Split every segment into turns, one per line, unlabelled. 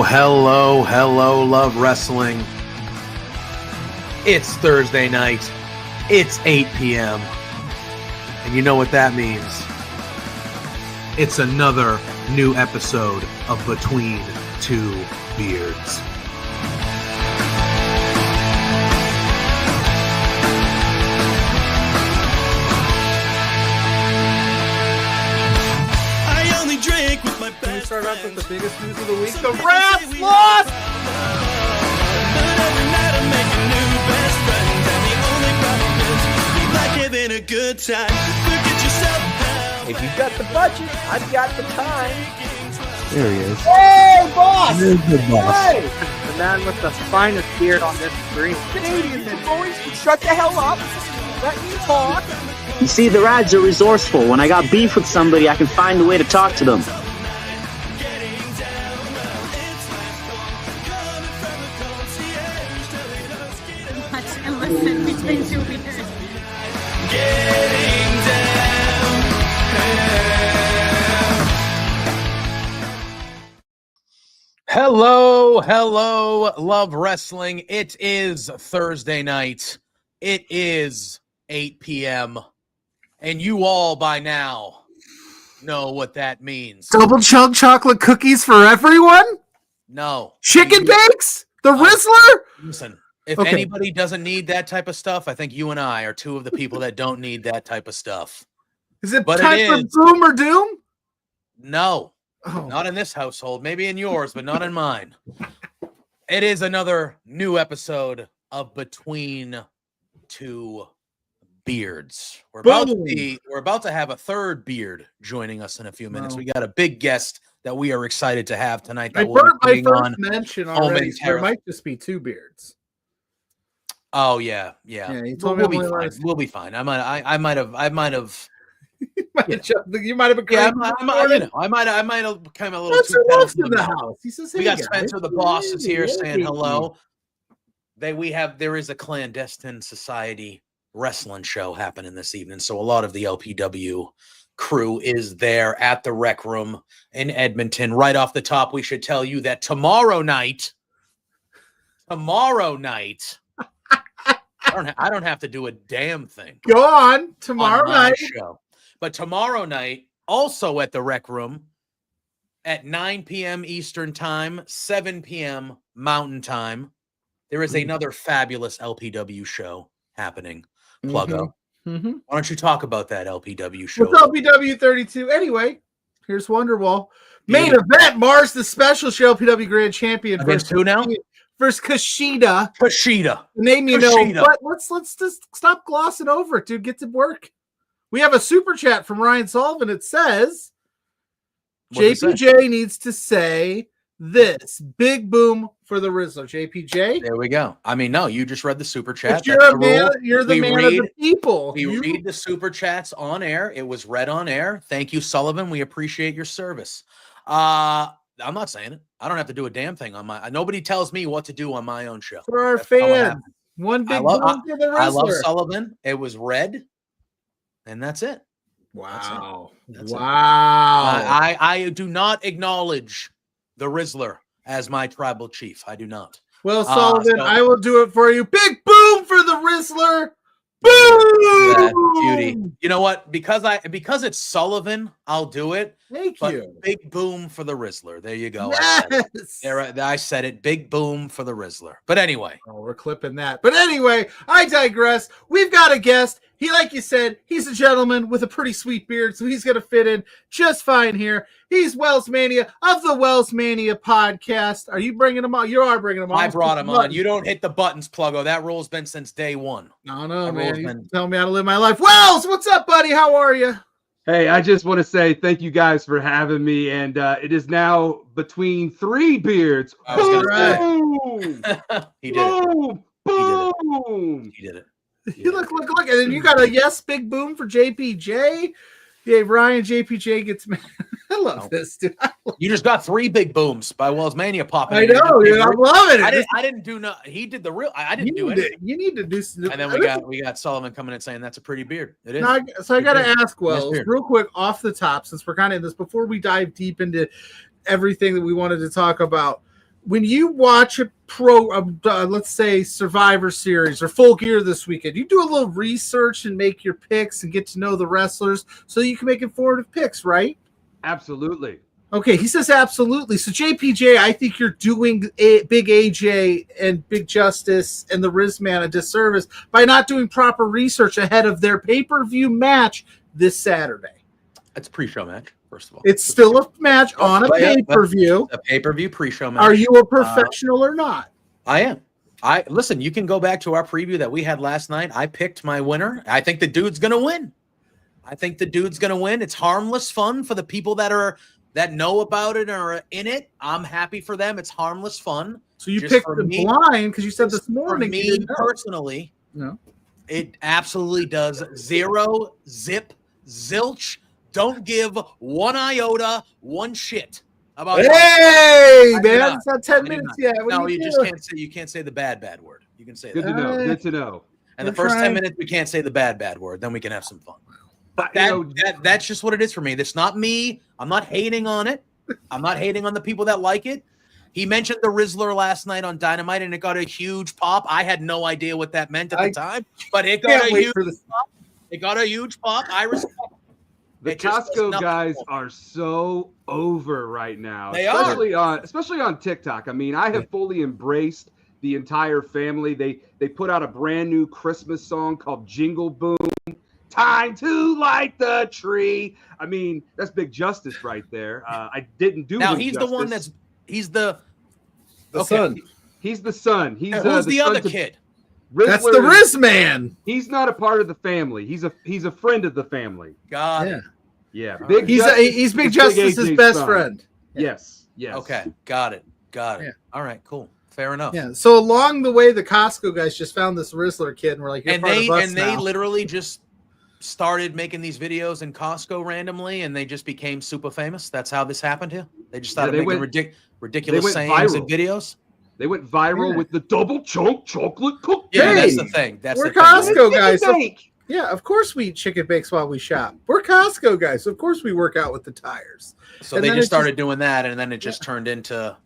Hello, love wrestling. It's Thursday night. It's 8 p.m. And you know what that means. It's another new episode of Between Two Beards.
Can we start off with the biggest news of the week? The Rats lost!
But every night I make a new best friend, and the only problem is we like having a good time. Forget yourself, pal.
If you've got the budget, I've got the time.
There he is.
Hey, boss!
There's the boss.
Hey!
The man with the finest beard on this screen.
Canadians and boys, shut the hell up. Let me talk.
You see, the Rads are resourceful. When I got beef with somebody, I can find a way to talk to them.
And listen between two beers.
Getting down.
Hello, love wrestling. It is Thursday night. It is 8 p.m. And you all by now know what that means.
Double chunk chocolate cookies for everyone?
No.
Chicken bakes? The Rizzler?
Listen, if
Okay.
anybody doesn't need that type of stuff, I think you and I are two of the people that don't need that type of stuff.
Is it
But
time
it
for
is.
Boom or Doom?
No.
Oh.
Not in this household, maybe in yours, but not in mine. It is another new episode of Between Two Beards. We're about to have a third beard joining us in a few minutes.
Wow.
We got a big guest that we are excited to have tonight.
I
That we'll
burnt
be
my
putting
first
on.
mention already. So there
momentarily.
might just be two beards.
Oh yeah.
Yeah, you told me
We'll be
only
fine.
last-
We'll be fine. I might have.
You might have been
Yeah,
crying.
I might have come a little
Spencer
too
walks
pedal
in the
to
house. He says, hey,
We got
guys.
Spencer, the boss, is here
Hey,
saying
hey.
hello. There is a clandestine society wrestling show happening this evening. So a lot of the LPW crew is there at the Rec Room in Edmonton. Right off the top, we should tell you that tomorrow night, I don't have to do a damn thing.
Go on. Tomorrow
on my
night.
show. But tomorrow night, also at the Rec Room at 9 p.m. Eastern Time, 7 p.m. Mountain Time, there is another fabulous LPW show happening. Pluggo.
Mm-hmm.
Why don't you talk about that LPW show?
What's LPW 32? Anyway, here's Wonderwall. Main
Beautiful.
event, Mars, the special show, LPW Grand Champion.
Against who now?
Versus Kushida.
Kushida.
Name you know,
Kushida.
but let's just stop glossing over it, dude. Get to work. We have a super chat from Ryan Sullivan. It says
What's it say?
JPJ needs to say this. Big boom for the Rizzler. JPJ.
There we go. I mean, no, you just read the super chat.
But you're
That's
a
the
man,
rule.
you're the
We
man of
read-
the people.
We read the super chats on air. It was read on air. Thank you, Sullivan. We appreciate your service. I'm not saying it. I don't have to do a damn thing on my. Nobody tells me what to do on my own show.
For our
That's not what
fans.
happens.
One big
love-
boom for the Rizzler.
I love Sullivan. It was read, and that's it.
Wow.
That's it.
Wow.
I do not acknowledge the Rizzler as my tribal chief. I do not.
Well, Sullivan,
so-
I will do it for you. Big boom for the Rizzler. Boom!
Yeah, beauty. You know what? Because it's Sullivan, I'll do it.
Thank
But
you.
big boom for the Rizzler. There you go.
Yes.
I said it. Big boom for the Rizzler. But anyway,
Oh, we're clipping that. But anyway, I digress. We've got a guest, He, like you said, he's a gentleman with a pretty sweet beard, so he's going to fit in just fine here. He's WellsMania of the WellsMania podcast. Are you bringing him on? You are bringing him on.
I brought him on. You don't hit the buttons, Pluggo. That rule's been since day one.
No,
That
man.
rule's
You
been-
tell me how to live my life. Wells, what's up, buddy? How are you?
Hey, I just want to say thank you guys for having me, and it is now between 3 beards.
I was gonna
Boom!
He did it.
Boom! Boom!
He did it.
You look, and then you got a yes, big boom for JPJ. Yeah, Ryan JPJ gets mad. I love this, dude.
You just got 3 big booms by WellsMania popping.
I
in.
know, dude. I'm loving it.
I didn't do no. He did the real. I didn't do
it.
it.
You need to do.
And then we got Sullivan coming in saying that's a pretty beard. It is.
Now, so I got to ask
Nice
Wells
beard.
real quick off the top, since we're kind of in this, before we dive deep into everything that we wanted to talk about. When you watch a let's say Survivor Series or Full Gear this weekend, you do a little research and make your picks and get to know the wrestlers so you can make informative picks, right?
Absolutely.
Okay, he says absolutely. So JPJ, I think you're doing Big AJ and Big Justice and the Rizman a disservice by not doing proper research ahead of their pay-per-view match this Saturday.
It's a pre-show match, first of all.
It's still a match on a pay-per-view.
A pay-per-view pre-show match.
Are you a professional or not?
I am. Listen, you can go back to our preview that we had last night. I picked my winner. I think the dude's gonna win. It's harmless fun for the people that know about it or are in it. I'm happy for them. It's harmless fun.
So you
Just
picked
for
the
me-
blind because you said this morning.
For
you
me
didn't know.
personally,
No.
it absolutely does. 0 zip zilch. Don't give 1 iota, 1 shit about.
Hey,
I do
man,
not.
it's not
I
10
do
minutes
not.
yet. What
No,
are
you just
doing?
can't say. You can't say the bad word. You can say
Good
that.
to know. Good to know.
And the
we're
first 10
trying-
minutes, we can't say the bad word. Then we can have some fun.
But,
That's just what it is for me. That's not me. I'm not hating on it. I'm not hating on the people that like it. He mentioned the Rizzler last night on Dynamite, and it got a huge pop. I had no idea what that meant at the time, but it got
Can't
a
wait
huge
for this.
pop. It got a huge pop. I respect it.
The
It just does
Costco
nothing
guys
for me.
are so over right now.
They are.
Especially on TikTok. I mean, I have fully embraced the entire family. They put out a brand new Christmas song called Jingle Boom. Time to light the tree. I mean, that's Big Justice right there. I didn't do
Now
Big
he's
Justice.
the one that's he's the
son.
He's the son. He's
who's the
son
other
to-
kid?
That's the
Rizzler is-
Rizman.
He's not a part of the family. He's a friend of the family.
God.
Yeah.
Yeah,
All
Big
right.
He's Big
is
Justice's
AJ's
best
son.
friend.
Yes.
Okay. Got it.
Yeah.
All right. Cool. Fair enough.
Yeah. So along the way, the Costco guys just found this Rizzler kid, and we're like, "You're
And
part
they
of us
they
now."
literally just started making these videos in Costco randomly, and they just became super famous. That's how this happened here. They just started
they
making
went-
ridiculous
went
sayings and
viral.
videos.
They went viral
Yeah.
with the double chunk chocolate cookie.
Yeah, that's the
Hey,
thing. That's
we're
the thing.
Costco guys. So,
Bank.
yeah, of course we eat chicken bakes while we shop. We're Costco guys. So of course we work out with the tires.
So
And
they
then
just
it
started doing that, and then it just turned into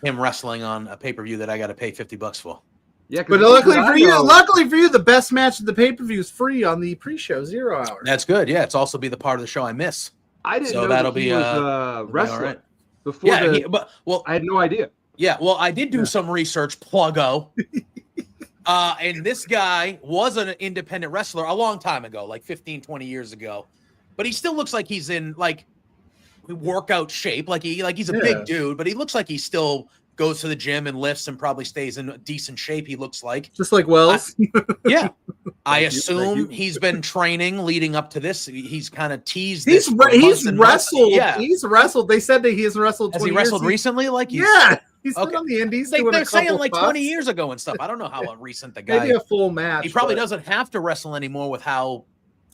him wrestling on a pay-per-view that I got to pay $50 for.
Yeah, 'cause
But
this is
luckily
what
for
I
you,
know.
the best match of the pay-per-view is free on the pre-show 0 hour.
That's good. Yeah, it's also be the part of the show I miss.
I didn't
so
know
that'll
that he
be,
was
that'll be
wrestling
all right.
before.
Yeah,
I had no idea.
Yeah, well, I did do some research, Pluggo. And this guy was an independent wrestler a long time ago, like 15, 20 years ago. But he still looks like he's in like workout shape. He's a big dude, but he looks like he still goes to the gym and lifts and probably stays in decent shape, he looks like.
Just like Wells.
Yeah. I
you,
assume
thank you.
he's been training leading up to this. He's kind of teased
He's
this. for months
he's
and months.
wrestled.
Yeah.
He's wrestled. They said that he has wrestled.
Has
20
he wrestled
years.
recently? Like he's,
Yeah, he's
Okay.
been on the Indies.
They're
doing a
saying
couple
like
spots.
20 years ago and stuff. I don't know how recent the guy.
Maybe a full match.
He probably
but-
doesn't have to wrestle anymore with how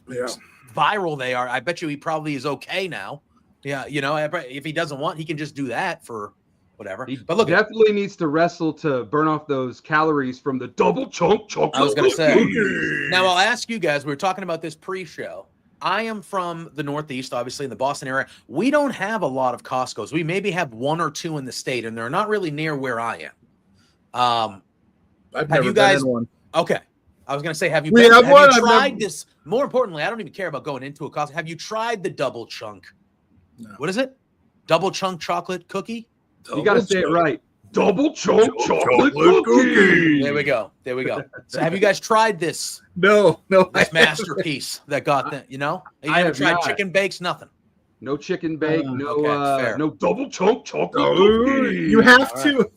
Yeah.
viral they are. I bet you he probably is okay now. Yeah, if he doesn't want, he can just do that for whatever.
He
But look,
definitely needs to wrestle to burn off those calories from the double chunk chocolate.
I was going to say.
cookie.
Now I'll ask you guys. We were talking about this pre-show. I am from the Northeast, obviously in the Boston area. We don't have a lot of Costco's. We maybe have 1 or 2 in the state, and they're not really near where I am.
I've
Have
never
you
been
guys-
in one.
Okay. I was going to say, have you,
We
been,
have
have
one,
you
I've
tried
never-
this? More importantly, I don't even care about going into a Costco. Have you tried the double chunk?
No.
What is it? Double chunk chocolate cookie?
You got to say it right. double chunk chocolate cookie.
There we go. There we go. So have you guys tried this
No.
this masterpiece that got the, you know? You
I
haven't
have
tried
not.
chicken bakes, nothing.
No chicken bake,
okay, fair.
no double chunk chocolate cookie.
You have
All
to.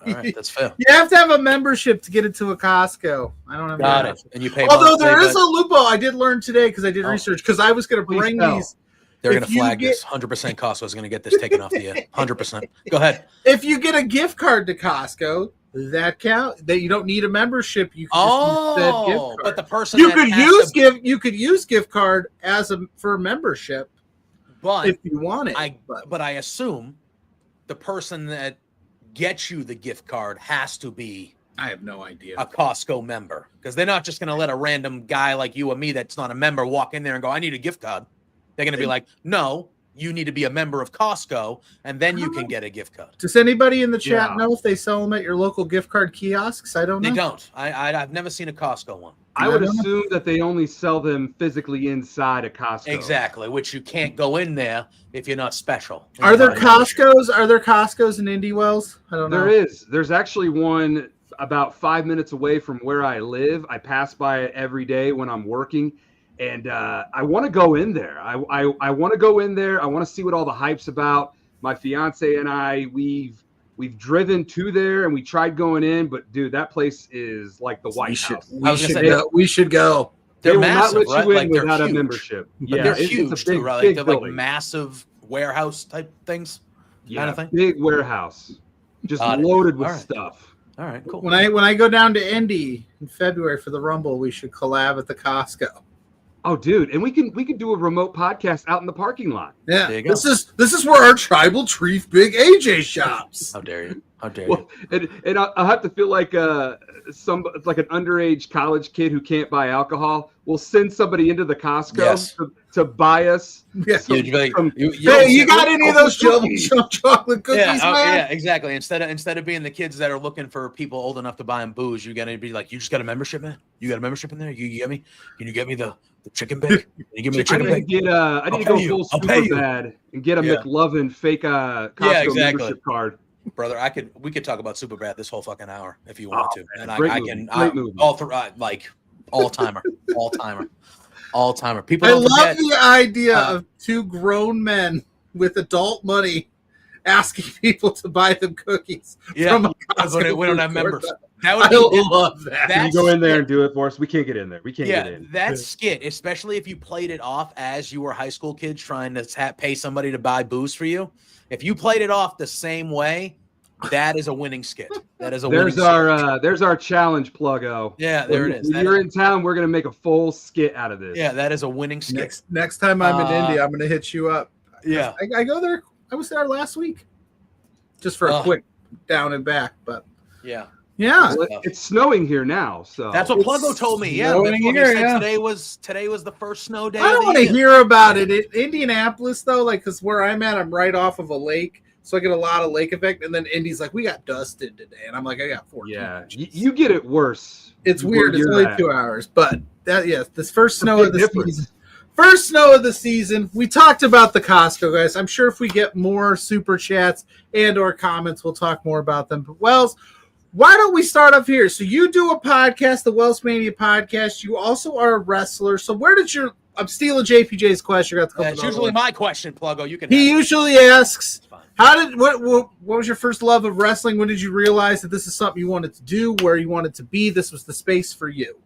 All right, that's fair.
You have to have a membership to get into a Costco. I don't have
Got
that.
it. And you pay
Although
monthly,
there is
but
a loophole. I did learn today because I did research because I was going to
Please
bring
tell.
these.
they're
if
going to
you
flag
get-
this. 100% Costco is going to get this taken off the air. 100%. Go ahead.
If you get a gift card to Costco, that count. That you don't need a membership. You can just use that gift card.
But the person
you
that
could
has
use
to-
you could use gift card for a membership
but
if you want it.
but I assume the person that gets you the gift card has to be
I have no idea.
a Costco member, because they're not just going to let a random guy like you or me that's not a member walk in there and go, I need a gift card. They're going to be like, no, you need to be a member of Costco, and then you can get a gift card.
Does anybody in the chat
Yeah.
know if they sell them at your local gift card kiosks? I don't know.
They don't. I've never seen a Costco one.
I would assume that they only sell them physically inside a Costco.
Exactly, which you can't go in there if you're not special.
Are there
It's not a membership.
Costco's? Are there Costco's in Indy Wells? I don't know.
There is. There's actually one about 5 minutes away from where I live. I pass by it every day when I'm working, and I want to go in there. I want to go in there. I want to see what all the hype's about. My fiance and I, we've driven to there and we tried going in, but dude, that place is like the White House.
We should go.
They
They're
will
massive,
not let
right?
you in
Like, they're
without a
huge.
membership.
But
Yeah,
they're
it's
huge
a big,
too, right?
big
They're like
building.
massive warehouse type things.
Yeah,
kind of thing?
big warehouse, just
Got it.
loaded with
All right.
stuff.
All right, cool.
When I go down to Indy in February for the Rumble, we should collab at the Costco.
Oh, dude, and we can do a remote podcast out in the parking lot.
Yeah,
There you go.
this is where our tribal Treef Big AJ shops.
How dare you? How dare
Well, and I'll have to feel like an underage college kid who can't buy alcohol. We'll send somebody into the Costco
Yes.
to buy us.
Yeah.
you?
Hey, you got any of those chocolate cookies,
Yeah,
man?
yeah, exactly. Instead of being the kids that are looking for people old enough to buy them booze, you're gonna be like, you just got a membership, man. You got a membership in there. You get me? Can you get me the chicken bake? Can you give me the
I
chicken
need to
bake?
get I need to go full
I'll pay
super
you.
bad and get a
Yeah.
McLovin fake Costco
exactly.
membership card.
Brother, we could talk about Superbad this whole fucking hour if you want to, and
great
I
movie,
can
great movie.
like all timer. People
I
don't
love
forget.
the idea of two grown men with adult money asking people to buy them cookies.
Yeah,
from a
we don't have
Costco
members.
store.
That
I
would be
love that.
Can you
that's
go in there and do it for us? We can't get in there. We can't get
yeah,
in.
that skit, especially if you played it off as you were high school kids trying to pay somebody to buy booze for you. If you played it off the same way, that is a winning skit. That is a winning skit.
There's our challenge, Pluggo.
Yeah, there it is.
When
That
you're
is-
in town, we're gonna make a full skit out of this.
Yeah, that is a winning skit.
Next time I'm in
Uh,
Indy, I'm going to hit you up.
Yeah.
I go there. I was there last week, just for a
Ugh.
quick down and back. But
Yeah.
yeah,
Well, it's snowing here now, so
That's what
It's
Pluggo told me. Yeah,
snowing
before he
here,
said
yeah.
today was the first snow day.
I don't
of
want
the
to
year.
hear about it. Indianapolis, though, like, because where I'm at, I'm right off of a lake, so I get a lot of lake effect. And then Indy's like, we got dusted today, and I'm like, I got 14
yeah.
inches.
You get it worse.
It's
where
weird. It's
you're
only
at.
2 hours, but this first
a
snow
big
of the
difference.
season. First snow of the season. We talked about the Costco, guys. I'm sure if we get more super chats and or comments, we'll talk more about them. But Wells, why don't we start up here? So you do a podcast, the WellsMania podcast. You also are a wrestler. So where did your I'm stealing JPJ's question. You're gonna have to come
It's
with another
usually
one.
my question, Pluggo. You can.
He
have it.
usually asks,
It's fine.
what was your first love of wrestling? When did you realize that this is something you wanted to do, where you wanted to be? This was the space for you.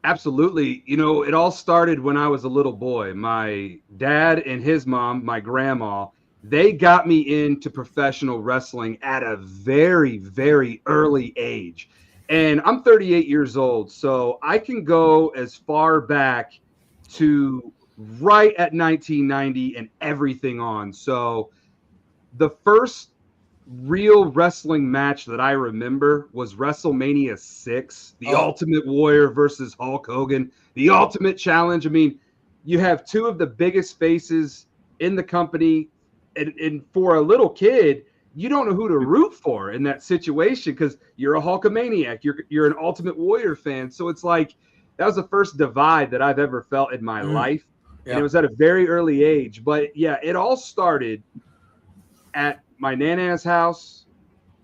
Absolutely. You know, it all started when I was a little boy. My dad and his mom, my grandma, they got me into professional wrestling at a very, very early age. And I'm 38 years old, so I can go as far back to right at 1990 and everything on. So the first real wrestling match that I remember was WrestleMania 6, the Ultimate Warrior versus Hulk Hogan, the Ultimate Challenge. I mean, you have two of the biggest faces in the company, and for a little kid, you don't know who to root for in that situation because you're a Hulkamaniac, you're an Ultimate Warrior fan. So it's like that was the first divide that I've ever felt in my life, and it was at a very early age. But yeah, it all started at my Nana's house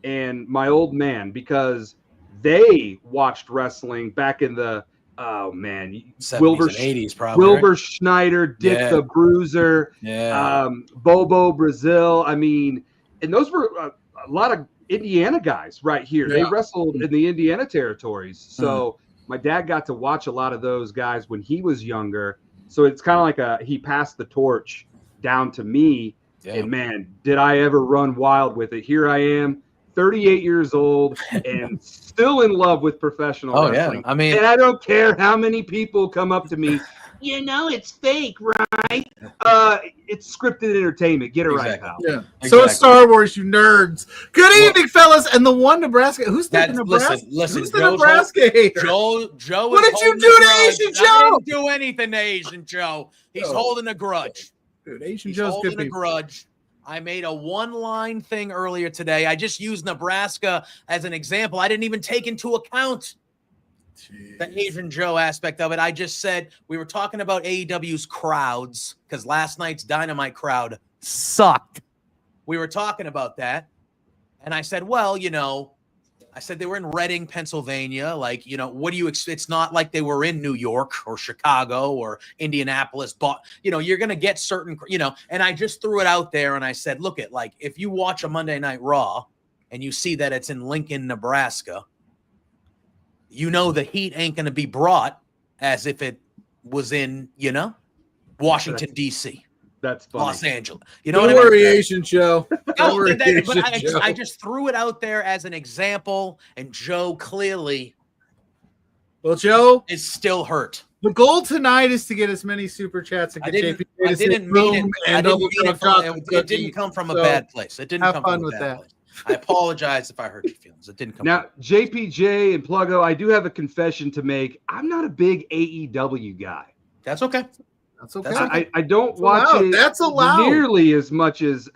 and my old man, because they watched wrestling back in the
70s
Wilbur
and 80s, probably.
Wilbur
Right?
Schneider, Dick
Yeah.
the Bruiser,
Yeah.
Bobo Brazil. I mean, and those were a lot of Indiana guys right here. They
Yeah.
wrestled in the Indiana territories. So my dad got to watch a lot of those guys when he was younger. So it's kind of like he passed the torch down to me.
Yeah.
And man, did I ever run wild with it. Here I am, 38 years old and still in love with professional wrestling.
Yeah. I mean,
and I don't care how many people come up to me. You know, it's fake, right? It's scripted entertainment. Get it right, pal.
Yeah. So it's Star Wars, you nerds. Good evening, fellas. And the one Nebraska. Who's the Nebraska?
Listen,
who's the Nebraska hater?
Joe.
What did you do to Asian Joe?
I didn't do anything to Asian Joe. He's holding a grudge.
Dude, Asian
He's
Joe's
holding
good
a grudge. I made a one-line thing earlier today. I just used Nebraska as an example. I didn't even take into account the Asian Joe aspect of it. I just said we were talking about AEW's crowds because last night's Dynamite crowd sucked. We were talking about that. And I said, well, you know, I said they were in Reading, Pennsylvania. Like, you know, what do you expect? It's not like they were in New York or Chicago or Indianapolis, but, you know, you're going to get certain, you know, and I just threw it out there and I said, look at, like, if you watch a Monday Night Raw and you see that it's in Lincoln, Nebraska, you know the heat ain't going to be brought as if it was in, you know, Washington, D.C.
That's funny.
Los Angeles. You know
Don't
what I
worry,
mean?
Asian Joe.
No,
worry,
but
Asian
I
Joe.
just threw it out there as an example, and Joe clearly
Well, Joe,
is still hurt.
the goal tonight is to get as many super chats and
I
get
didn't,
JP
I
to say
didn't mean it.
boom
I
and
didn't
double
mean it,
chocolate
it didn't
cookie.
come from a
So,
bad place. It didn't
have
come
fun
from a
with
bad
that.
place. I apologize if I hurt your feelings. It didn't come
Now,
from
JPJ and Pluggo, I do have a confession to make. I'm not a big AEW guy.
That's okay.
That's okay.
That's okay.
I don't
That's
watch
allowed.
it
That's allowed.
nearly as much as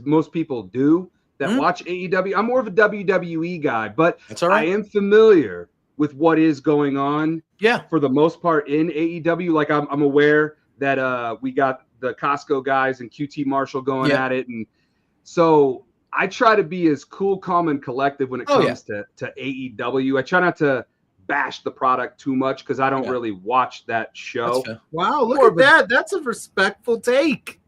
most people do that
Mhm.
watch AEW. I'm more of a WWE guy, but
That's all
I
right.
am familiar with what is going on
Yeah.
for the most part in AEW. Like I'm aware that we got the Costco guys and QT Marshall going
Yeah.
at it, and so I try to be as cool, calm, and collective when it
Oh,
comes to AEW. I try not to bash the product too much because I don't
Yeah.
really watch that show.
That's fair.
Wow, look
Or
at that. That's a respectful take.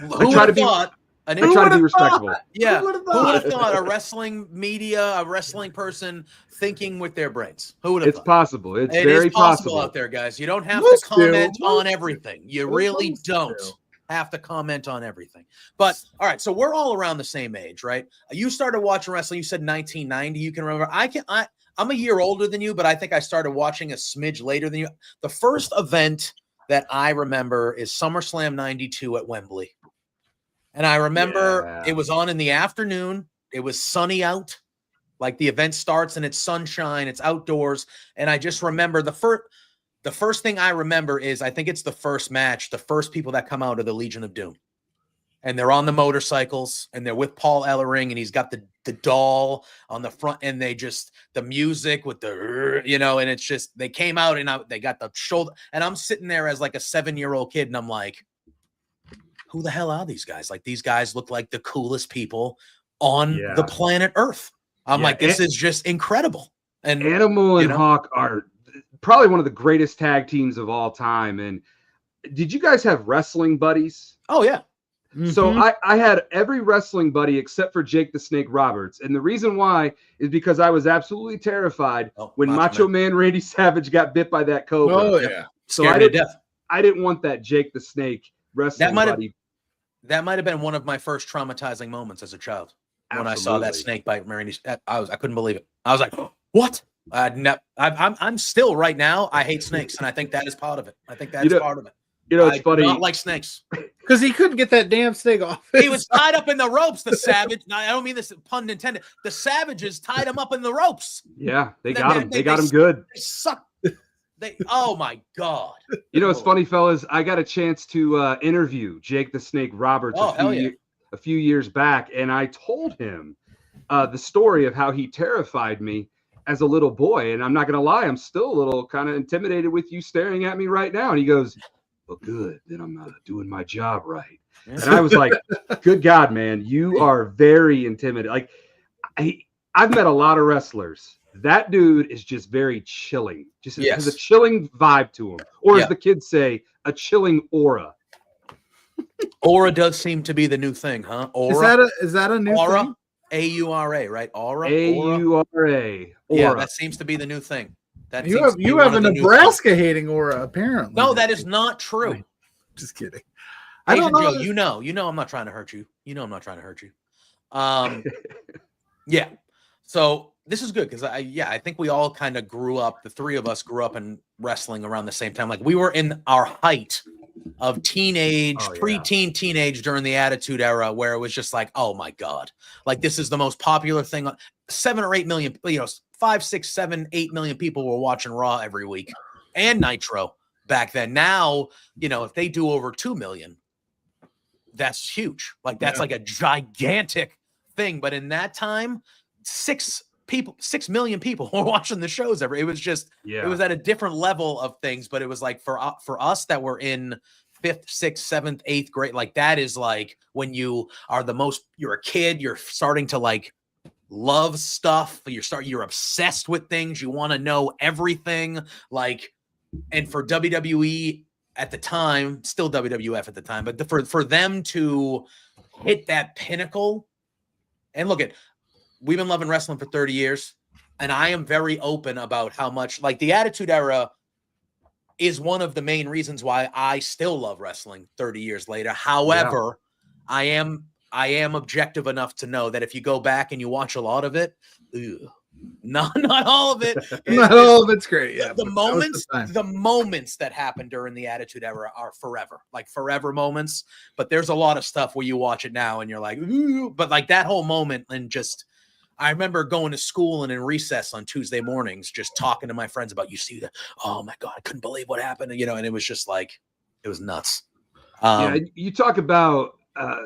Who
try
would
to
have
be-
thought? An
I try to be
would've
respectable.
thought?
Yeah.
Who would've
Who would have
thought?
thought a wrestling media, a wrestling person thinking with their brains? Who would have
It's
thought?
possible. It's
It
very
is possible
possible.
out there, guys. You don't have
Most
to comment
do.
on
Most
everything. You
do.
really
Most
don't
do.
have to comment on everything. But all right, so we're all around the same age, right? You started watching wrestling. You said 1990. You can remember. I'm a year older than you, but I think I started watching a smidge later than you. The first event that I remember is SummerSlam '92 at Wembley. And I remember
Yeah.
it was on in the afternoon. It was sunny out. Like the event starts and it's sunshine, it's outdoors. And I just remember the first thing I remember is I think it's the first match. The first people that come out are the Legion of Doom. And they're on the motorcycles and they're with Paul Ellering and he's got the doll on the front and they just the music with the you know, and it's just they came out and they got the shoulder and I'm sitting there as like a 7-year-old kid and I'm like, who the hell are these guys? Like these guys look like the coolest people on
Yeah.
the planet Earth. I'm
Yeah,
like, this is just incredible. And
Animal and
you know?
Hawk are probably one of the greatest tag teams of all time. And did you guys have wrestling buddies?
oh yeah,
So
Mhm.
I had every wrestling buddy except for Jake the Snake Roberts. And the reason why is because I was absolutely terrified
Oh,
when Macho Man Randy Savage got bit by that cobra.
Oh, yeah.
So
scared
I
me to
didn't,
death.
I didn't want that Jake the Snake wrestling buddy.
That might have been one of my first traumatizing moments as a child when I saw that
Absolutely.
snake bite Randy. I couldn't believe it. I was like, what? I'm still right now. I hate snakes, and I think that is part of it. I think that's
know,
part of it.
You know, it's
I do
funny.
not like snakes.
Because he couldn't get that damn snake off.
He was tied up in the ropes. The savage. No, I don't mean this pun intended. The savages tied him up in the ropes.
Yeah, they
Then
got him.
they-
They got
they-
him good.
They suck. Oh my god.
You know, it's funny, fellas. I got a chance to interview Jake the Snake Roberts
Oh, hell yeah.
a few years back, and I told him the story of how he terrified me as a little boy. And I'm not going to lie, I'm still a little kind of intimidated with you staring at me right now. And he goes, well, good. Then I'm doing my job right. And I was like, good God, man, you are very intimidated. Like, I've met a lot of wrestlers. That dude is just very chilling. Just has a
Yes.
chilling vibe to him. Or
Yeah.
as the kids say, a chilling aura.
Aura does seem to be the new thing, huh? Aura.
Is that a new
Aura.
thing?
AURA, right? Aura.
AURA.
Yeah,
Aura.
that seems to be the new thing. That
You
seems
have
to be
you
one
have a
of the new
Nebraska hating aura, apparently.
things. No, that is not true.
Just kidding. I
Asian
don't know.
Joe, you know I'm not trying to hurt you. You know I'm not trying to hurt you. Yeah. So this is good because I think we all kind of grew up. The three of us grew up in wrestling around the same time. Like we were in our height of teenage, preteen, teenage during the Attitude Era, where it was just like, oh my god, like this is the most popular thing. 7 or 8 million, 5, 6, 7, 8 million people were watching Raw every week and Nitro back then. Now, if they do over 2 million, that's huge. Like that's like a gigantic thing. But in that time, 6 million people were watching the shows it was just it was at a different level of things. But it was like for us that were in 5th, 6th, 7th, 8th grade, like that is like when you're a kid, you're starting to like love stuff, you're obsessed with things, you want to know everything, like. And for WWE at the time, still WWF at the time, but for them to hit that pinnacle, and we've been loving wrestling for 30 years, and I am very open about how much, like, the Attitude Era is one of the main reasons why I still love wrestling 30 years later. However, I am objective enough to know that if you go back and you watch a lot of it, not all of it.
Not all of it's great. Yeah,
the moments that happened during the Attitude Era are forever, like forever moments. But there's a lot of stuff where you watch it now and you're like, ooh, but like that whole moment, and just I remember going to school and in recess on Tuesday mornings, just talking to my friends about, you see that? Oh my god, I couldn't believe what happened, and it was just like, it was nuts.
You talk about a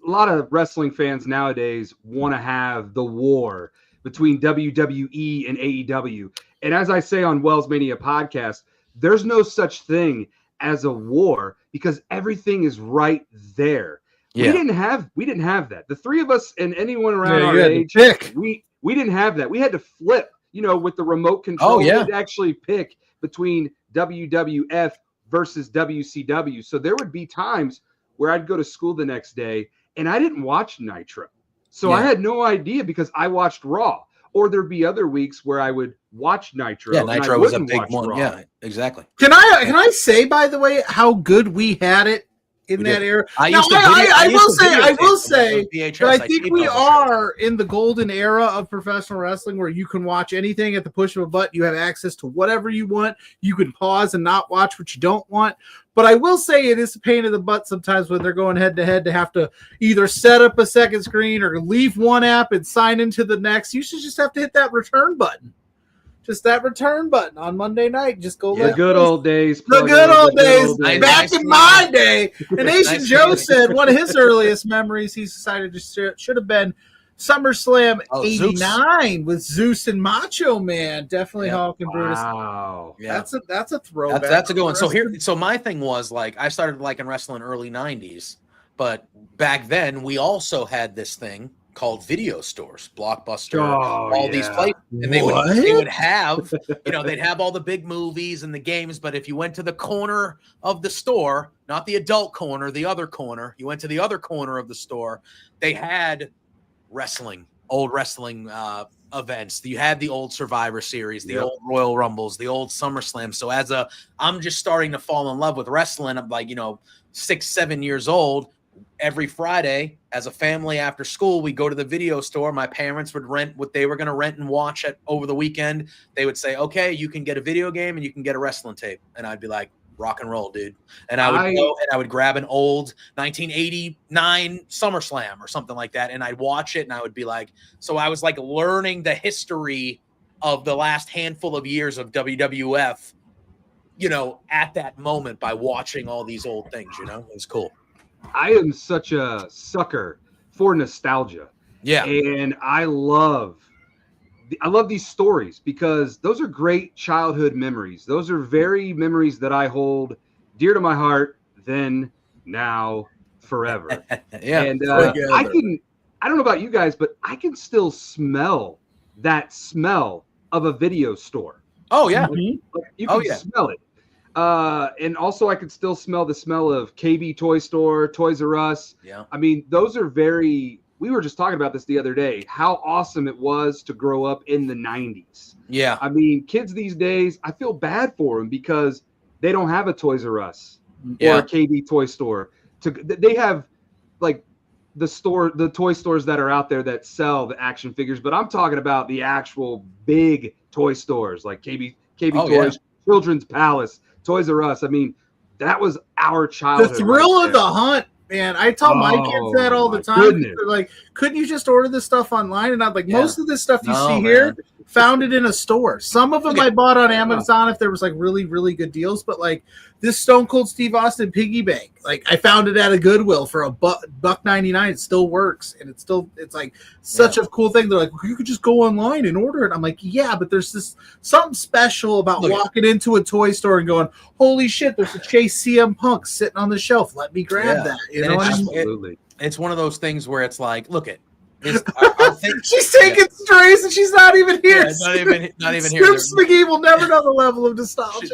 lot of wrestling fans nowadays want to have the war between WWE and AEW. And as I say on WellsMania podcast, there's no such thing as a war because everything is right there. Yeah. We didn't have that. The three of us and anyone around our age, we didn't have that. We had to flip, with the remote control. We had to actually pick between WWF versus WCW. So there would be times where I'd go to school the next day and I didn't watch Nitro. So I had no idea because I watched Raw. Or there'd be other weeks where I would watch Nitro.
Yeah, Nitro was a big one. Raw. Yeah, exactly.
Can I say, by the way, how good we had it in that era? I will say that I think we are in the golden era of professional wrestling where you can watch anything at the push of a button. You have access to whatever you want. You can pause and not watch what you don't want. But I will say it is a pain in the butt sometimes when they're going head to head to have to either set up a second screen or leave one app and sign into the next. You should just have to hit that return button. Just that return button on Monday night. Just go.
The good old days.
The good old days. Back in my day. And Asian Joe said one of his earliest memories he decided should have been SummerSlam 89 with Zeus and Macho Man. Definitely Hulk and Brutus.
Wow.
Yeah. That's a throwback.
That's a good one. So my thing was, like, I started liking wrestling early 90s, but back then we also had this thing called video stores, Blockbuster, all these places, and they would have, they'd have all the big movies and the games. But if you went to the corner of the store, not the adult corner, the other corner, you went to the other corner of the store, they had old wrestling events. You had the old Survivor Series, the old Royal Rumbles, the old SummerSlam. So I'm just starting to fall in love with wrestling. I'm like, 6, 7 years old. Every Friday, as a family after school, we go to the video store. My parents would rent what they were going to rent and watch over the weekend. They would say, okay, you can get a video game and you can get a wrestling tape. And I'd be like, rock and roll, dude. And I would go and I would grab an old 1989 SummerSlam or something like that. And I'd watch it and I would be like, so I was like learning the history of the last handful of years of WWF, at that moment by watching all these old things, it was cool.
I am such a sucker for nostalgia. Yeah. And I love these stories because those are great childhood memories. Those are very memories that I hold dear to my heart then, now, forever.
Yeah.
And I don't know about you guys, but I can still smell that smell of a video store.
Oh yeah.
Like, you can smell it. And also I could still smell the smell of KB Toy Store, Toys R Us.
Yeah.
I mean, those are we were just talking about this the other day, how awesome it was to grow up in the 90s.
Yeah.
I mean, kids these days, I feel bad for them because they don't have a Toys R Us or a KB Toy Store. They have like the toy stores that are out there that sell the action figures, but I'm talking about the actual big toy stores like KB Toys, Children's Palace, Toys R Us. I mean, that was our childhood.
The thrill of the hunt, man. I tell my kids that all the time. They're like, couldn't you just order this stuff online? And I'm like, most of this stuff you see here, found it in a store. Some of them I bought on Amazon if there was like really, really good deals. But like this Stone Cold Steve Austin piggy bank, like I found it at a Goodwill for $1.99. It still works, and it's like such a cool thing. They're like, well, you could just go online and order it. I'm like, yeah, but there's something special about walking into a toy store and going, holy shit, there's a Chase CM Punk sitting on the shelf. Let me grab that. You know what I mean?
Absolutely.
It's one of those things where it's like, look at.
She's taking strays and she's not even here.
Yeah, not even here.
Scoops McGee will never know the level of nostalgia.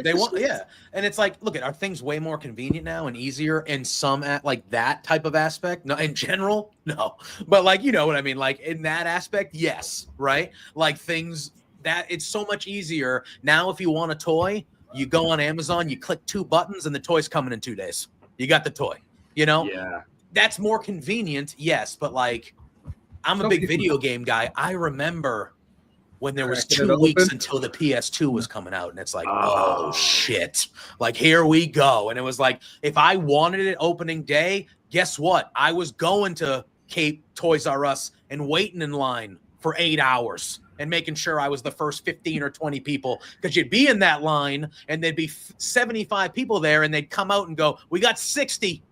And it's like, look at, are things way more convenient now and easier in some like that type of aspect? No, in general, no. But like, you know what I mean? Like in that aspect, yes, right? Like things that it's so much easier now. If you want a toy, you go on Amazon, you click 2 buttons, and the toy's coming in 2 days. You got the toy. You know, that's more convenient, yes, but like. I'm a big video game guy. I remember when there was 2 weeks until the PS2 was coming out, and it's like, oh shit, like here we go. And it was like, if I wanted it opening day, guess what? I was going to Cape Toys R Us and waiting in line for 8 hours and making sure I was the first 15 or 20 people, because you'd be in that line and there'd be 75 people there, and they'd come out and go, we got 60.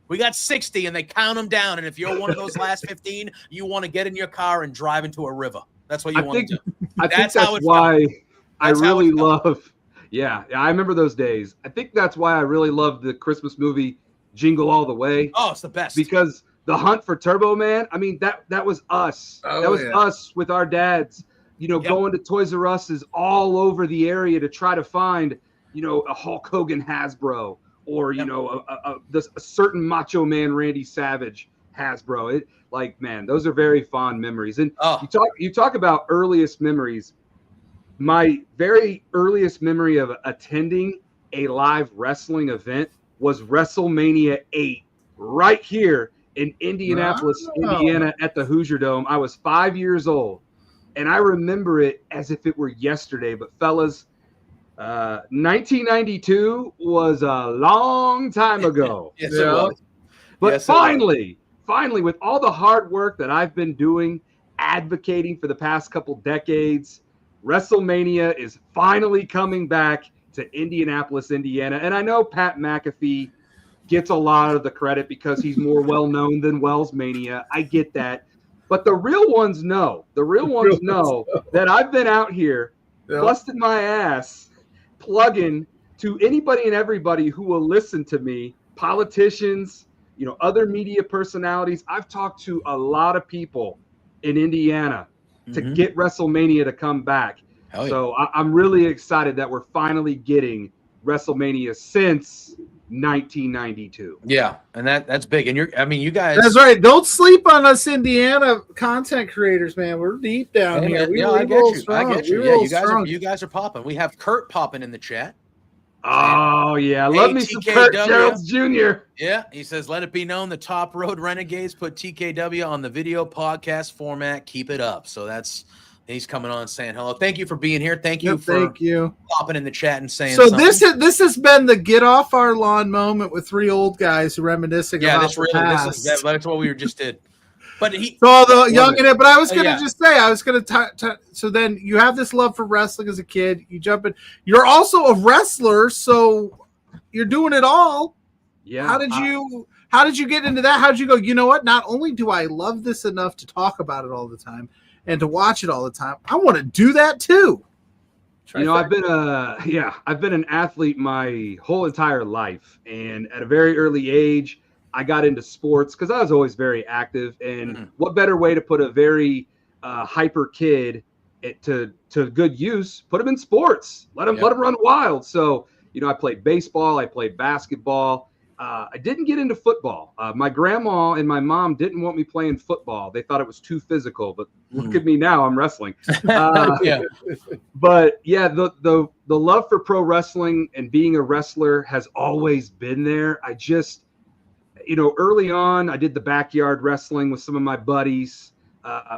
We got 60, and they count them down. And if you're one of those last 15, you want to get in your car and drive into a river. That's what you want to do.
I think that's why I really love. Yeah, I remember those days. I think that's why I really love the Christmas movie Jingle All the Way.
Oh, it's the best.
Because the hunt for Turbo Man, I mean, that was us. That was us with our dads, you know, going to Toys R Us's all over the area to try to find, you know, a Hulk Hogan Hasbro. Or, you know, a certain Macho Man Randy Savage Hasbro. Man, those are very fond memories. And you talk about earliest memories. My very earliest memory of attending a live wrestling event was WrestleMania 8 right here in Indianapolis, Indiana at the Hoosier Dome. I was 5 years old, and I remember it as if it were yesterday. But fellas, 1992 was a long time ago.
Yes, it was.
But finally, with all the hard work that I've been doing, advocating for the past couple decades, WrestleMania is finally coming back to Indianapolis, Indiana. And I know Pat McAfee gets a lot of the credit because he's more well-known than WellsMania. I get that. But the real ones know. The real ones know that I've been out here busting my ass plugging to anybody and everybody who will listen to me, politicians, you know, other media personalities. I've talked to a lot of people in Indiana to get WrestleMania to come back. So I'm really excited that we're finally getting WrestleMania since 1992.
Yeah, and that's big. And you guys.
That's right. Don't sleep on us, Indiana content creators, man. We're deep down here.
I get you. Yeah, you guys are popping. We have Kurt popping in the chat.
Oh yeah, love me some Kurt Geralds Jr.
Yeah, he says, "Let it be known the Top Road Renegades put TKW on the video podcast format. Keep it up." So he's coming on saying hello. Thank you for being here. Thank you for popping in the chat and saying
so
something.
This has been the get off our lawn moment with 3 old guys reminiscing about the past.
That's what we just did. But
all the young in it. But I was going to just say, so then you have this love for wrestling as a kid. You jump in. You're also a wrestler, so you're doing it all.
Yeah.
How did you get into that? How did you go, you know what? Not only do I love this enough to talk about it all the time and to watch it all the time, I want to do that too.
You know, I've been an athlete my whole entire life, and at a very early age, I got into sports because I was always very active. And what better way to put a very hyper kid to good use? Put him in sports. Let him run wild. So, I played baseball. I played basketball. I didn't get into football. My grandma and my mom didn't want me playing football. They thought it was too physical. But look at me now. I'm wrestling. But yeah, the love for pro wrestling and being a wrestler has always been there. I just, early on, I did the backyard wrestling with some of my buddies,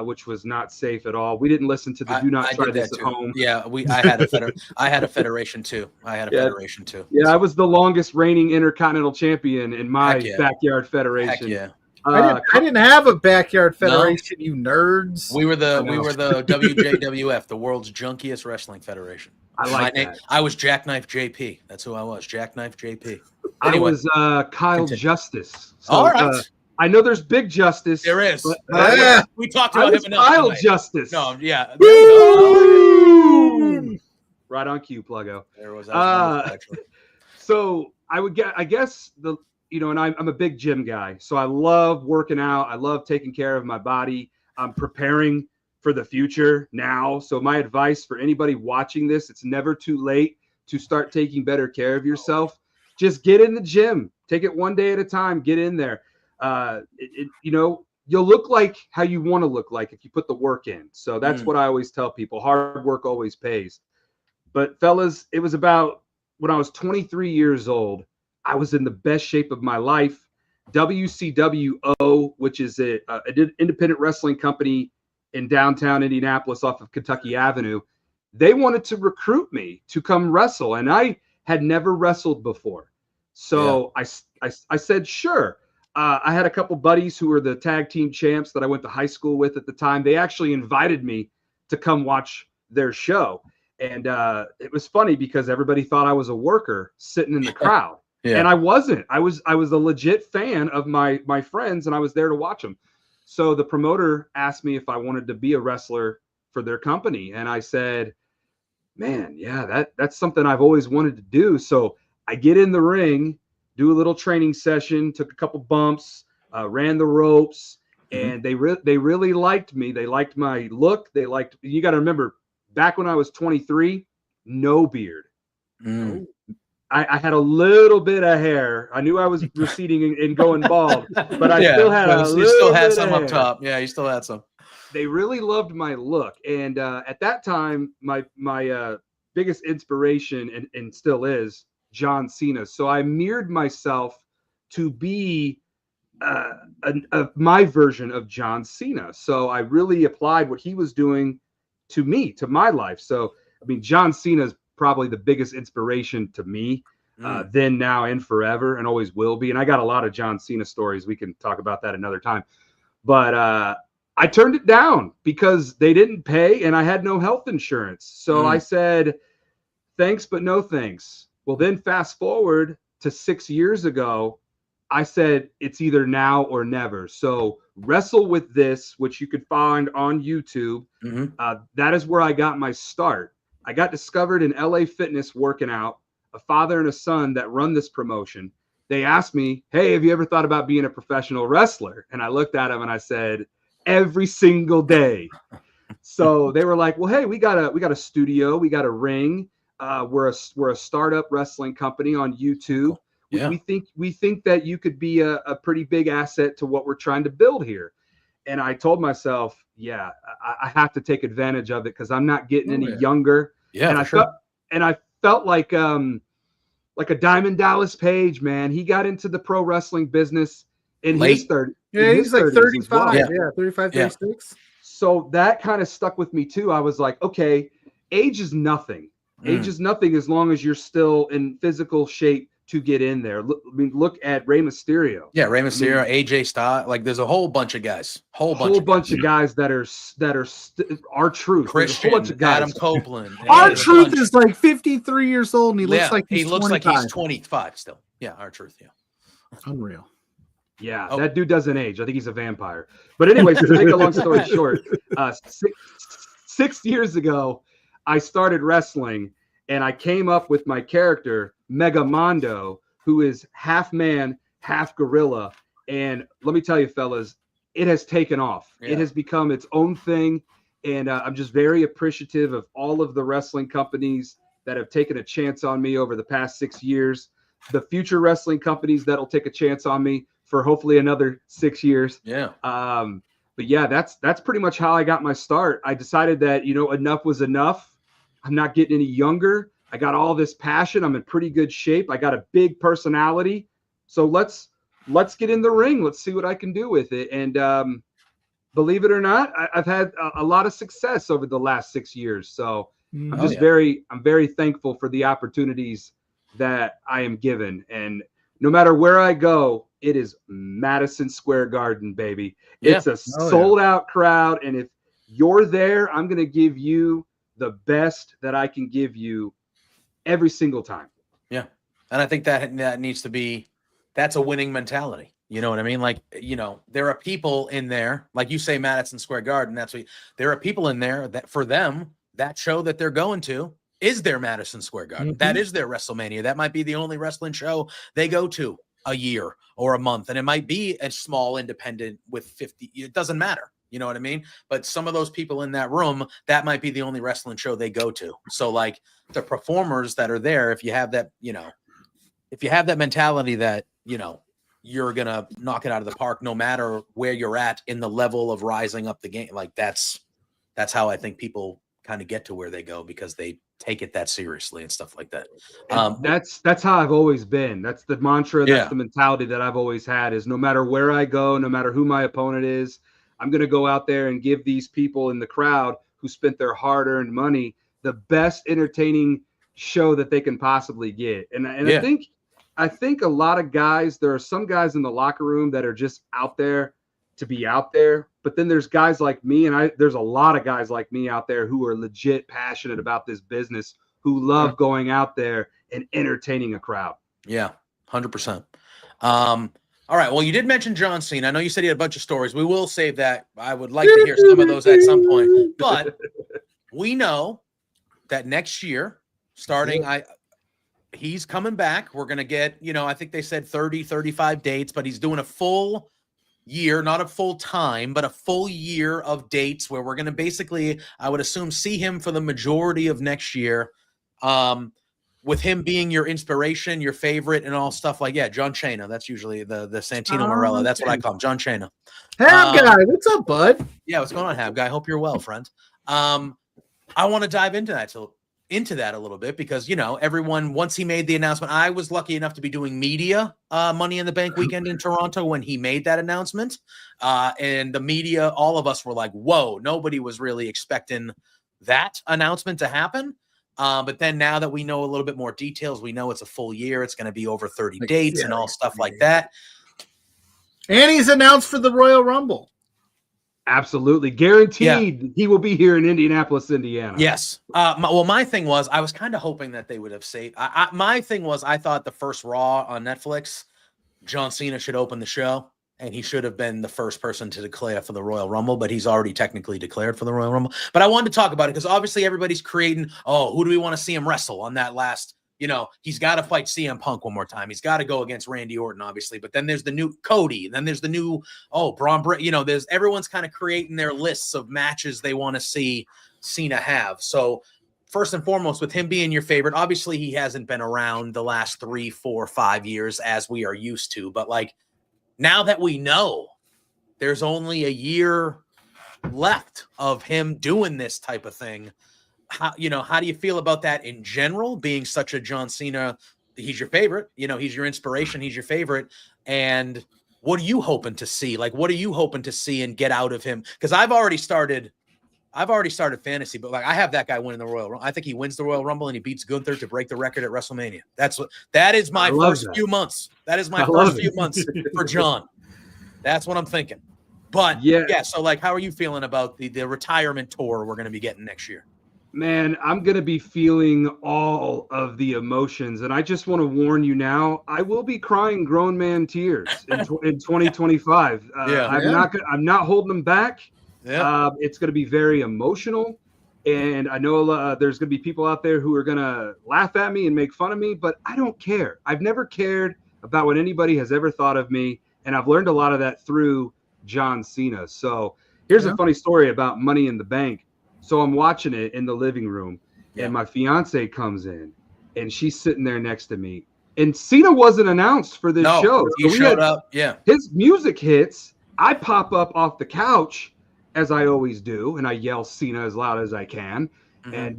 which was not safe at all. We didn't listen to the "Do not try this at home."
Yeah, I had a federation too. Federation too.
Yeah, I was the longest reigning intercontinental champion in my backyard federation.
Heck yeah.
I didn't have a backyard federation, you nerds.
We were the WJWF, the world's junkiest wrestling federation.
I like that.
I was Jackknife JP. That's who I was, Jackknife JP. Anyway.
I was Kyle Justice. So,
all right.
I know there's Big Justice.
There is.
But
we talked about him enough.
Kyle Justice.
No, yeah.
Right on cue, Pluggo.
There was actually.
So I guess and I'm a big gym guy. So I love working out. I love taking care of my body. I'm preparing for the future now. So my advice for anybody watching this, it's never too late to start taking better care of yourself. Just get in the gym. Take it one day at a time. Get in there. You'll look like how you want to look like if you put the work in. So that's what I always tell people. Hard work always pays. But fellas, it was about when I was 23 years old, I was in the best shape of my life. WCWO, which is an independent wrestling company in downtown Indianapolis off of Kentucky Avenue, they wanted to recruit me to come wrestle. And I had never wrestled before. So I said, sure. I had a couple buddies who were the tag team champs that I went to high school with at the time. They actually invited me to come watch their show. And it was funny because everybody thought I was a worker sitting in the crowd. Yeah. And I wasn't. I was a legit fan of my friends, and I was there to watch them. So the promoter asked me if I wanted to be a wrestler for their company. And I said, man, yeah, that's something I've always wanted to do. So I get in the ring, do a little training session, took a couple bumps, ran the ropes, and they really liked me. They liked my look. You got to remember, back when I was 23, no beard. I had a little bit of hair. I knew I was receding and going bald, but I still had
you still had some up top. Yeah, you still had some.
They really loved my look. And at that time, my biggest inspiration and still is John Cena. So I mirrored myself to be my version of John Cena. So I really applied what he was doing to me, to my life. So, I mean, John Cena is probably the biggest inspiration to me then, now, and forever, and always will be. And I got a lot of John Cena stories. We can talk about that another time. But I turned it down because they didn't pay and I had no health insurance. So I said, thanks, but no thanks. Well, then fast forward to 6 years ago, I said, it's either now or never. So Wrestle With This, which you could find on YouTube, that is where I got my start. I got discovered in LA Fitness working out, a father and a son that run this promotion. They asked me, hey, have you ever thought about being a professional wrestler? And I looked at them and I said, every single day. So they were like, well, hey, we got a studio, we got a ring. We're a startup wrestling company on YouTube. Yeah. We think that you could be a pretty big asset to what we're trying to build here. And I told myself, yeah, I have to take advantage of it because I'm not getting any younger. Yeah, and I felt like a Diamond Dallas Page, man. He got into the pro wrestling business in his 30s.
Yeah, he's like 35. Well. Yeah, 35, 36. Yeah.
So that kind of stuck with me too. I was like, okay, age is nothing. Age is nothing as long as you're still in physical shape to get in there. Look at Rey Mysterio.
Yeah, Rey Mysterio, AJ Styles. Like, there's a whole bunch of guys.
Whole bunch of guys that are R-Truth.
Christian, Adam Copeland.
R-Truth is like 53 years old, and he looks like he's
25 still. Yeah, R-Truth. Yeah,
unreal.
Yeah, that dude doesn't age. I think he's a vampire. But anyways, to make a long story short, 6 years ago, I started wrestling, and I came up with my character, Mega Mondo, who is half man, half gorilla. And let me tell you, fellas, it has taken off.
Yeah.
It has become its own thing. And I'm just very appreciative of all of the wrestling companies that have taken a chance on me over the past 6 years. The future wrestling companies that'll take a chance on me for hopefully another 6 years.
Yeah.
But yeah, that's pretty much how I got my start. I decided that, enough was enough. I'm not getting any younger. I got all this passion. I'm in pretty good shape. I got a big personality. So let's get in the ring. Let's see what I can do with it. And believe it or not, I've had a lot of success over the last 6 years. So I'm just I'm very thankful for the opportunities that I am given. And no matter where I go, it is Madison Square Garden, baby.
Yeah.
It's a sold out crowd. And if you're there, I'm going to give you the best that I can give you every single time.
Yeah. And I think that needs to be, that's a winning mentality. You know what I mean? Like, there are people in there, like you say, Madison Square Garden. There are people in there that for them, that show that they're going to is their Madison Square Garden.
Mm-hmm.
That is their WrestleMania. That might be the only wrestling show they go to a year or a month. And it might be a small independent with 50. It doesn't matter. You know what I mean? But some of those people in that room, that might be the only wrestling show they go to. So like the performers that are there, if you have that, if you have that mentality that, you're going to knock it out of the park, no matter where you're at in the level of rising up the game. Like that's how I think people kind of get to where they go, because they take it that seriously and stuff like that.
That's how I've always been. That's the mantra. That's the mentality that I've always had, is no matter where I go, no matter who my opponent is, I'm going to go out there and give these people in the crowd who spent their hard-earned money the best entertaining show that they can possibly get. And I think a lot of guys, there are some guys in the locker room that are just out there to be out there. But then there's guys like me, and there's a lot of guys like me out there who are legit passionate about this business, who love going out there and entertaining a crowd.
Yeah, 100%. All right. Well, you did mention John Cena. I know you said he had a bunch of stories. We will save that. I would like to hear some of those at some point. But we know that next year, starting, he's coming back. We're going to get, I think they said 30, 35 dates, but he's doing a full year, not a full time, but a full year of dates where we're going to basically, I would assume, see him for the majority of next year. With him being your inspiration, your favorite, and all stuff like, John Cena. That's usually the Santino Marella. That's what I call him, John Cena.
Hab guy, what's up, bud?
Yeah, what's going on, Hab guy? Hope you're well, friend. I want to dive into that a little bit, because everyone, once he made the announcement, I was lucky enough to be doing media Money in the Bank weekend in Toronto when he made that announcement, and the media, all of us were like, whoa, nobody was really expecting that announcement to happen. But then now that we know a little bit more details, we know it's a full year, it's going to be over 30 dates and all stuff like that.
And he's announced for the Royal Rumble.
Absolutely. Guaranteed he will be here in Indianapolis, Indiana.
Yes. My thing was, I was kind of hoping that they would have saved. My thing was, I thought the first Raw on Netflix, John Cena should open the show, and he should have been the first person to declare for the Royal Rumble, but he's already technically declared for the Royal Rumble. But I wanted to talk about it because obviously everybody's creating, who do we want to see him wrestle on that last, he's got to fight CM Punk one more time. He's got to go against Randy Orton, obviously. But then there's the new Cody, and then there's the new, Braun Breaker. There's everyone's kind of creating their lists of matches they want to see Cena have. So first and foremost, with him being your favorite, obviously he hasn't been around the last 3, 4, 5 years as we are used to. But like, now that we know there's only a year left of him doing this type of thing, how do you feel about that in general, being such a John Cena? He's your favorite, he's your inspiration, he's your favorite. And what are you hoping to see? Like, what are you hoping to see and get out of him? Because I've already started fantasy, but like, I have that guy winning the Royal Rumble. I think he wins the Royal Rumble and he beats Gunther to break the record at WrestleMania. That is my first few months. That is my first few months for John. That's what I'm thinking. But so like, how are you feeling about the retirement tour we're going to be getting next year?
Man, I'm going to be feeling all of the emotions. And I just want to warn you now, I will be crying grown man tears in 2025. I'm not holding them back. Yeah. It's going to be very emotional. And I know there's going to be people out there who are going to laugh at me and make fun of me, but I don't care. I've never cared about what anybody has ever thought of me. And I've learned a lot of that through John Cena. So here's a funny story about Money in the Bank. So I'm watching it in the living room, and my fiance comes in, and she's sitting there next to me. And Cena wasn't announced for this show.
He showed up. Yeah.
His music hits. I pop up off the couch, as I always do, and I yell Cena as loud as I can. And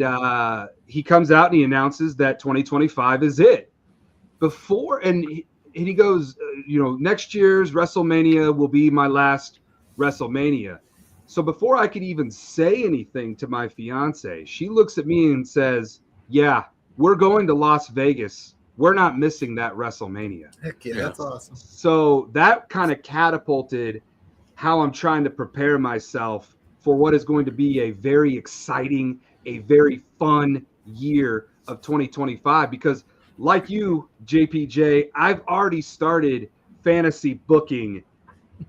he comes out and he announces that 2025 is it. And he goes, next year's WrestleMania will be my last WrestleMania. So before I could even say anything to my fiance, she looks at me and says, yeah, we're going to Las Vegas. We're not missing that WrestleMania.
Heck yeah, that's awesome.
So that kind of catapulted how I'm trying to prepare myself for what is going to be a very exciting, a very fun year of 2025. Because like you, JPJ, I've already started fantasy booking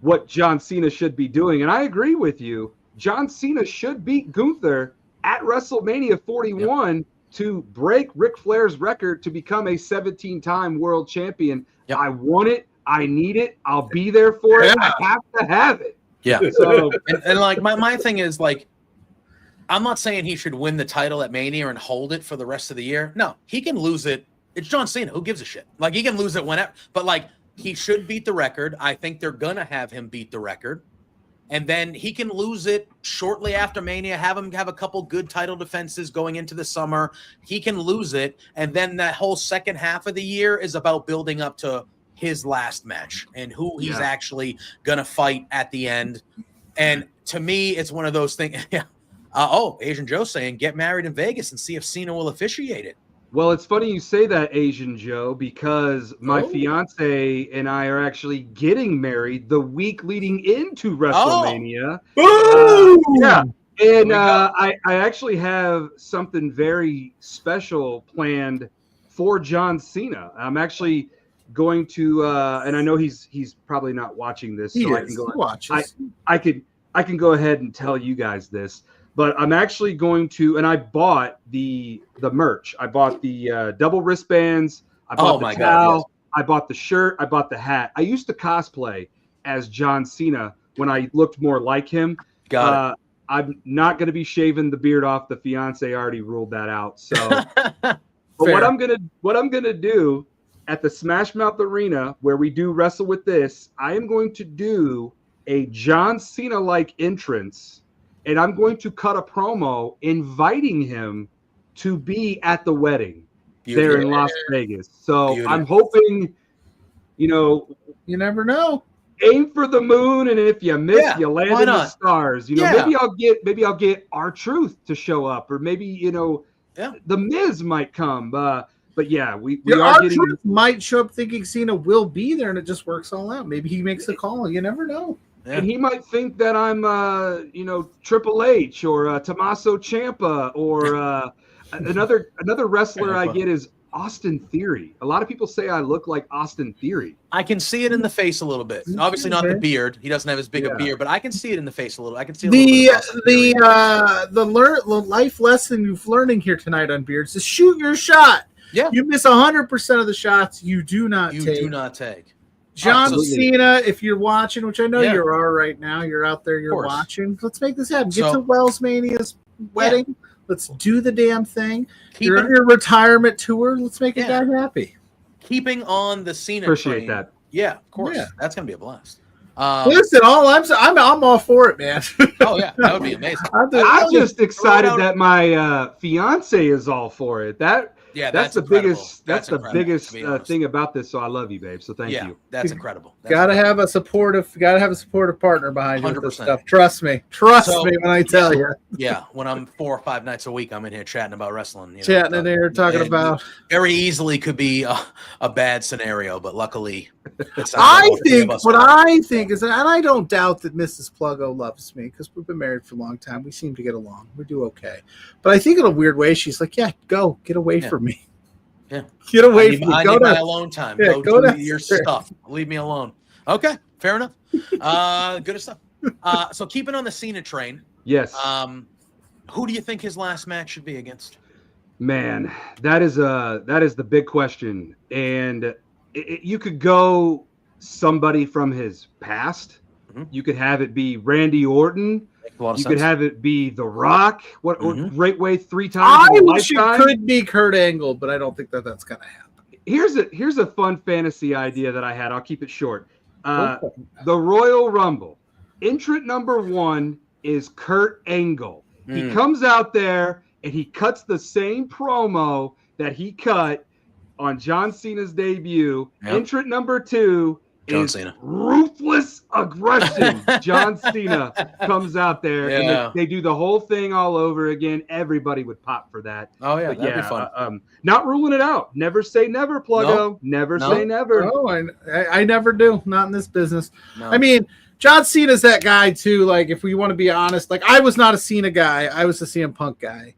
what John Cena should be doing. And I agree with you. John Cena should beat Gunther at WrestleMania 41 to break Ric Flair's record to become a 17-time world champion. I want it. I need it. I'll be there for it. I have to have it.
Yeah. So and like my thing is like, I'm not saying he should win the title at Mania and hold it for the rest of the year. No, he can lose it. It's John Cena. Who gives a shit? Like, he can lose it whenever. But like, he should beat the record. I think they're gonna have him beat the record, and then he can lose it shortly after Mania. Have him have a couple good title defenses going into the summer. He can lose it, and then that whole second half of the year is about building up to his last match and who he's actually gonna fight at the end. And to me, it's one of those things. Asian Joe saying, get married in Vegas and see if Cena will officiate it.
Well, it's funny you say that, Asian Joe, because my fiance and I are actually getting married the week leading into WrestleMania. And I actually have something very special planned for John Cena. I'm actually going to, and I know he's probably not watching this, so I can go. I can go ahead and tell you guys this. But I'm actually going to, and I bought the merch. I bought the double wristbands. I bought the towel. I bought the shirt. I bought the hat. I used to cosplay as John Cena when I looked more like him. I'm not going to be shaving the beard off. The fiance already ruled that out. So, but what I'm gonna do at the Smash Mouth Arena where we do Wrestle With This, I am going to do a John Cena-like entrance. And I'm going to cut a promo inviting him to be at the wedding there in Las Vegas. So I'm hoping, you
never know.
Aim for the moon, and if you miss, you land in the stars. Maybe I'll get R-Truth to show up, or maybe the Miz might come. But yeah, we are getting.
R-Truth might show up thinking Cena will be there, and it just works all out. Maybe he makes a call. You never know.
Yeah. And he might think that I'm, Triple H or Tommaso Ciampa or another wrestler I get is Austin Theory. A lot of people say I look like Austin Theory.
I can see it in the face a little bit. Obviously not the beard. He doesn't have as big a beard, but I can see it in the face a little. I can see
the life lesson you've learning here tonight on beards is shoot your shot.
Yeah,
you miss 100% of the shots you do not take. John Cena, if you're watching, which I know you are right now, you're out there, you're watching. Let's make this happen. Get to WellsMania's wedding. Yeah. Let's do the damn thing. You're on your retirement tour. Let's make a guy happy.
Keeping on the Cena
Appreciate
train.
that.
Yeah, of course. Yeah. That's gonna be a blast.
Listen, I'm all for it, man.
Oh yeah, that would be amazing.
I'm just excited that my fiance is all for it. That's the biggest. That's the biggest thing about this. So I love you, babe. So thank you.
That's incredible.
Gotta have a supportive partner behind you with this stuff. Trust me when I tell you.
Yeah, when I'm 4 or 5 nights a week, I'm in here chatting about wrestling.
Chatting in here, talking about.
Very easily could be a bad scenario, but luckily,
I think is, and I don't doubt that Mrs. Pluggo loves me because we've been married for a long time. We seem to get along. We do okay, but I think in a weird way, she's like, "Yeah, get away from me.
Yeah,
get away from me.
I need my alone time.
Yeah,
go do your stuff. Leave me alone." Okay, fair enough. Good stuff. So keeping on the Cena train.
Yes.
Who do you think his last match should be against?
Man, that is the big question, and you could go somebody from his past.
Mhm.
You could have it be Randy Orton.
Makes a lot of
You
sense.
could have it be The Rock. What
Mhm.
great way 3
I
times in a
wish it
lifetime.
could be Kurt Angle, but I don't think that's gonna happen.
Here's a fun fantasy idea that I had. I'll keep it short.
Go for it.
The Royal Rumble. Entrant number 1 is Kurt Angle. He
Mm.
comes out there and he cuts the same promo that he cut on John Cena's debut.
Yep.
Entrant number 2
John
is
Cena.
Ruthless Aggression. John Cena comes out there
Yeah.
and they do the whole thing all over again. Everybody would pop for that.
Oh yeah,
But
that'd be fun.
Not ruling it out. Never say never, Pluggo.
No.
Never
No.
say never.
Oh, I never do. Not in this business.
No.
I mean, John Cena's that guy too. Like, if we want to be honest, like I was not a Cena guy. I was a CM Punk guy.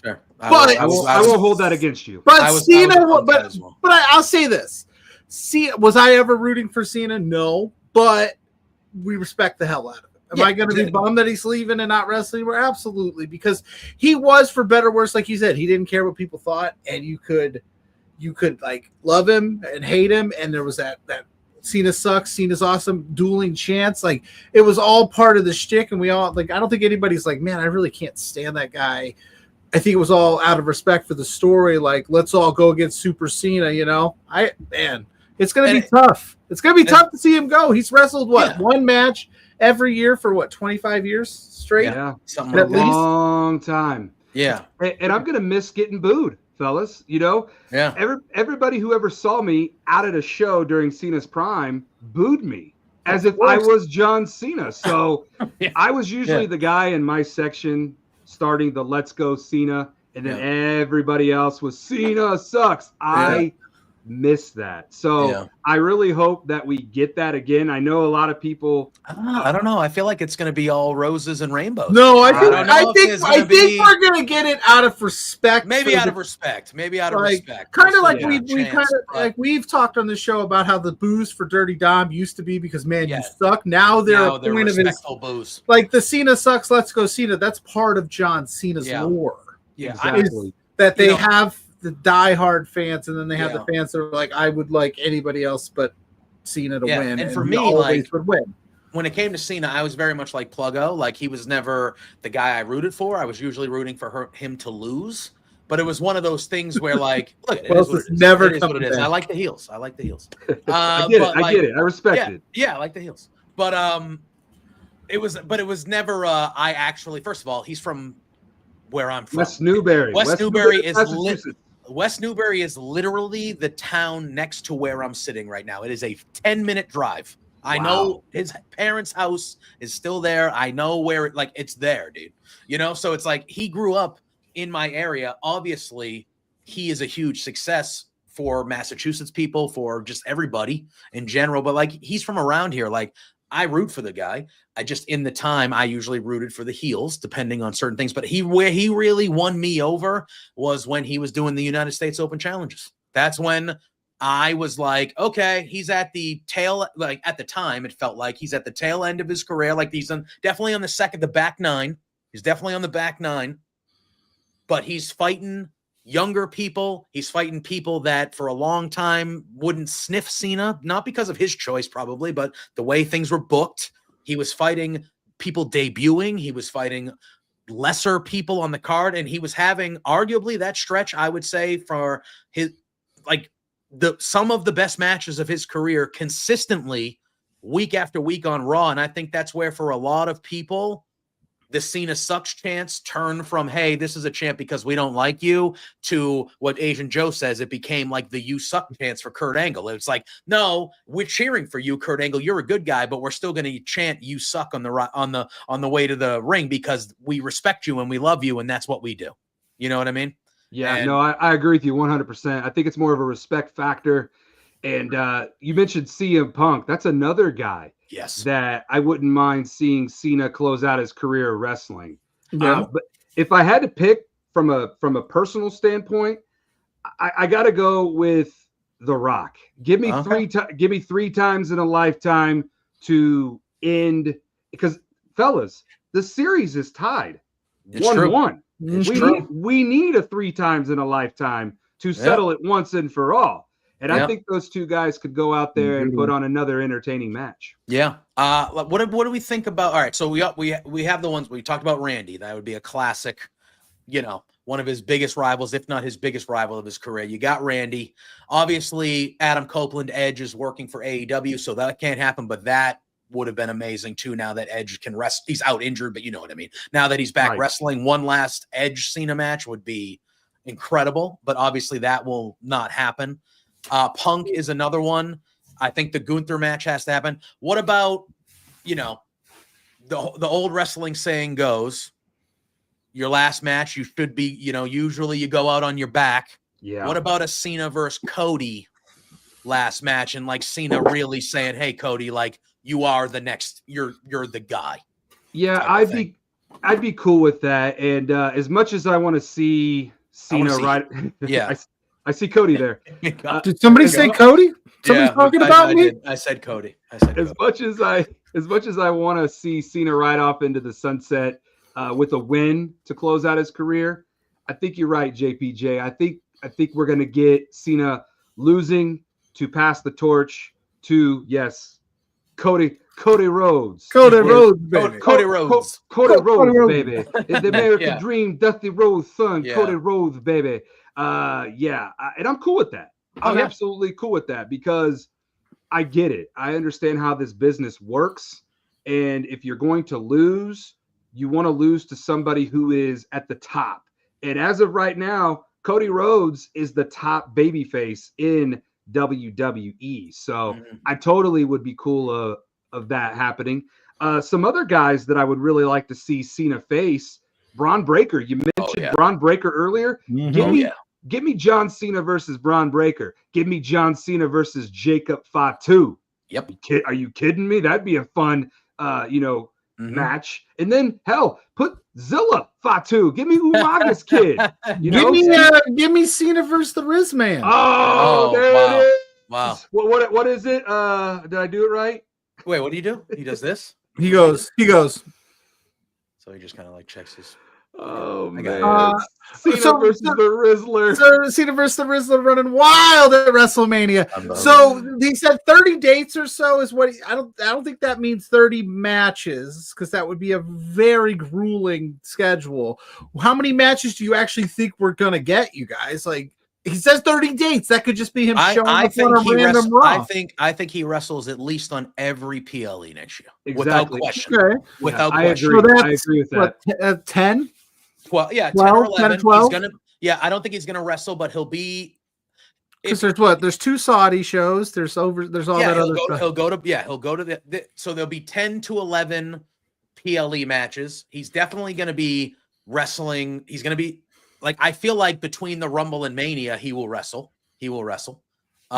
Sure.
But-
I won't hold that against you.
But
I was
Cena,
a Punk guy as well.
but I'll say this: was I ever rooting for Cena? No, but we respect the hell out of him. Am
Yeah,
I going to be bummed that he's leaving and not wrestling? We're absolutely, because he was, for better or worse, like you said, he didn't care what people thought, and you could like love him and hate him, and there was that Cena sucks, Cena's awesome, dueling chants. Like, it was all part of the shtick, and we all, like, I don't think anybody's like, man, I really can't stand that guy. I think it was all out of respect for the story. Like, let's all go against Super Cena, you know? It's going to be tough. It's going to be tough to see him go. He's wrestled, one match every year for 25 years straight?
Yeah.
Something
A
like that.
long time.
Yeah.
And I'm going to miss getting booed, fellas. You know?
Yeah.
Everybody who ever saw me out at a show during Cena's prime booed me as if I was John Cena. So
Yeah.
I was usually the guy in my section starting the Let's Go Cena, and then everybody else was Cena sucks. I miss that. So I really hope that we get that again. I know a lot of people.
I don't know. I feel like it's going to be all roses and rainbows.
No, I
don't
think
know if
we're gonna get it out of respect.
Maybe out of respect. Maybe out of respect.
Kind of like
Yeah,
we kind of like we've talked on the show about how the booze for Dirty Dom used to be because man, you suck. Now they're a point of his
booze.
like the Cena sucks. Let's go Cena. That's part of John Cena's lore.
Yeah,
exactly.
That they have the diehard fans, and then they have the fans that are like, I would like anybody else but Cena to win.
And for
he
me,
always
like,
would win.
when it came to Cena, I was very much like Pluggo. Like, he was never the guy I rooted for. I was usually rooting for him to lose. But it was one of those things where, like, look, it is what it is.
Never
It is what it is.
back.
I like the heels. I like the heels.
I get it. I get it. I respect it.
Yeah, I like the heels. But it was never. I actually, first of all, he's from where I'm from.
West Newbury.
West Newbury is
Massachusetts.
West Newbury is literally the town next to where I'm sitting right now. It is a 10-minute drive. I know his parents' house is still there. I know where it's there, dude. You know, so it's like he grew up in my area. Obviously, he is a huge success for Massachusetts people, for just everybody in general. But like, he's from around here. Like, I root for the guy. I just, in the time, I usually rooted for the heels, depending on certain things. But where he really won me over was when he was doing the United States Open challenges. That's when I was like, okay, he's at the tail. Like, at the time, it felt like he's at the tail end of his career. Like, he's definitely on the back nine. He's definitely on the back nine. But he's fighting younger people. He's fighting people that for a long time wouldn't sniff Cena, not because of his choice probably, but the way things were booked. He was fighting people debuting. He was fighting lesser people on the card, and he was having arguably that stretch, I would say, for his some of the best matches of his career consistently week after week on Raw. And I think that's where for a lot of people, the Cena sucks chants turn from, hey, this is a chant because we don't like you, to what Asian Joe says, it became like the you suck chants for Kurt Angle. It's like, no, we're cheering for you, Kurt Angle. You're a good guy, but we're still going to chant you suck on the way to the ring because we respect you and we love you, and that's what we do. You know what I mean?
Yeah, no, I agree with you 100%. I think it's more of a respect factor. And you mentioned CM Punk. That's another guy.
Yes.
That I wouldn't mind seeing Cena close out his career wrestling.
Yeah.
But if I had to pick from a personal standpoint, I got to go with The Rock. Give me three times in a lifetime to end, because fellas, the series is tied 1-1. We need a 3 times in a lifetime to settle it once and for all. And I think those two guys could go out there and put on another entertaining match.
Yeah. What do we think about? All right. So we have the ones we talked about. Randy, that would be a classic. One of his biggest rivals, if not his biggest rival of his career. You got Randy. Obviously, Adam Copeland, Edge is working for AEW, so that can't happen. But that would have been amazing too. Now that Edge can rest, he's out injured, but you know what I mean. Now that he's back wrestling, one last Edge Cena match would be incredible. But obviously, that will not happen. Punk is another one. I think the Gunther match has to happen. What about, the old wrestling saying goes, your last match, you should be, usually you go out on your back.
Yeah.
What about a Cena versus Cody last match? And like Cena really saying, hey, Cody, like you are the next, you're the guy.
Yeah, I'd be cool with that. And as much as I want to see Cena I see Cody there.
Did somebody say Cody? Somebody's talking about me?
I said Cody.
As much as I want to see Cena ride off into the sunset with a win to close out his career, I think you're right, JPJ. I think we're gonna get Cena losing to pass the torch to Cody Rhodes.
Cody Rhodes, baby.
Cody Rhodes.
Cody Rhodes, baby. The American Dream, Dusty Rhodes' son, Cody Rhodes, baby. And I'm cool with that. I'm absolutely cool with that because I get it. I understand how this business works. And if you're going to lose, you want to lose to somebody who is at the top. And as of right now, Cody Rhodes is the top babyface in WWE. So I totally would be cool of that happening. Some other guys that I would really like to see Cena face, Braun Breaker. You mentioned Braun Breaker earlier. Give me John Cena versus Braun Breaker. Give me John Cena versus Jacob Fatu.
Yep.
Are you kidding me? That'd be a fun, match. And then hell, put Zilla Fatu. Give me Umaga's kid.
Give me Cena versus the Riz Man.
Oh, there
wow.
it is.
Wow.
What is it? Did I do it right?
Wait, what do you do? He does this.
He goes.
So he just kind of like checks his.
Oh man.
Cena
versus the Rizzler.
So Cena versus the Rizzler running wild at WrestleMania. So he said 30 dates or so is what I don't think that means 30 matches because that would be a very grueling schedule. How many matches do you actually think we're gonna get, you guys? Like he says 30 dates. That could just be him showing up on a random Raw.
I think he wrestles at least on every PLE next year.
Exactly.
Without question.
Okay.
Without question.
I agree with that.
10?
12, 10
12,
or 11.
10 or 12?
I don't think he's gonna wrestle, but he'll be.
Because there's 2 Saudi shows. There's all that other stuff.
He'll go to the so there'll be 10 to 11 PLE matches. He's definitely gonna be wrestling. He's gonna be like I feel like between the Rumble and Mania, he will wrestle. He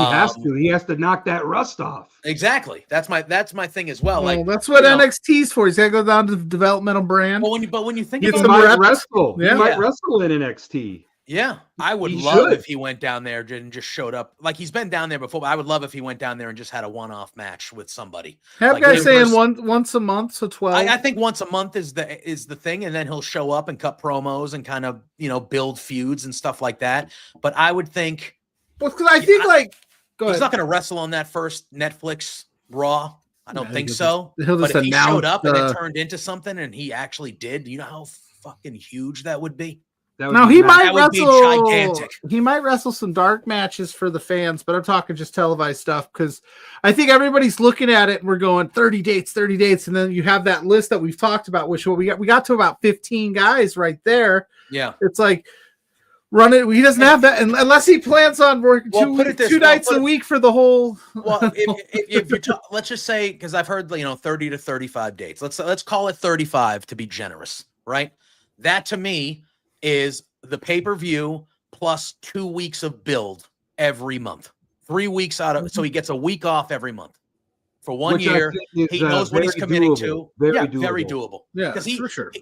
has to. He has
to knock that rust off.
Exactly. That's my thing as well.
Well,
like
that's what NXT's for. He's got to go down to the developmental brand.
Well, when you think
about
it,
he might wrestle in NXT.
Yeah, I would love if he went down there and just showed up. Like he's been down there before, but I would love if he went down there and just had a one-off match with somebody.
Have guys saying once a month, so 12.
I think once a month is the thing, and then he'll show up and cut promos and kind of build feuds and stuff like that. But I would think,
because I think
he's not going to wrestle on that first Netflix Raw. I don't think so.
He'll just
but if he
announce,
showed up and it turned into something, and he actually did, you know how fucking huge that would be.
Now he might wrestle.
Gigantic.
He might wrestle some dark matches for the fans, but I'm talking just televised stuff because I think everybody's looking at it and we're going 30 dates, and then you have that list that we've talked about, which we got to about 15 guys right there.
Yeah,
it's like run it. He doesn't have that unless he plans on working two nights a week for the whole.
Well, if you let's just say because I've heard 30 to 35 dates. Let's call it 35 to be generous, right? That to me is the pay-per-view plus 2 weeks of build every month. 3 weeks out of so he gets a week off every month for 1 year. He knows what he's committing to. Very doable.
Yeah,
because
for sure.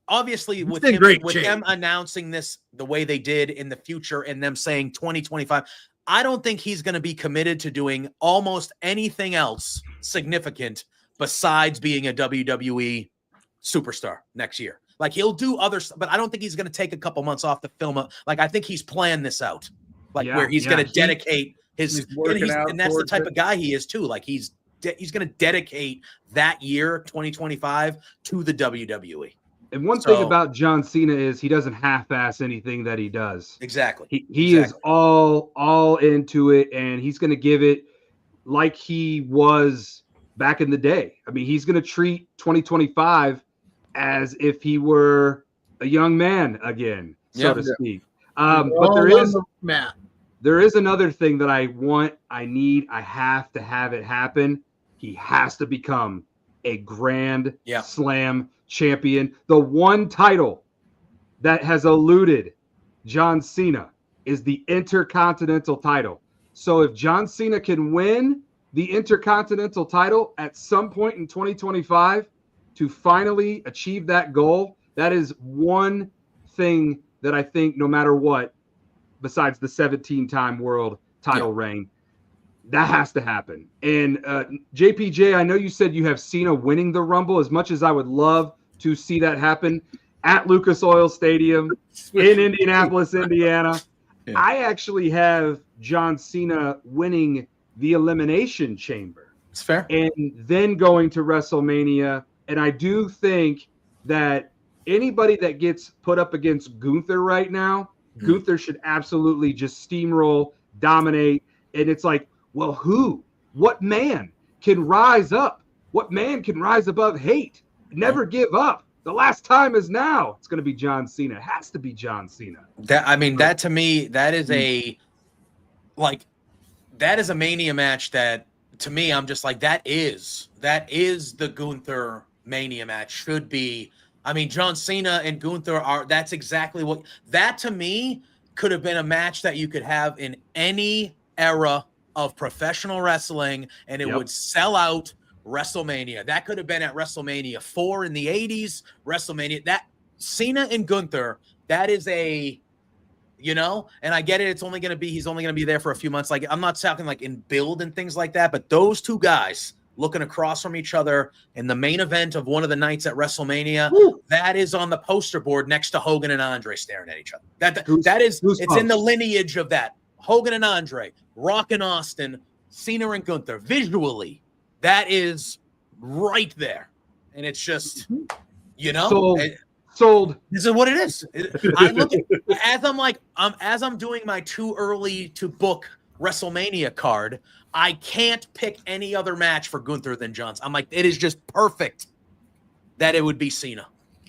Obviously, with them announcing this the way they did in the future and them saying 2025, I don't think he's going to be committed to doing almost anything else significant besides being a WWE superstar next year. Like he'll do other stuff, but I don't think he's going to take a couple months off to film it. Like I think he's planned this out, where he's going to dedicate His
He's working out
and that's the
towards
type
it.
of guy he is too. Like he's going to dedicate that year 2025 to the WWE.
And one
So-
thing about John Cena is he doesn't half-ass anything that he does.
Exactly.
He is all into it, and he's going to give it like he was back in the day. I mean, he's going to treat 2025 as if he were a young man again, so to speak. But there is another thing that I want, I need, I have to have it happen. He has to become a Grand Slam champion. The one title that has eluded John Cena is the Intercontinental title. So if John Cena can win the Intercontinental title at some point in 2025 to finally achieve that goal, that is one thing that I think no matter what, besides the 17-time world title reign, that has to happen. And JPJ, I know you said you have Cena winning the Rumble. As much as I would love to see that happen at Lucas Oil Stadium in Indianapolis, Indiana, I actually have John Cena winning the Elimination Chamber.
It's fair.
And then going to WrestleMania. And I do think that anybody that gets put up against Gunther right now, Gunther should absolutely just steamroll, dominate. And it's like, well, what man can rise up? What man can rise above hate? Never give up. The last time is now. It's going to be John Cena. It has to be John Cena.
That to me, that is a Mania match that to me, I'm just like, that is the Gunther Mania match. Should be. I mean, John Cena and Gunther that's exactly what that to me could have been a match that you could have in any era of professional wrestling, and it would sell out WrestleMania. That could have been at WrestleMania 4 in the 80s, WrestleMania. That Cena and Gunther, that is and I get it. He's only going to be there for a few months. Like, I'm not talking like in build and things like that, but those two guys looking across from each other in the main event of one of the nights at WrestleMania, that is on the poster board next to Hogan and Andre staring at each other. It's in the lineage of that. Hogan and Andre, Rock and Austin, Cena and Gunther. Visually, that is right there. And it's just,
Sold.
This is what it is. I look at, as I'm doing my too early to book WrestleMania card, I can't pick any other match for Gunther than John's. I'm like, it is just perfect that it would be Cena.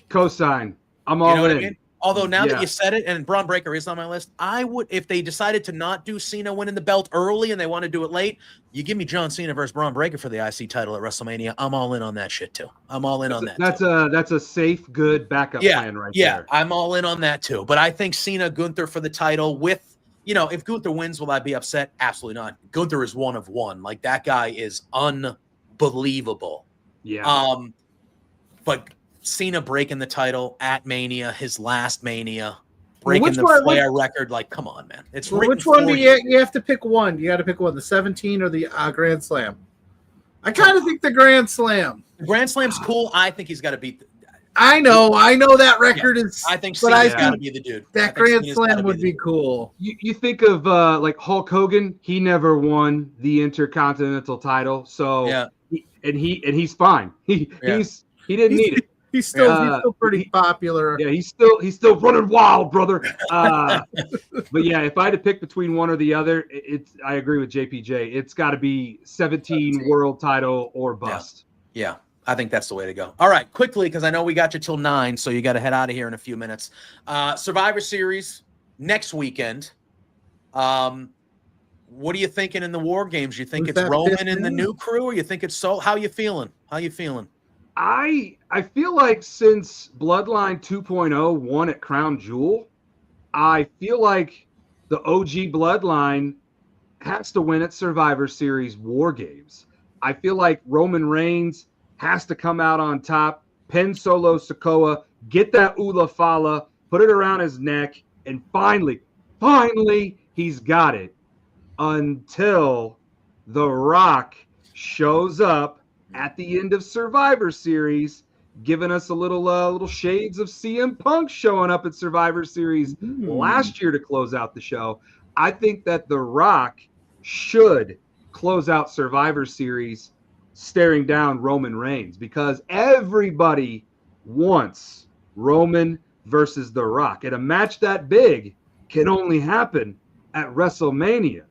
Cosign. I'm all in.
I mean? Although now that you said it, and Braun Breaker is on my list, I would, if they decided to not do Cena winning the belt early and they want to do it late, you give me John Cena versus Braun Breaker for the IC title at WrestleMania. I'm all in on that shit too. I'm all in on that.
That's a safe, good backup plan right there.
Yeah, I'm all in on that too. But I think Cena, Gunther for the title with, if Gunther wins, will I be upset? Absolutely not. Gunther is one of one. Like, that guy is unbelievable.
Yeah.
But Cena breaking the title at Mania, his last Mania, breaking the Flair record. Like, come on, man. It's
which one do you have to pick one? You got to pick one, the 17 or the Grand Slam. I kind of think the Grand Slam.
The Grand Slam's cool. I think he's got to beat.
I know that record is.
I think Cena's got to be the dude.
That Grand Slam would be cool.
You think of like Hulk Hogan. He never won the Intercontinental title, so he's fine. He didn't need it.
He's still pretty popular.
Yeah, he's still running wild, brother. But yeah, if I had to pick between one or the other, I agree with JPJ. It's got to be 17 world title or bust.
Yeah, I think that's the way to go. All right, quickly, because I know we got you till 9, so you got to head out of here in a few minutes. Survivor Series next weekend. What are you thinking in the War Games? You think it's Roman and the new crew, or you think it's How you feeling?
I feel like since Bloodline 2.0 won at Crown Jewel, I feel like the OG Bloodline has to win at Survivor Series War Games. I feel like Roman Reigns has to come out on top, pin Solo Sikoa, get that Ula Fala, put it around his neck, and finally, he's got it until The Rock shows up at the end of Survivor Series, giving us a little shades of CM Punk showing up at Survivor Series last year to close out the show. I think that The Rock should close out Survivor Series staring down Roman Reigns, because everybody wants Roman versus The Rock. And a match that big can only happen at WrestleMania.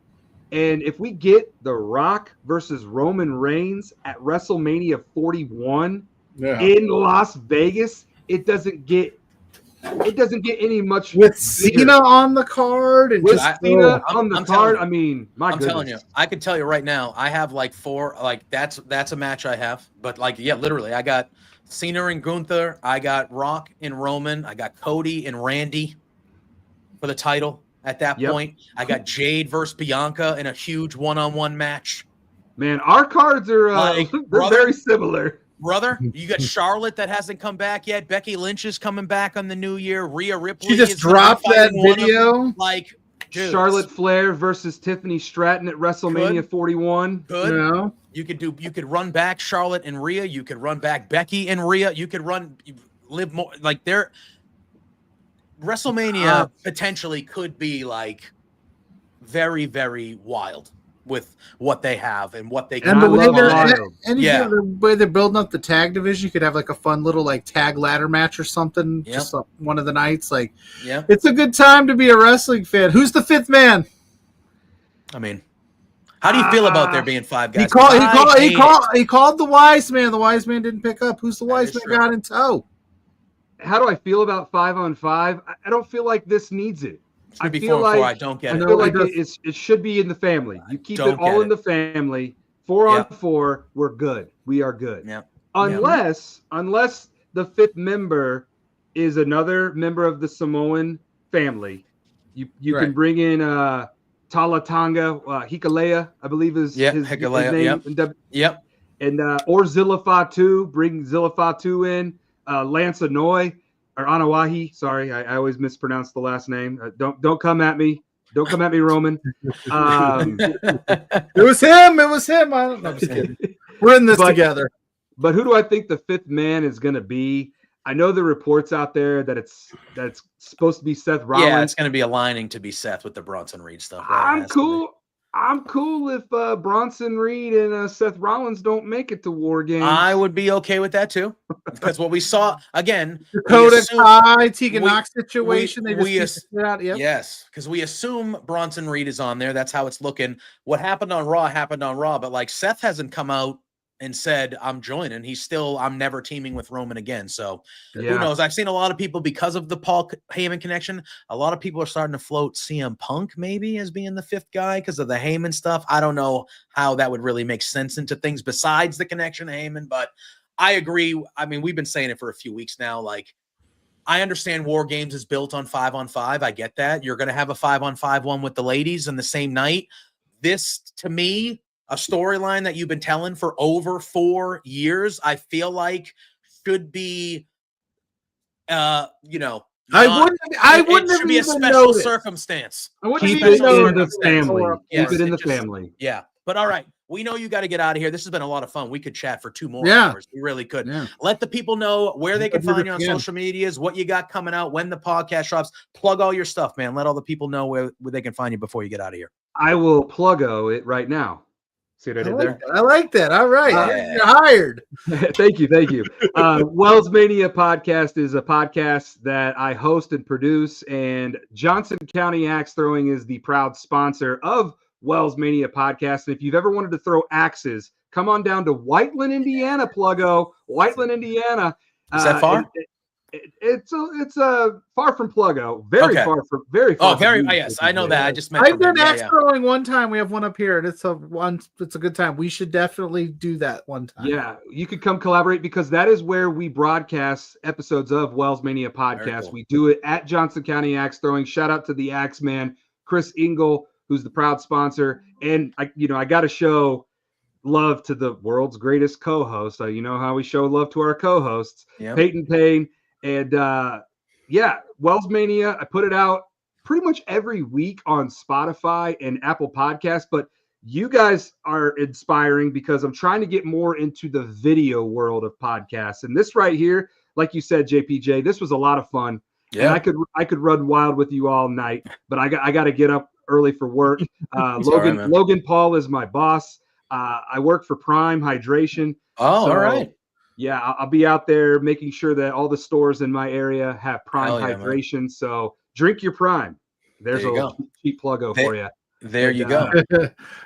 And if we get The Rock versus Roman Reigns at WrestleMania 41 in Las Vegas, it doesn't get any much
with
bigger.
Cena on the card and
With
just
Cena on the
I'm
card.
telling
I mean, my
I'm
goodness.
telling you, I can tell you right now, I have like 4, like that's a match I have. But like, yeah, literally, I got Cena and Gunther, I got Rock and Roman, I got Cody and Randy for the title at that point. I got Jade versus Bianca in a huge one-on-one match.
Man, our cards are they're very similar.
Brother, you got Charlotte that hasn't come back yet. Becky Lynch is coming back on the new year. Rhea Ripley.
She just dropped that video.
Like, dude,
Charlotte Flair versus Tiffany Stratton at WrestleMania 41.
Good.
No.
You could run back Charlotte and Rhea. You could run back Becky and Rhea. You could live more like they're WrestleMania potentially could be like very, very wild with what they have and what they can.
And the way
the
way they're building up the tag division, you could have like a fun little like tag ladder match or something.
Yep.
Just one of the nights. Like,
yeah,
it's a good time to be a wrestling fan. Who's the fifth man?
I mean, how do you feel about there being 5 guys?
He called the Wiseman. The Wiseman didn't pick up. Who's the Wiseman got in tow?
How do I feel about 5-on-5? I don't feel like this needs it.
I feel like I don't get it.
I feel like it should be in the family. You keep it all in the family. 4-on-4, we're good. We are good.
Yeah.
Unless the fifth member is another member of the Samoan family. You can bring in Talatanga Hikalea, I believe is his name.
Yep.
And or Zilla Fatu, bring Zilla Fatu in. Lance Anoy or Anawahi. Sorry, I always mispronounce the last name. Don't come at me. Don't come at me, Roman.
It was him. I'm just kidding. We're in this together.
But who do I think the fifth man is going to be? I know the reports out there that it's supposed to be Seth Rollins.
Yeah, it's going to be aligning to be Seth with the Bronson Reed stuff.
I'm cool if Bronson Reed and Seth Rollins don't make it to War Games.
I would be okay with that too, because what we saw again,
Dakota Kai, Tegan Knox situation.
Yes, because we assume Bronson Reed is on there. That's how it's looking. What happened on Raw, but like Seth hasn't come out and said I'm joining. He's still I'm never teaming with Roman again. So who knows? I've seen a lot of people because of the Paul Heyman connection. A lot of people are starting to float CM Punk maybe as being the fifth guy because of the Heyman stuff. I don't know how that would really make sense into things besides the connection to Heyman, but I agree. I mean, we've been saying it for a few weeks now. Like, I understand War Games is built on 5-on-5. I get that. You're going to have a 5-on-5 one with the ladies in the same night. This, to me, a storyline that you've been telling for over 4 years, I feel like should be,
I wouldn't
should be a special circumstance.
Keep it in the family. Keep it in the family.
Yeah. But all right, we know you got to get out of here. This has been a lot of fun. We could chat for 2 more hours. We really could. Yeah. Let the people know where they can find you on social medias, what you got coming out, when the podcast drops. Plug all your stuff, man. Let all the people know where they can find you before you get out of here.
I will pluggo it right now. See what I did there?
I like that. All right. You're hired.
Thank you. WellsMania podcast is a podcast that I host and produce, and Johnson County Axe Throwing is the proud sponsor of WellsMania podcast. And if you've ever wanted to throw axes, come on down to Whiteland, Indiana, Pluggo. Whiteland, Indiana.
Is that far?
It's far from Pluggo. Very far.
Yes, I know that. I just meant
I've done axe throwing one time. We have one up here, and it's a good time. We should definitely do that one time.
Yeah, you could come collaborate because that is where we broadcast episodes of WellsMania podcast. Cool. We do it at Johnson County Axe Throwing. Shout out to the Axe Man, Chris Engel, who's the proud sponsor. And I got to show love to the world's greatest co-host. You know how we show love to our co-hosts, Peyton Payne. And WellsMania, I put it out pretty much every week on Spotify and Apple Podcasts, but you guys are inspiring because I'm trying to get more into the video world of podcasts. And this right here, like you said, JPJ, this was a lot of fun. Yeah. And I could run wild with you all night, but I got to get up early for work. Logan Paul is my boss. I work for Prime Hydration.
Oh, all right.
Yeah, I'll be out there making sure that all the stores in my area have Prime
Hell yeah,
Hydration. Man. So drink your Prime. There's
there
a cheap pluggo for you.
There you go.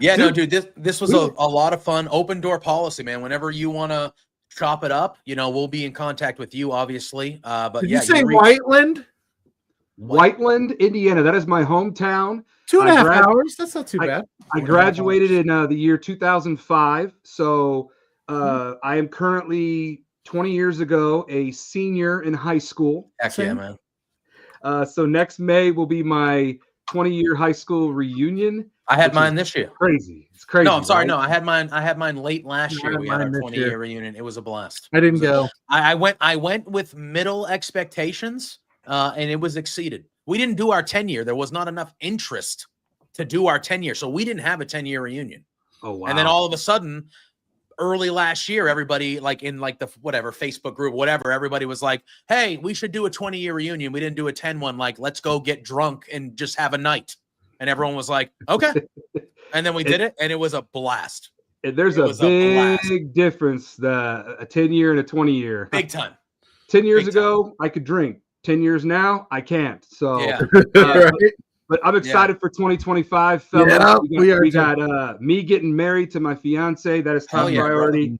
Yeah, no, dude, this was a lot of fun. Open door policy, man. Whenever you want to chop it up, we'll be in contact with you, obviously. But
Did you say Whiteland?
Whiteland, Indiana. That is my hometown.
2.5 hours. That's not too bad.
I graduated in the year 2005. So I am currently 20 years ago a senior in high school.
Heck yeah, man.
So next May will be my 20-year high school reunion.
I had mine this year.
Crazy. It's crazy.
No, I'm sorry.
Right?
No, I had mine late last year. We had our 20-year reunion. It was a blast.
I didn't go.
I went with middle expectations, and it was exceeded. We didn't do our 10-year. There was not enough interest to do our 10-year, so we didn't have a 10-year reunion.
Oh wow!
And then all of a sudden, early last year, everybody in the whatever Facebook group, whatever, everybody was like, "Hey, we should do a 20-year reunion." We didn't do a 10 one. Like, let's go get drunk and just have a night. And everyone was like, "Okay." And then we did it, and it was a blast.
There's a big difference, a 10-year and a 20-year.
Big time.
10 years ago, I could drink. 10 years now, I can't. So, but I'm excited for 2025, fellas.
Yeah,
we got me getting married to my fiance. That is top priority.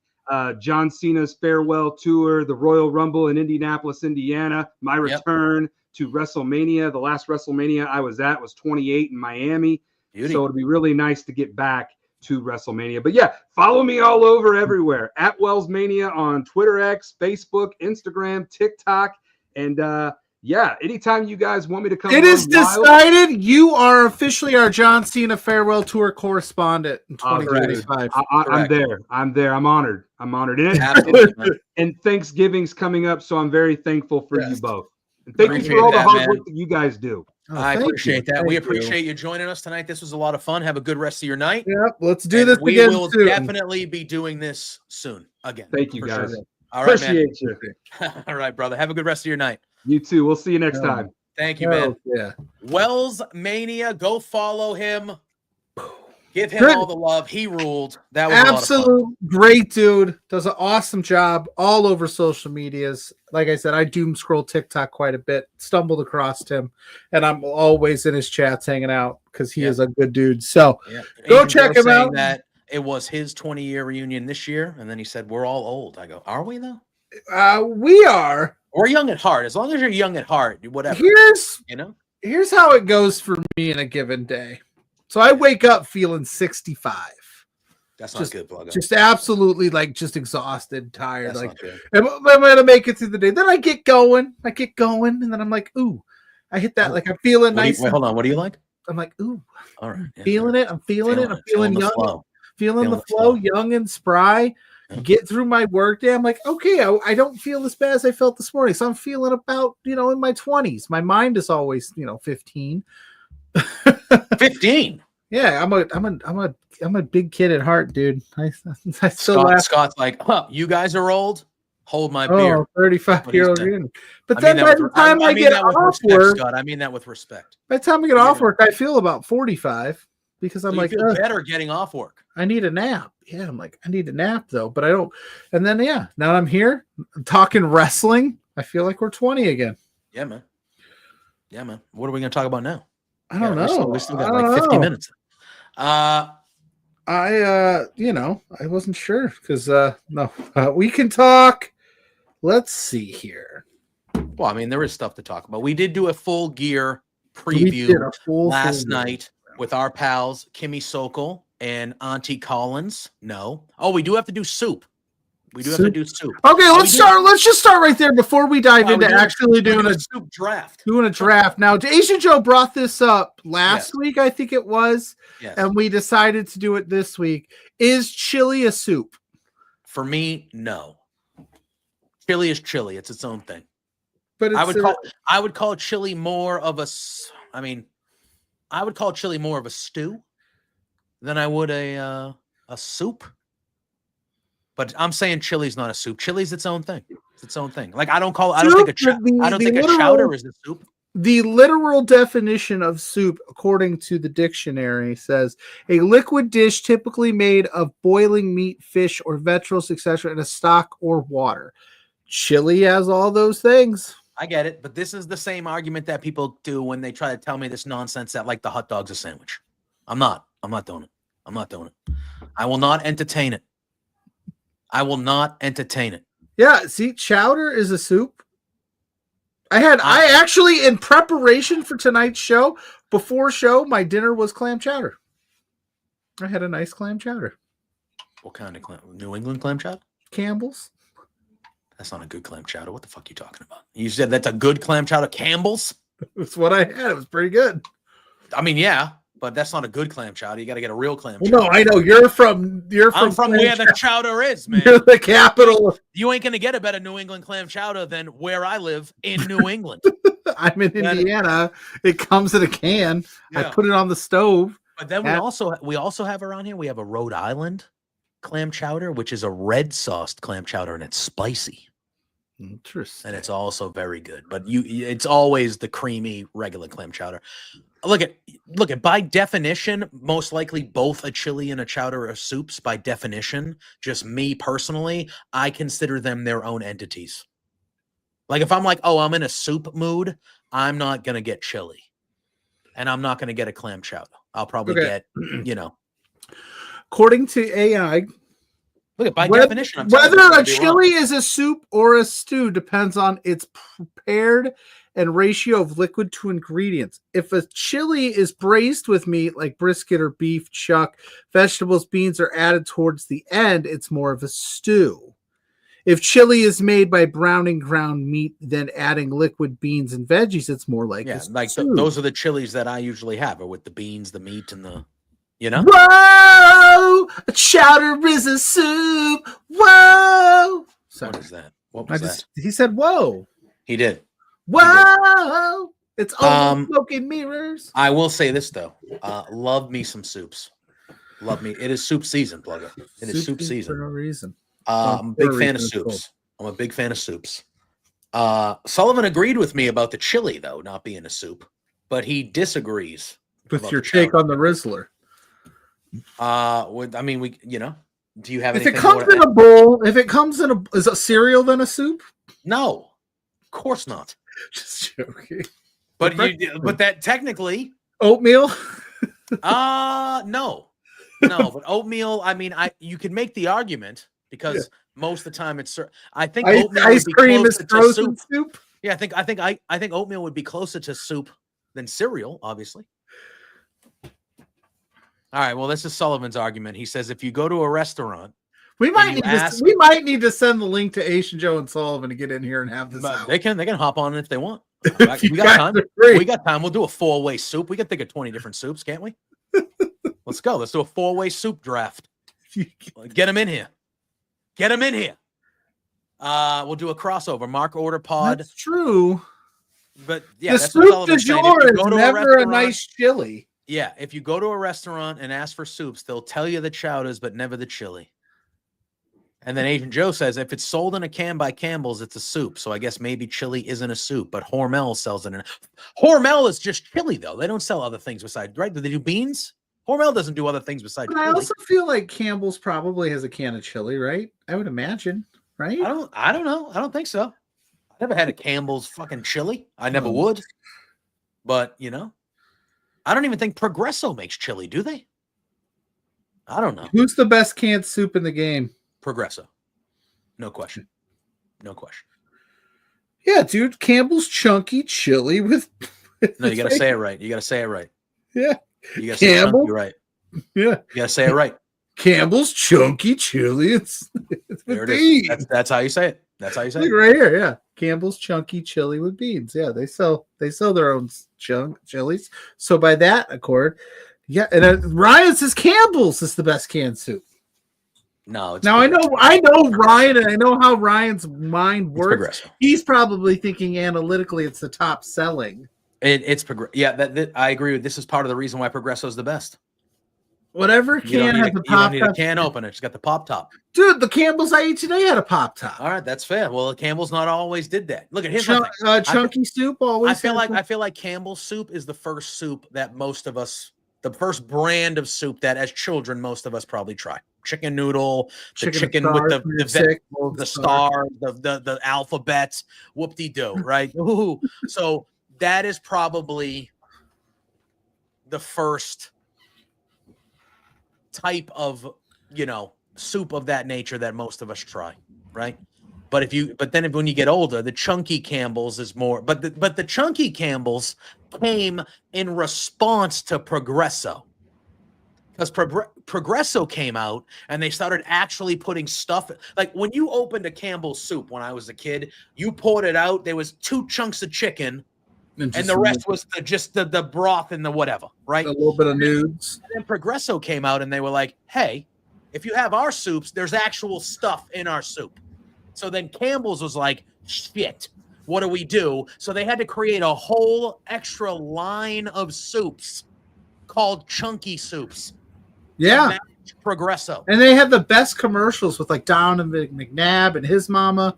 John Cena's farewell tour, the Royal Rumble in Indianapolis, Indiana. My return to WrestleMania. The last WrestleMania I was at was 28 in Miami. Beauty. So it'd be really nice to get back to WrestleMania. But yeah, follow me all over everywhere at WellsMania on Twitter X, Facebook, Instagram, TikTok. And anytime you guys want me to come,
it is decided. You are officially our John Cena farewell tour correspondent in 2025.
I'm there. I'm honored. And Thanksgiving's coming up, so I'm very thankful for you both. And thank you for all the hard work that you guys do.
I appreciate that. We appreciate you joining us tonight. This was a lot of fun. Have a good rest of your night.
Yep, let's do this again.
We will definitely be doing this soon again.
Thank you, guys.
Sure. All right,
appreciate you.
All right, brother. Have a good rest of your night.
You too. We'll see you next time.
Thank you, man.
Yeah.
WellsMania. Go follow him. Give him all the love. He ruled. That was
absolute great dude. Does an awesome job all over social medias. Like I said, I doom scroll TikTok quite a bit. Stumbled across him, and I'm always in his chats hanging out because he is a good dude. So go check him out.
That it was his 20-year reunion this year, and then he said, "We're all old." I go, "Are we though?"
We are.
We're young at heart. As long as you're young at heart, whatever.
Here's how it goes for me in a given day. So I wake up feeling 65.
That's not good, Pluggo.
Just absolutely just exhausted, tired. That's am I gonna make it through the day? Then I get going, and then I'm like, ooh, I hit that. I'm feeling nice.
Wait, hold on. What do you like?
I'm like, ooh,
all right,
feeling it. I'm feeling it. I'm feeling young. Feeling the flow, young and spry. Get through my work day. I'm like, okay, I don't feel as bad as I felt this morning. So I'm feeling about, in my 20s. My mind is always, 15.
15.
Yeah, I'm a big kid at heart, dude. I still laugh.
Scott's like, you guys are old. Hold my beer.
35-year-old. But then by the time I get off work,
Scott, I mean that with respect.
By the time I get off work, I feel about 45 because I'm
feel better getting off work.
I need a nap. Yeah, I'm like, I need a nap though, but I don't. And then now I'm here talking wrestling. I feel like we're 20 again.
Yeah, man. What are we going to talk about now?
I don't know.
We still got 50 minutes.
I wasn't sure because we can talk. Let's see here.
Well, I mean, there is stuff to talk about. We did do a Full Gear preview last night with our pals Kimmy Sokol and Auntie Collins. No. Oh, we do have to do soup. We do have to do soup.
Okay, let's just start right there before we dive into actually doing a
soup draft.
Doing a draft. Now, Asian Joe brought this up last week, I think it was, and we decided to do it this week. Is chili a soup?
For me, no. Chili is chili. It's its own thing.
But
I would call chili more of a. I mean, I would call chili more of a stew than I would a soup. But I'm saying chili's not a soup. Chili's its own thing. It's its own thing. Like I don't think a chowder is a soup.
The literal definition of soup, according to the dictionary, says a liquid dish typically made of boiling meat, fish, or vegetables, etc., in a stock or water. Chili has all those things.
I get it, but this is the same argument that people do when they try to tell me this nonsense that like the hot dog's a sandwich. I'm not doing it. I'm not doing it. I will not entertain it. I will not entertain it.
Yeah, see, chowder is a soup. I actually, in preparation for tonight's show, before show, my dinner was clam chowder. I had a nice clam chowder.
What kind of clam? New England clam chowder?
Campbell's.
That's not a good clam chowder. What the fuck are you talking about? You said that's a good clam chowder? Campbell's?
That's what I had. It was pretty good.
I mean, yeah, but that's not a good clam chowder. You got to get a real clam
Well,
chowder.
no, I know. I'm
from where the chowder is, man.
You're the capital.
You ain't going to get a better New England clam chowder than where I live in New England.
I'm in Indiana. It comes in a can.
Yeah.
I put it on the stove.
But then we also have around here, we have a Rhode Island clam chowder, which is a red sauced clam chowder, and it's spicy.
Interesting.
And it's also very good. But it's always the creamy regular clam chowder. Look at by definition, most likely both a chili and a chowder are soups by definition. Just me personally, I consider them their own entities. Like if I'm like, oh, I'm in a soup mood, I'm not gonna get chili. And I'm not gonna get a clam chowder. I'll probably get,
According to AI,
look at by definition, I'm
whether
telling you,
a chili is a soup or a stew depends on its prepared and ratio of liquid to ingredients. If a chili is braised with meat like brisket or beef, chuck, vegetables, beans are added towards the end, it's more of a stew. If chili is made by browning ground meat, then adding liquid beans and veggies, it's more like a stew.
Those are the chilies that I usually have, or with the beans, the meat, and the,
Whoa! A chowder is a soup. Whoa!
What is that? What was that?
He said, "Whoa!"
He did.
Whoa! It's all smoke and mirrors.
I will say this though, love me some soups. Love me. It is soup season, Pluggo. It is soup season.
For no reason.
I'm a big fan of soups. I'm a big fan of soups. Sullivan agreed with me about the chili though not being a soup, but he disagrees
with your take on the Rizzler.
I mean, do you have
if
anything?
It comes in a bowl, if it comes in is a cereal then a soup?
No, of course not.
Just joking.
But that technically
oatmeal.
No, but oatmeal. I mean, you could make the argument because most of the time it's. I think oatmeal
ice cream is frozen soup.
Yeah, I think oatmeal would be closer to soup than cereal, obviously. All right. Well, this is Sullivan's argument. He says if you go to a restaurant,
we might need to send the link to Asian Joe and Sullivan to get in here and have this.
They can hop on it if they want. We got time. We got time. We'll do a 4-way soup. We can think of 20 different soups, can't we? Let's go. Let's do a 4-way soup draft. Get them in here. Get them in here. We'll do a crossover. Mark order pod.
That's true.
But yeah,
the soup du jour is never a nice chili.
Yeah, if you go to a restaurant and ask for soups, they'll tell you the chowders, but never the chili. And then Agent Joe says if it's sold in a can by Campbell's, it's a soup. So I guess maybe chili isn't a soup, but Hormel sells it. Hormel is just chili, though. They don't sell other things besides, right? Do they do beans? Hormel doesn't do other things besides chili.
I also feel like Campbell's probably has a can of chili, right? I would imagine, right?
I don't know. I don't think so. I never had a Campbell's fucking chili. I never would. But, I don't even think Progresso makes chili, do they? I don't know.
Who's the best canned soup in the game?
Progresso. No question. No question.
Yeah, dude. Campbell's chunky chili with.
No, you got to say it right. You got to say it right.
Yeah.
You got to say it right.
Yeah.
You got to say it right.
Campbell's chunky chili. It's
there it is. That's how you say it. That's how you say it.
Right here, yeah. Campbell's chunky chili with beans. Yeah, they sell their own chilies. So by that accord, yeah. And Ryan says Campbell's is the best canned soup.
No, it's
now I know Ryan, and I know how Ryan's mind works. He's probably thinking analytically it's the top selling.
It's Progresso. Yeah, that I agree with. This is part of the reason why Progresso is the best.
Whatever
You don't
can
need,
has
a,
the
you don't
pop
need a
top.
can opener. It's got the pop top.
Dude, the Campbell's I ate today had a pop top.
All right, that's fair. Well, Campbell's not always did that. Look at here's my thing.
Chunky soup always.
I feel like Campbell's soup is the first soup that most of us, the first brand of soup that as children most of us probably try. Chicken noodle, the chicken with the star, the alphabet, whoop-de-doo, right? Ooh. So that is probably the first type of, soup of that nature that most of us try, right? But when you get older, the chunky Campbell's is more, but the chunky Campbell's came in response to Progresso. Because Progresso came out and they started actually putting stuff, like when you opened a Campbell's soup when I was a kid, you poured it out, there was 2 chunks of chicken and the rest was the broth and the whatever, right?
A little bit of nudes.
And then Progresso came out and they were like, hey, if you have our soups, there's actual stuff in our soup. So then Campbell's was like, shit, what do we do? So they had to create a whole extra line of soups called chunky soups.
Yeah.
Progresso.
And they had the best commercials with like Donovan McNabb and his mama.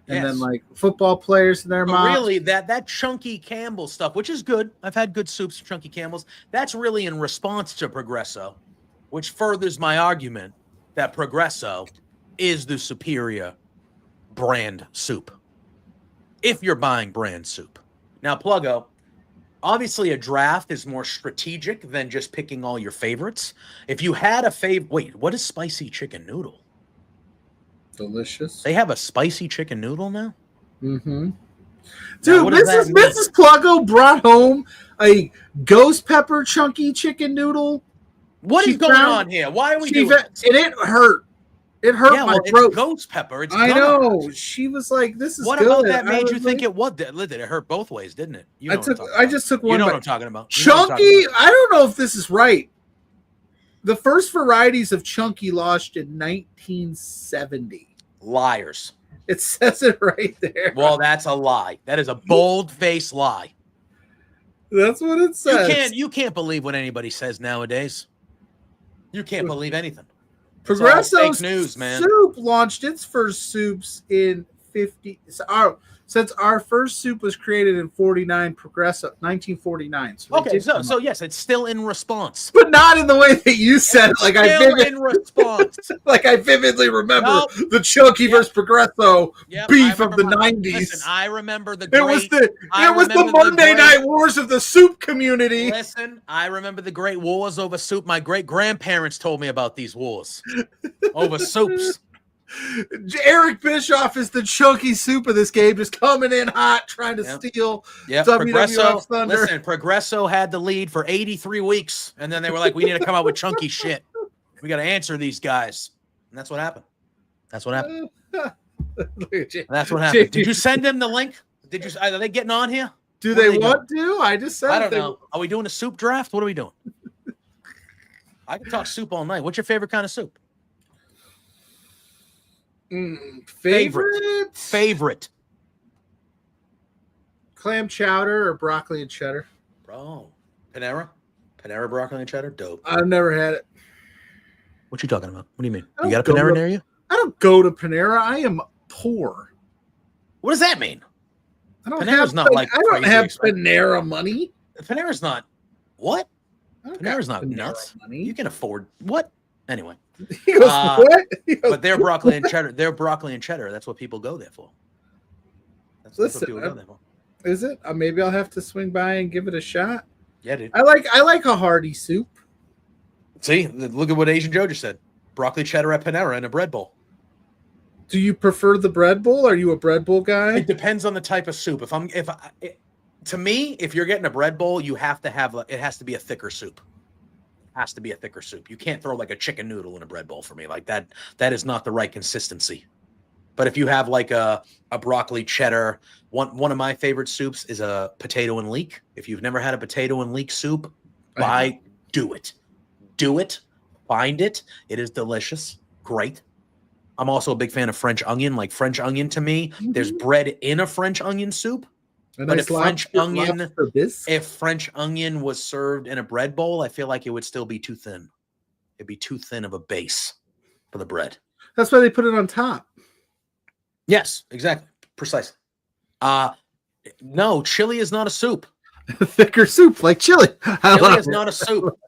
And then like football players and their mom.
Really, that chunky Campbell stuff, which is good. I've had good soups from chunky Campbell's. That's really in response to Progresso, which furthers my argument that Progresso is the superior brand soup. If you're buying brand soup. Now, Pluggo, obviously a draft is more strategic than just picking all your favorites. If you had a wait, what is spicy chicken noodle?
Delicious.
They have a spicy chicken noodle now?
Mm-hmm.
Now,
Dude, Mrs. Pluggo brought home a ghost pepper chunky chicken noodle.
What is going on here? Why are we doing this?
And it hurt. It hurt my throat.
It's ghost pepper. It's
I know. She was like, "This is
what
good."
About that made you think it was? It hurt both ways, didn't it?
I just took one.
You know what I'm talking about.
Chunky. I don't know if this is right. The first varieties of chunky launched in 1970.
Liars.
It says it right there.
Well, that's a lie. That is a bold-faced lie.
That's what it says.
You can't believe what anybody says nowadays. You can't believe anything.
Progresso
fake news, man.
Soup launched its first soups in 50. Since our first soup was created in 1949.
So yes, it's still in response,
but not in the way that you said it. Like
in response.
Like I vividly remember the chunky versus Progresso beef of the 90s.
Listen, I remember the
Monday Night Wars of the soup community.
Listen, I remember the great wars over soup. My great grandparents told me about these wars over soups.
Eric Bischoff is the chunky soup of this game, just coming in hot, trying to steal WWF thunder.
Listen, Progresso had the lead for 83 weeks, and then they were like, we need to come out with chunky shit. We got to answer these guys. And that's what happened. That's what happened. Did you send them the link? Are they getting on here?
Do they want to? I just said
I don't know. Are we doing a soup draft? What are we doing? I can talk soup all night. What's your favorite kind of soup? Favorite
clam chowder or broccoli and cheddar.
Bro, Panera broccoli and cheddar, dope.
I've never had it.
What you talking about? What do you mean? You got a Panera near you?
I don't go to Panera. I am poor.
What does that mean?
I don't have Panera money.
Panera's not what? Panera's not nuts. Money. You can afford what? Anyway.
He goes, what?
But they're broccoli and cheddar. That's what people go there for. That's what people go there for.
Is it? Maybe I'll have to swing by and give it a shot.
Yeah, dude.
I like a hearty soup.
See, look at what Asian Joe just said. Broccoli cheddar at Panera and a bread bowl.
Do you prefer the bread bowl? Are you a bread bowl guy?
It depends on the type of soup. To me, if you're getting a bread bowl, it has to be a thicker soup. Has to be a thicker soup. You can't throw like a chicken noodle in a bread bowl for me. Like that is not the right consistency. But if you have like a broccoli cheddar, one of my favorite soups is a potato and leek. If you've never had a potato and leek soup, do it. Do it. Find it. It is delicious. Great. I'm also a big fan of French onion. Like French onion to me, there's bread in a French onion soup. But if French onion was served in a bread bowl, I feel like it would still be too thin. It'd be too thin of a base for the bread.
That's why they put it on top.
Yes, exactly. Precisely. No, chili is not a soup.
Thicker soup like chili.
Chili is not a soup.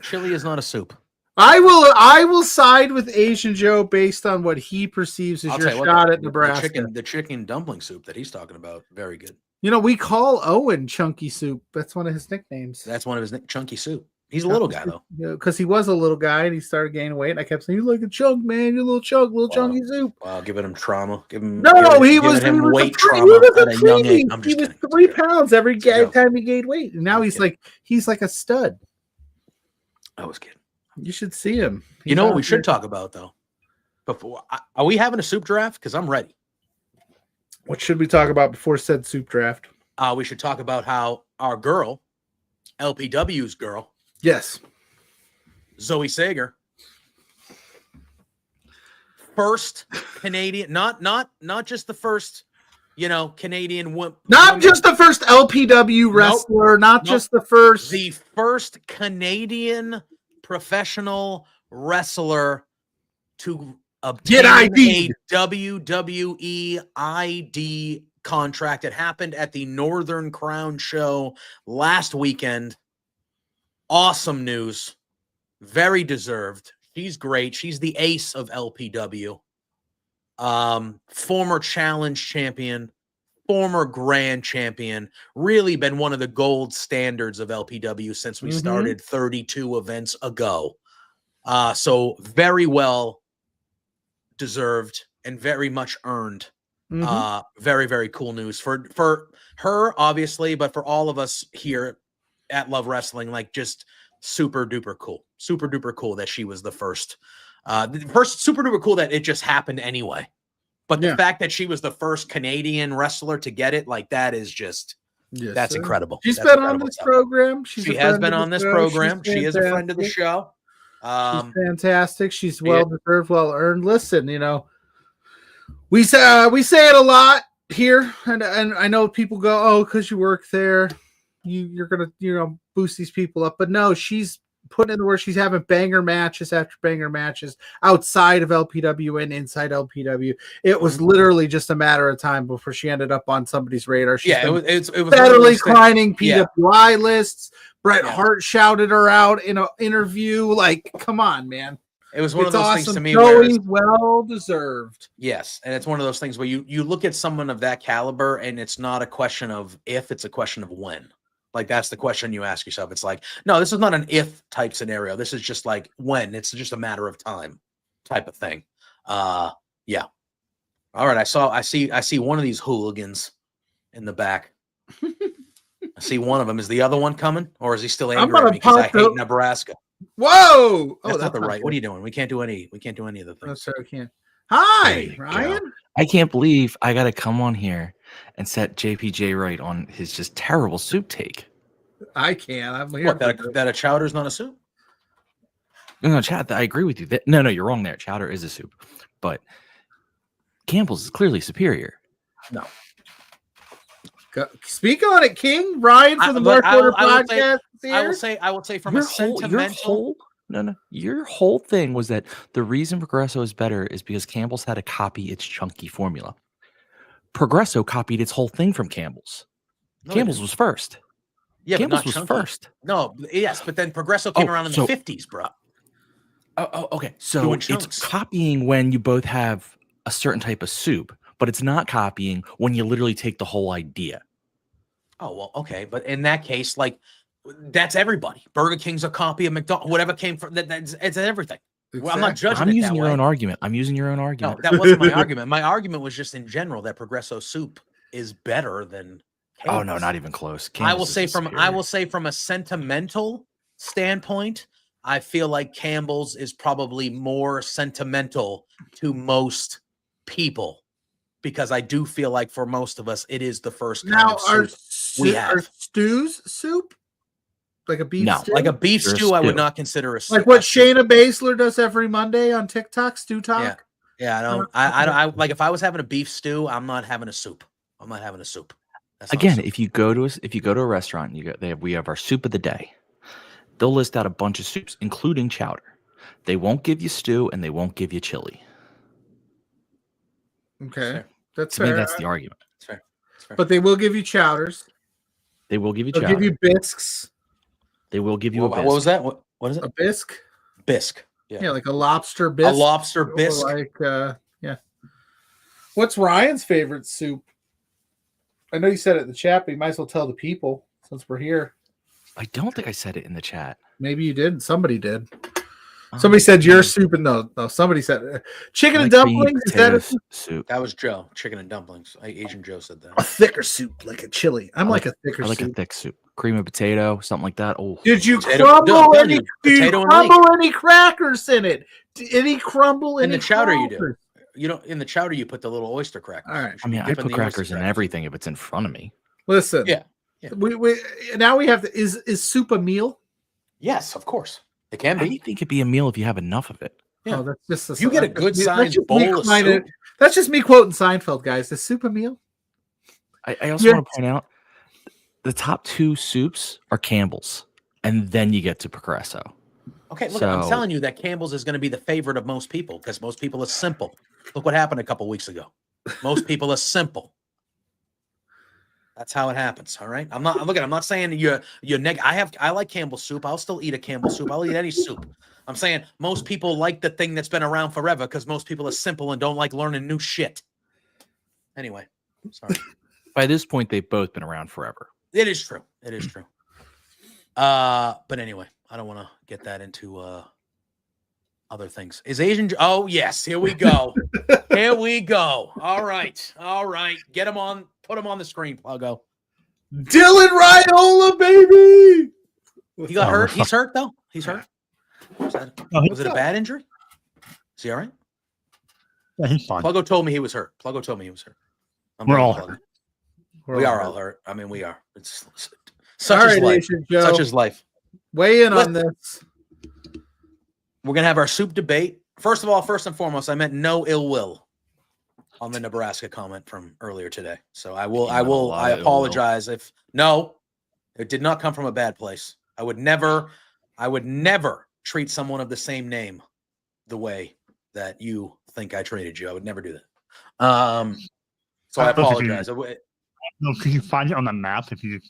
Chili is not a soup.
I will side with Asian Joe based on what he perceives as
I'll
your
tell you what,
shot at Nebraska.
The chicken dumpling soup that he's talking about, very good.
You know, we call Owen Chunky Soup. That's one of his nicknames.
That's one of his chunky soup. He's a little guy though.
Because he was a little guy and he started gaining weight. And I kept saying, "You like a chunk, man. You're a little chunk, chunky soup."
Wow, giving him trauma.
He was
weight trauma at a young age. I'm just
he was
kidding.
3 pounds every time he gained weight, and now he's like a stud.
I was kidding.
You should see him.
You know what we should talk about though? Before are we having a soup draft? Because I'm ready.
What should we talk about before said soup draft?
We should talk about how our girl, LPW's girl,
yes,
Zoe Sager, first Canadian, not just the first, Canadian woman.
Not just the first LPW wrestler, just the first.
The first Canadian professional wrestler to obtain a WWE ID contract. It happened at the Northern Crown show last weekend. Awesome news. Very deserved. She's great. She's the ace of LPW. Former challenge champion, former grand champion, really been one of the gold standards of LPW since we started 32 events ago. So very well deserved and very much earned. Very, very cool news for her, obviously, but for all of us here at Love Wrestling, like just super duper cool that she was the first super duper cool that it just happened anyway. But the fact that she was the first Canadian wrestler to get it, like that is just that's incredible.
She's been on this program.
She has been on this program. She is a friend of the show.
She's fantastic. She's well deserved, well earned. Listen, we say it a lot here, and I know people go, "Oh, because you work there, you're gonna boost these people up." But no, she's putting in the work. She's having banger matches after banger matches outside of LPW and inside LPW. It was literally just a matter of time before she ended up on somebody's radar. It was steadily climbing PWI lists. Bret Hart shouted her out in an interview. Like, come on, man.
It was one of those things to me
where well deserved.
Yes, and it's one of those things where you look at someone of that caliber, and it's not a question of if, it's a question of when. Like, that's the question you ask yourself. It's like, no, this is not an if type scenario. This is just like when. It's just a matter of time type of thing. Yeah. All right. I see one of these hooligans in the back. I see one of them. Is the other one coming, or is he still angry at me because I hate Nebraska?
Whoa!
That's not the right. What are you doing? We can't do any of the things.
That's right, we can't. Hi, Ryan.
I can't believe I got to come on here and set JPJ right on his just terrible soup take.
I can't. I'm here.
What, that a chowder's not a soup?
No, Chad, I agree with you. No, you're wrong there. Chowder is a soup, but Campbell's is clearly superior.
No.
Speak on it, King. Ryan from the Mark Order podcast.
I will say from a sentimental.
Your whole thing was that the reason Progresso is better is because Campbell's had to copy its chunky formula. Progresso copied its whole thing from Campbell's. Campbell's was first.
Yeah,
Campbell's
but
was
chunky.
First.
No, yes, but then Progresso came around in the 50s, bro.
Oh, okay. So it's copying when you both have a certain type of soup, but it's not copying when you literally take the whole idea.
Oh, well, okay. But in that case, like, that's everybody. Burger King's a copy of McDonald's, whatever came from it's everything. Exactly. Well, I'm not judging.
I'm using your own argument.
No, that wasn't my argument. My argument was just in general that Progresso soup is better than Campbell's.
Oh no, not even close.
I will say from a sentimental standpoint, I feel like Campbell's is probably more sentimental to most people, because I do feel like for most of us it is the first kind of soup we have.
Are stews soup? Like a beef stew?
Like a beef stew, I would not consider a soup.
Like what Shayna Baszler does every Monday on TikTok, Stew Talk?
Yeah, I don't like, if I was having a beef stew, I'm not having a soup. I'm not having a soup.
Again, if you go to a restaurant, we have our soup of the day. they'll list out a bunch of soups, including chowder. They won't give you stew and they won't give you chili.
Okay,
Fair.
that's
To me,
fair.
that's the argument.
It's fair. It's fair.
But they will give you chowders.
They will give you
They'll
chowder.
give you bisques.
They will give you
what,
a
what was
bisque.
that? What is it?
A bisque.
Bisque. Yeah.
Yeah, like a lobster bisque.
A lobster
Or
bisque.
like, yeah. What's Ryan's favorite soup? I know you said it in the chat, but you might as well tell the people since we're here.
I don't think I said it in the chat.
Maybe you did. Somebody did. Somebody said your soup, and no, somebody said chicken and dumplings. Is that a
soup?
That was Joe. Chicken and dumplings. Asian Joe said that.
A thicker soup, like a chili. I'm like a thicker
I like
soup.
a thick soup. Cream of potato, something like that. Oh,
Did you
Potato-
crumble
no,
any?
you-
Do you
potato and
crumble any crackers in it? Any crumble
In
any
the chowder you do.
crackers?
You know, in the chowder you put the little oyster crackers.
All right.
You should
I mean,
be
I
dipping
put
the
crackers
oyster
in everything if it's in front of me.
Listen.
Yeah. Yeah.
We now we have to. Is soup a meal?
Yes, of course. It can be.
Anything could be a meal if you have enough of it.
Yeah.
Oh, that's just
If you get a good sized
just me
bowl of
quoting-
soup.
That's just me quoting Seinfeld, guys. Is soup a meal?
I also
You're-
want to point out the top 2 soups are Campbell's, and then you get to Progresso.
Okay, look, I'm
So-
telling you that Campbell's is going to be the favorite of most people because most people are simple. Look what happened a couple weeks ago. Most people are simple. That's how it happens. All right. I'm not saying you're I like Campbell's soup. I'll still eat a Campbell's soup. I'll eat any soup. I'm saying most people like the thing that's been around forever because most people are simple and don't like learning new shit. Anyway, sorry.
By this point, they've both been around forever.
It is true. It is true. But anyway, I don't want to get that into other things. Is Asian? Oh yes, here we go. Here we go. All right, all right. Get him on. Put him on the screen, Pluggo.
Dylan Raiola, baby.
He got hurt. He's hurt though. He's hurt. Was it a
up.
bad injury? Is he all right?
Yeah, he's fine.
Pluggo told me he was hurt. Pluggo told me he was hurt. I'm
We're
blaming
all
Pluggo.
hurt.
We are all hurt. I mean, we are. It's such
All
is
right,
life.
Asian Joe.
Such is life.
Weigh in on
Listen.
this.
We're gonna have our soup debate. First of all, first and foremost, I meant no ill will on the Nebraska comment from earlier today. So I apologize if no, it did not come from a bad place. I would never treat someone of the same name the way that you think I treated you. I would never do that. So I apologize.
No, can you find it on the map if you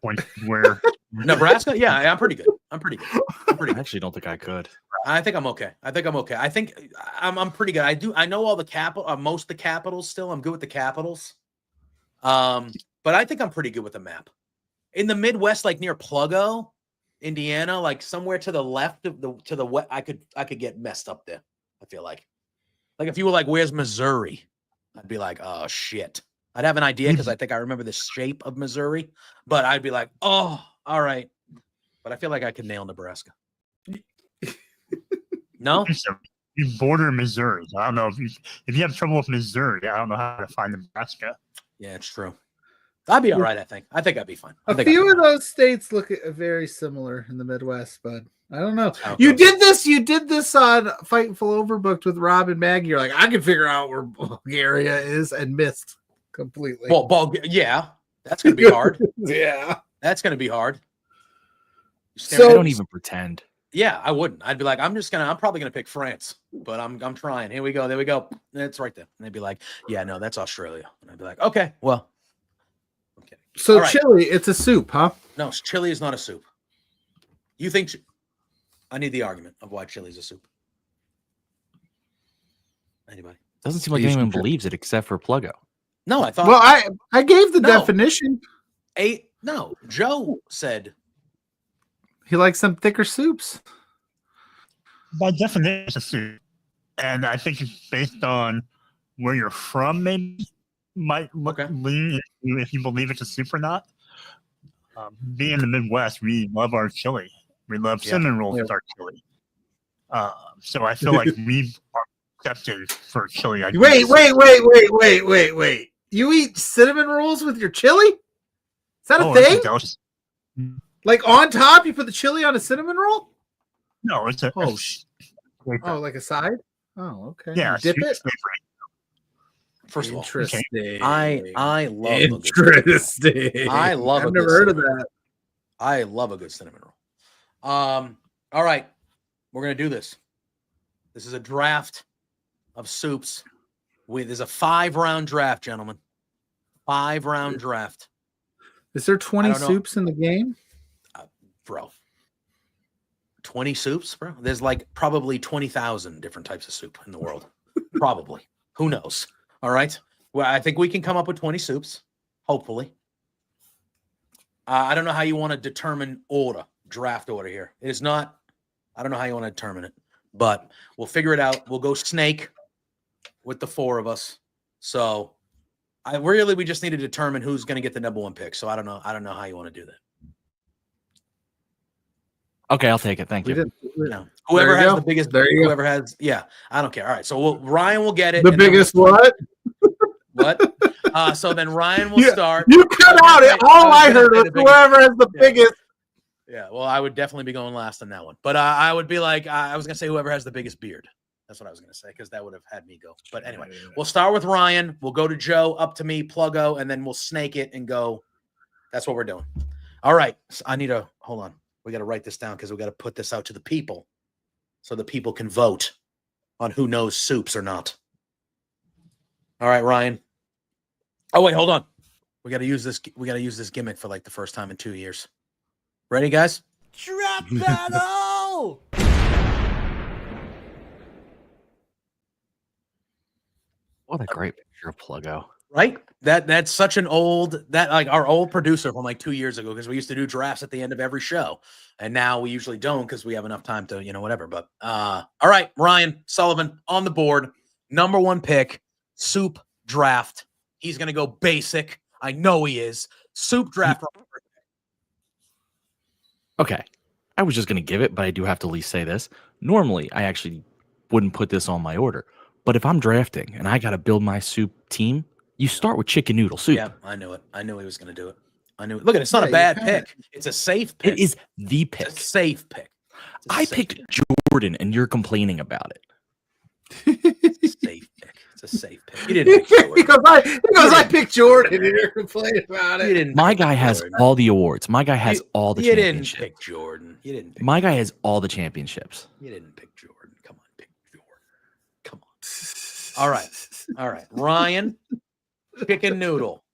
point where?
Nebraska? Yeah, I'm pretty good. I'm pretty good.
I actually don't think I could.
I think I'm okay. I think I'm pretty good. I know all the most of the capitals still. I'm good with the capitals. But I think I'm pretty good with the map. In the Midwest, like near Pluggo, Indiana, like somewhere to the left of the west, I could get messed up there. I feel like if you were like, where's Missouri? I'd be like, oh shit. I'd have an idea because I think I remember the shape of Missouri, but I'd be like, oh, all right. But I feel like I could nail Nebraska. No?
You border Missouri. I don't know if you have trouble with Missouri. I don't know how to find Nebraska.
Yeah, it's true. I'd be all right. I think I'd be fine.
A few of those states look very similar in the Midwest, but I don't know.
Okay.
You did this on Fighting Full Overbooked with Rob and Maggie. You're like, I can figure out where Bulgaria is, and missed completely.
Well, yeah, that's gonna be hard.
Yeah,
That's gonna be hard.
So-
I don't even pretend.
Yeah, I wouldn't. I'd be like, I'm probably gonna pick France, but I'm trying. Here we go. There we go. It's right there. And they'd be like, yeah, no, that's Australia. And I'd be like, okay, well, I'm kidding.
so
All right.
chili, it's a soup, huh?
No, chili is not a soup. You think? I need the argument of why chili is a soup. Anybody?
Doesn't seem like
Asian
anyone
chili.
believes it except for Pluggo.
No, I thought.
Well, I gave the
No.
definition.
No, Joe said.
He likes some thicker soups.
By definition, it's a soup. And I think it's based on where you're from, maybe might
Okay.
lean if you believe it's a soup or not. Being in the Midwest, we love our chili. We love
Yeah.
cinnamon rolls with our chili. So I feel like we are accepted for chili. I
Wait. You eat cinnamon rolls with your chili? Is that a
it's
thing?
delicious.
Like on top, you put the chili on a cinnamon roll?
No, it's a
Oh, like a side? Oh, okay.
yeah.
Dip
soup
it.
flavor.
First of all,
Interesting.
I love a good
Interesting.
I love a
I've
good
never heard of
cinnamon
that.
I love a good cinnamon roll. All right, we're gonna do this. This is a draft of soups. There's a 5-round draft, gentlemen. 5-round draft,
Is there 20
don't know.
soups in the game?
bro. 20 soups, bro. There's like probably 20,000 different types of soup in the world. Probably. Who knows? All right. Well, I think we can come up with 20 soups. Hopefully. I don't know how you want to determine draft order here. It is not. I don't know how you want to determine it, but we'll figure it out. We'll go snake with the 4 of us. So we just need to determine who's going to get the number 1 pick. So I don't know how you want to do that.
Okay, I'll take it. Thank you.
No. Whoever has
go.
the biggest,
There you go.
whoever has, yeah, I don't care. All right, so Ryan will get it.
The
and then
biggest what?
What? So then Ryan will start.
You cut out it. All I heard was whoever has the biggest.
Yeah, well, I would definitely be going last on that one. But I would be like, I was going to say whoever has the biggest beard. That's what I was going to say because that would have had me go. But anyway, we'll start with Ryan. We'll go to Joe, up to me, Pluggo, and then we'll snake it and go. That's what we're doing. All right. So hold on. We got to write this down because we got to put this out to the people so the people can vote on who knows soups or not. All right, Ryan. Oh, wait, hold on. We got to use this. We got to use this gimmick for like the first time in 2 years. Ready, guys?
Draft battle!
What a great picture of Pluggo.
Right? That's such an old our old producer from like 2 years ago because we used to do drafts at the end of every show, and now we usually don't because we have enough time to whatever. But all right, Ryan Sullivan on the board, number 1 pick, soup draft. He's gonna go basic. I know he is. Soup draft.
Okay. I was just going to give it, but I do have to at least say this. Normally, I actually wouldn't put this on my order. But if I'm drafting and I got to build my soup team, you start with chicken noodle soup.
Yeah, I knew it. I knew he was going to do it. I knew it. Look at it. It's not a bad pick. It's a safe pick.
It is the pick.
It's a safe pick.
I picked Jordan, and you're complaining about it.
It's a safe pick. It's a safe pick. You didn't pick Jordan.
because I picked Jordan and you're complaining about it.
You didn't
My
pick
guy has
Jordan.
all the awards. My guy has all the
You didn't
championships.
pick Jordan. You didn't pick
My guy has all the championships.
You didn't pick Jordan. Come on, pick Jordan. Come on. All right. All right. Ryan, chicken noodle.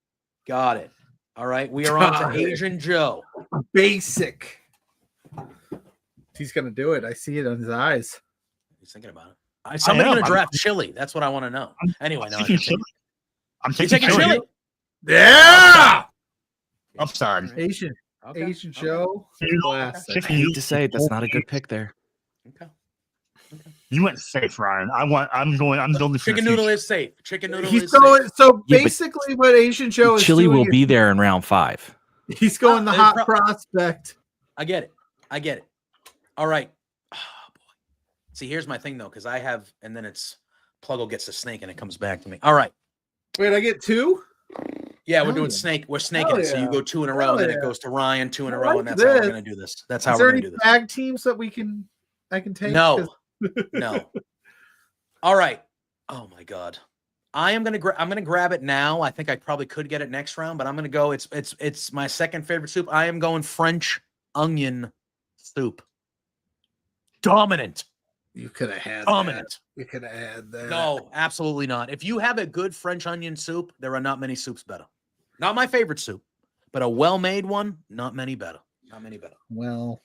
Got it. All right. We are on to Agent Joe.
Basic. He's going to do it. I see it on his eyes.
He's thinking about it. Somebody's
am.
going to draft chili. That's what I want to know. Anyway, no.
taking chili. I'm
You
taking
taking chili?
Yeah.
I'm sorry.
Asian
Okay.
Joe. Classic.
I
Chicken
hate
noodle.
to say it, that's not a good pick there.
Okay.
You went safe, Ryan. I'm building for
Chicken
the
noodle
future.
is safe. Chicken noodle
He's
is
going.
safe.
So
Yeah, but
basically, what Asian Joe is
Chili
doing
will
is
be there in round 5.
he's going the
They
hot
pro-
prospect.
I get it. All right. Oh, boy. See, here's my thing, though, because I have, and then it's Pluggo gets the snake and it comes back to me. All right.
Wait, I get 2.
Yeah, we're
Hell
doing
yeah.
snake. We're snaking
Hell
it. So you
yeah.
go 2 in a row,
Hell
and then it
yeah.
goes to Ryan 2 in a
I
row,
like
and that's how we're
this.
going to do this. That's
Is
how
there
we're
any
going to do this.
tag teams that I can take?
No. No. All right. Oh my God. I'm gonna grab it now. I think I probably could get it next round, but I'm gonna go. It's my second favorite soup. I am going French onion soup. Dominant.
You could have had
Dominant.
that. You could have had that.
No, absolutely not. If you have a good French onion soup, there are not many soups better. Not my favorite soup, but a well-made one, not many better. Not many better.
Well,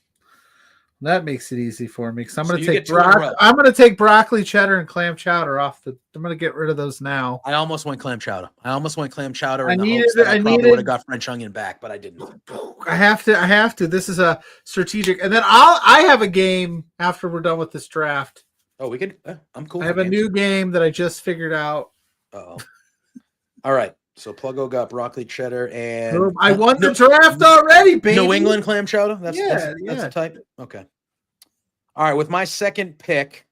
that makes it easy for me because I'm
So
going
you
to
get
take
2 in a row.
I'm going to take broccoli cheddar and clam chowder off the. I'm going to get rid of those now.
I almost went clam chowder.
I
in the
needed
hopes that
it-
I
I
probably
needed-
would have got French onion back, but I didn't.
I have to. This is a strategic, and then I have a game after we're done with this draft.
Oh, we could. I'm cool.
I have a new game that I just figured out.
Uh-oh. All right. So Pluggo got broccoli cheddar and
I won the draft already, baby.
New England clam chowder. That's
Yeah.
the type. Okay. All right. With my second pick,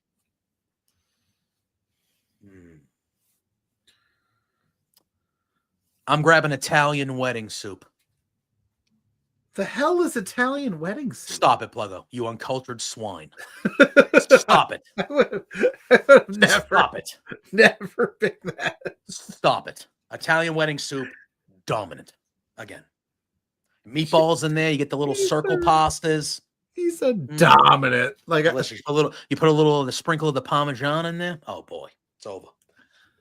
I'm grabbing Italian wedding soup.
The hell is Italian wedding soup?
Stop it, Pluggo. You uncultured swine. Stop it.
I would have never,
Stop it.
never picked that.
Stop it. Italian wedding soup, dominant. Again. Meatballs in there. You get the little circle pastas.
He said dominant. Like
Delicious. You put a little of the sprinkle of the Parmesan in there. Oh boy, it's over.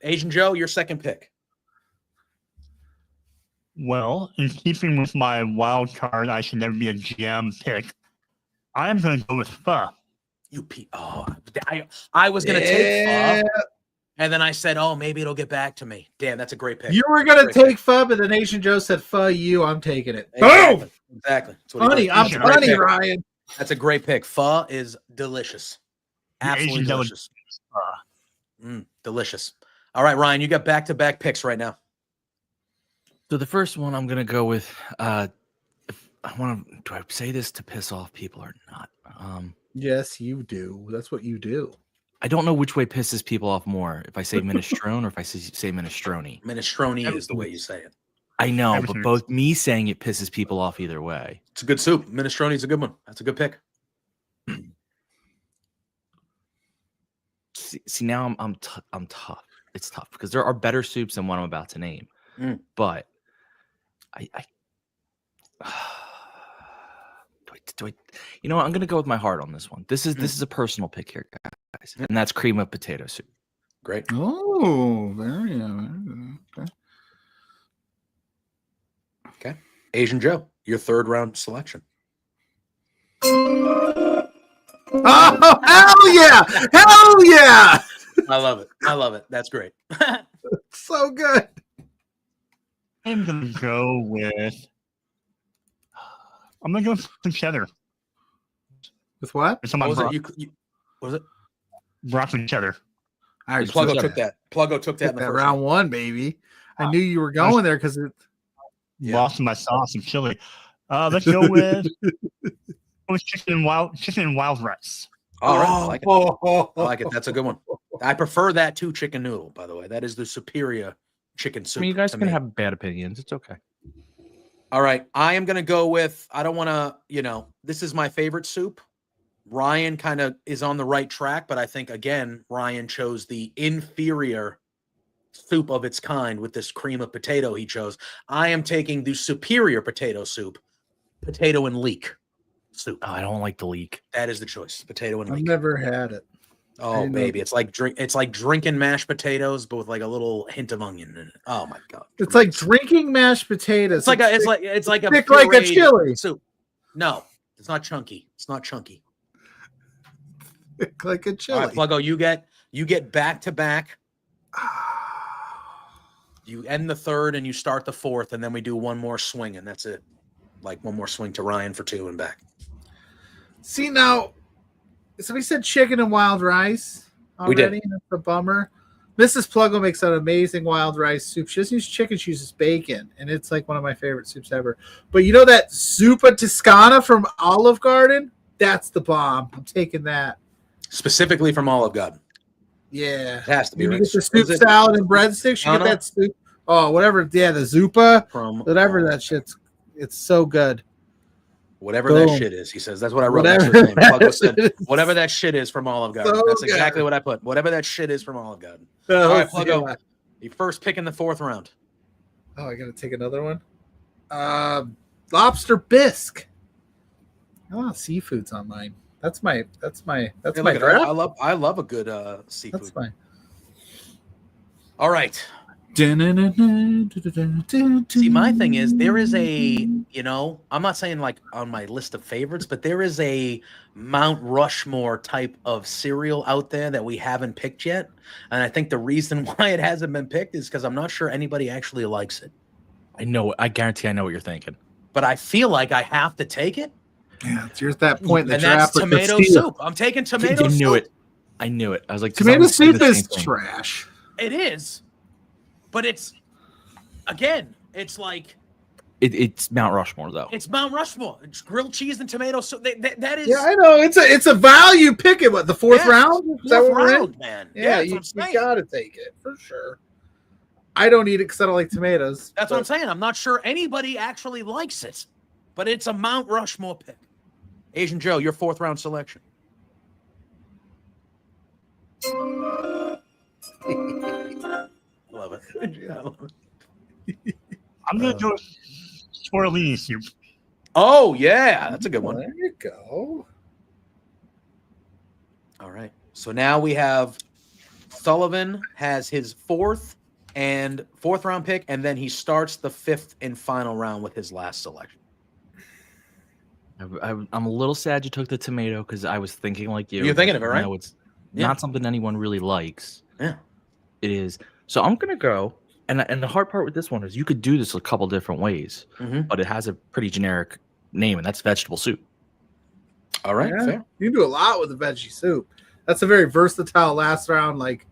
Asian Joe, your second pick.
Well, in keeping with my wild card, I should never be a GM pick. I am going to go with pho.
I was going to take pho, and then I said, oh, maybe it'll get back to me. Damn, that's a great pick.
You were going to take pho, but then Asian Joe said, pho you, I'm taking it.
Exactly.
Boom!
Exactly.
Honey, I'm honey, Ryan.
That's a great pick. Pho is delicious. Absolutely
Asian
delicious. Delicious. All right, Ryan, you got back-to-back picks right now.
So the first one I'm gonna go with. Do I say this to piss off people or not?
Yes, you do. That's what you do.
I don't know which way pisses people off more. If I say minestrone or if I say minestrone.
Minestrone is the way you say it.
I know, but both me saying it pisses people off either way.
It's a good soup. Minestrone is a good one. That's a good pick.
See now I'm tough. It's tough because there are better soups than what I'm about to name. But do I you know what? I'm gonna go with my heart on this one. This is a personal pick here, guys, and that's cream of potato soup.
Great.
Oh, very okay.
Okay. Asian Joe, your third round selection.
Oh, hell yeah! Hell yeah!
I love it. I love it. That's great.
So good.
I'm going to go with some cheddar.
With what?
It's on
What
my
was it? What was it?
broccoli cheddar.
I
Pluggo took that. Pluggo took that in the
that
first
round one, baby. I knew you were going there because it.
Lost in my sauce and chili. Let's go with chicken and wild rice.
All right. I like it. I like it. That's a good one. I prefer that to chicken noodle, by the way. That is the superior chicken soup.
I mean, you guys
to
can
me.
have bad opinions. It's okay.
All right. I am going to go with, I don't want to, this is my favorite soup. Ryan kind of is on the right track, but I think, again, Ryan chose the inferior soup of its kind with this cream of potato he chose. I am taking the superior potato soup, potato and leek soup.
Oh, I don't like the leek.
That is the choice, potato and
I've
leek.
never had it.
Oh, baby, it's like drinking mashed potatoes, but with like a little hint of onion in it. Oh my god,
It's like drinking mashed potatoes.
it's like a
thick like a
pureed
chili.
soup. No, it's not chunky. It's not chunky.
Thick like a chili.
All right, Pluggo, you get back to back. You end the third and you start the fourth, and then we do one more swing, and that's it. Like one more swing to Ryan for two and back.
See now, somebody said chicken and wild rice already.
We did.
That's a bummer. Mrs. Pluggo makes an amazing wild rice soup. She doesn't use chicken; she uses bacon, and it's like one of my favorite soups ever. But you know that Zuppa Toscana from Olive Garden? That's the bomb. I'm taking that.
Specifically from Olive Garden.
Yeah,
It has to be.
you
Right?
get the soup salad and breadsticks. You get that soup. Oh, whatever. Yeah, the Zuppa.
From
Whatever that shit's. It's so good.
Whatever
Boom.
that shit is, he says. That's what I wrote.
Whatever
That's his name. Pluggo
that
said,
is.
whatever that shit is from Olive Garden.
So
That's
good.
exactly what I put. Whatever that shit is from Olive Garden.
Oh,
All right,
let's see
Pluggo.
what-
You first pick in the fourth round.
Oh, I gotta take another one. Lobster bisque. Oh, seafood's on mine. That's my
Hey,
my
look at that.
draft.
I love a good seafood.
That's mine.
All right. See,
See,
my thing is there is a, I'm not saying like on my list of favorites, but there is a Mount Rushmore type of cereal out there that we haven't picked yet. And I think the reason why it hasn't been picked is because I'm not sure anybody actually likes it.
I know. I guarantee I know what you're thinking.
But I feel like I have to take it.
Yeah, here's that point in the
And that's
draft. with
tomato
Castile.
soup. I'm taking tomato
I knew
soup.
it. I knew it. I was like,
Tomato
I'm saying
soup
the
is
same thing.
trash.
It is. But it's, again, it's like,
It's Mount Rushmore though.
it's Mount Rushmore. It's grilled cheese and tomato soup. That is
Yeah, I know. It's a value pick. It what the fourth
Yes,
round? Is that
fourth
what we're in?
round, man.
Yeah,
that's
you,
what I'm saying.
you gotta take it for sure. I don't eat it because I don't like tomatoes.
That's what I'm
but-
saying. I'm not sure anybody actually likes it, but it's a Mount Rushmore pick. Asian Joe, your fourth round selection. Love it. I love it.
I'm going to go with tortellini soup.
Oh, yeah. That's a good one.
There you go.
All right. So now we have Sullivan has his fourth round pick, and then he starts the fifth and final round with his last selection.
I'm a little sad you took the tomato because I was thinking like you.
You're thinking of it, right?
No, it's not something anyone really likes.
Yeah.
It is. So I'm going to go. And the hard part with this one is you could do this a couple different ways, but it has a pretty generic name, and that's vegetable soup.
All right.
Yeah.
Fair.
You can do a lot with the veggie soup. That's a very versatile last round. Like,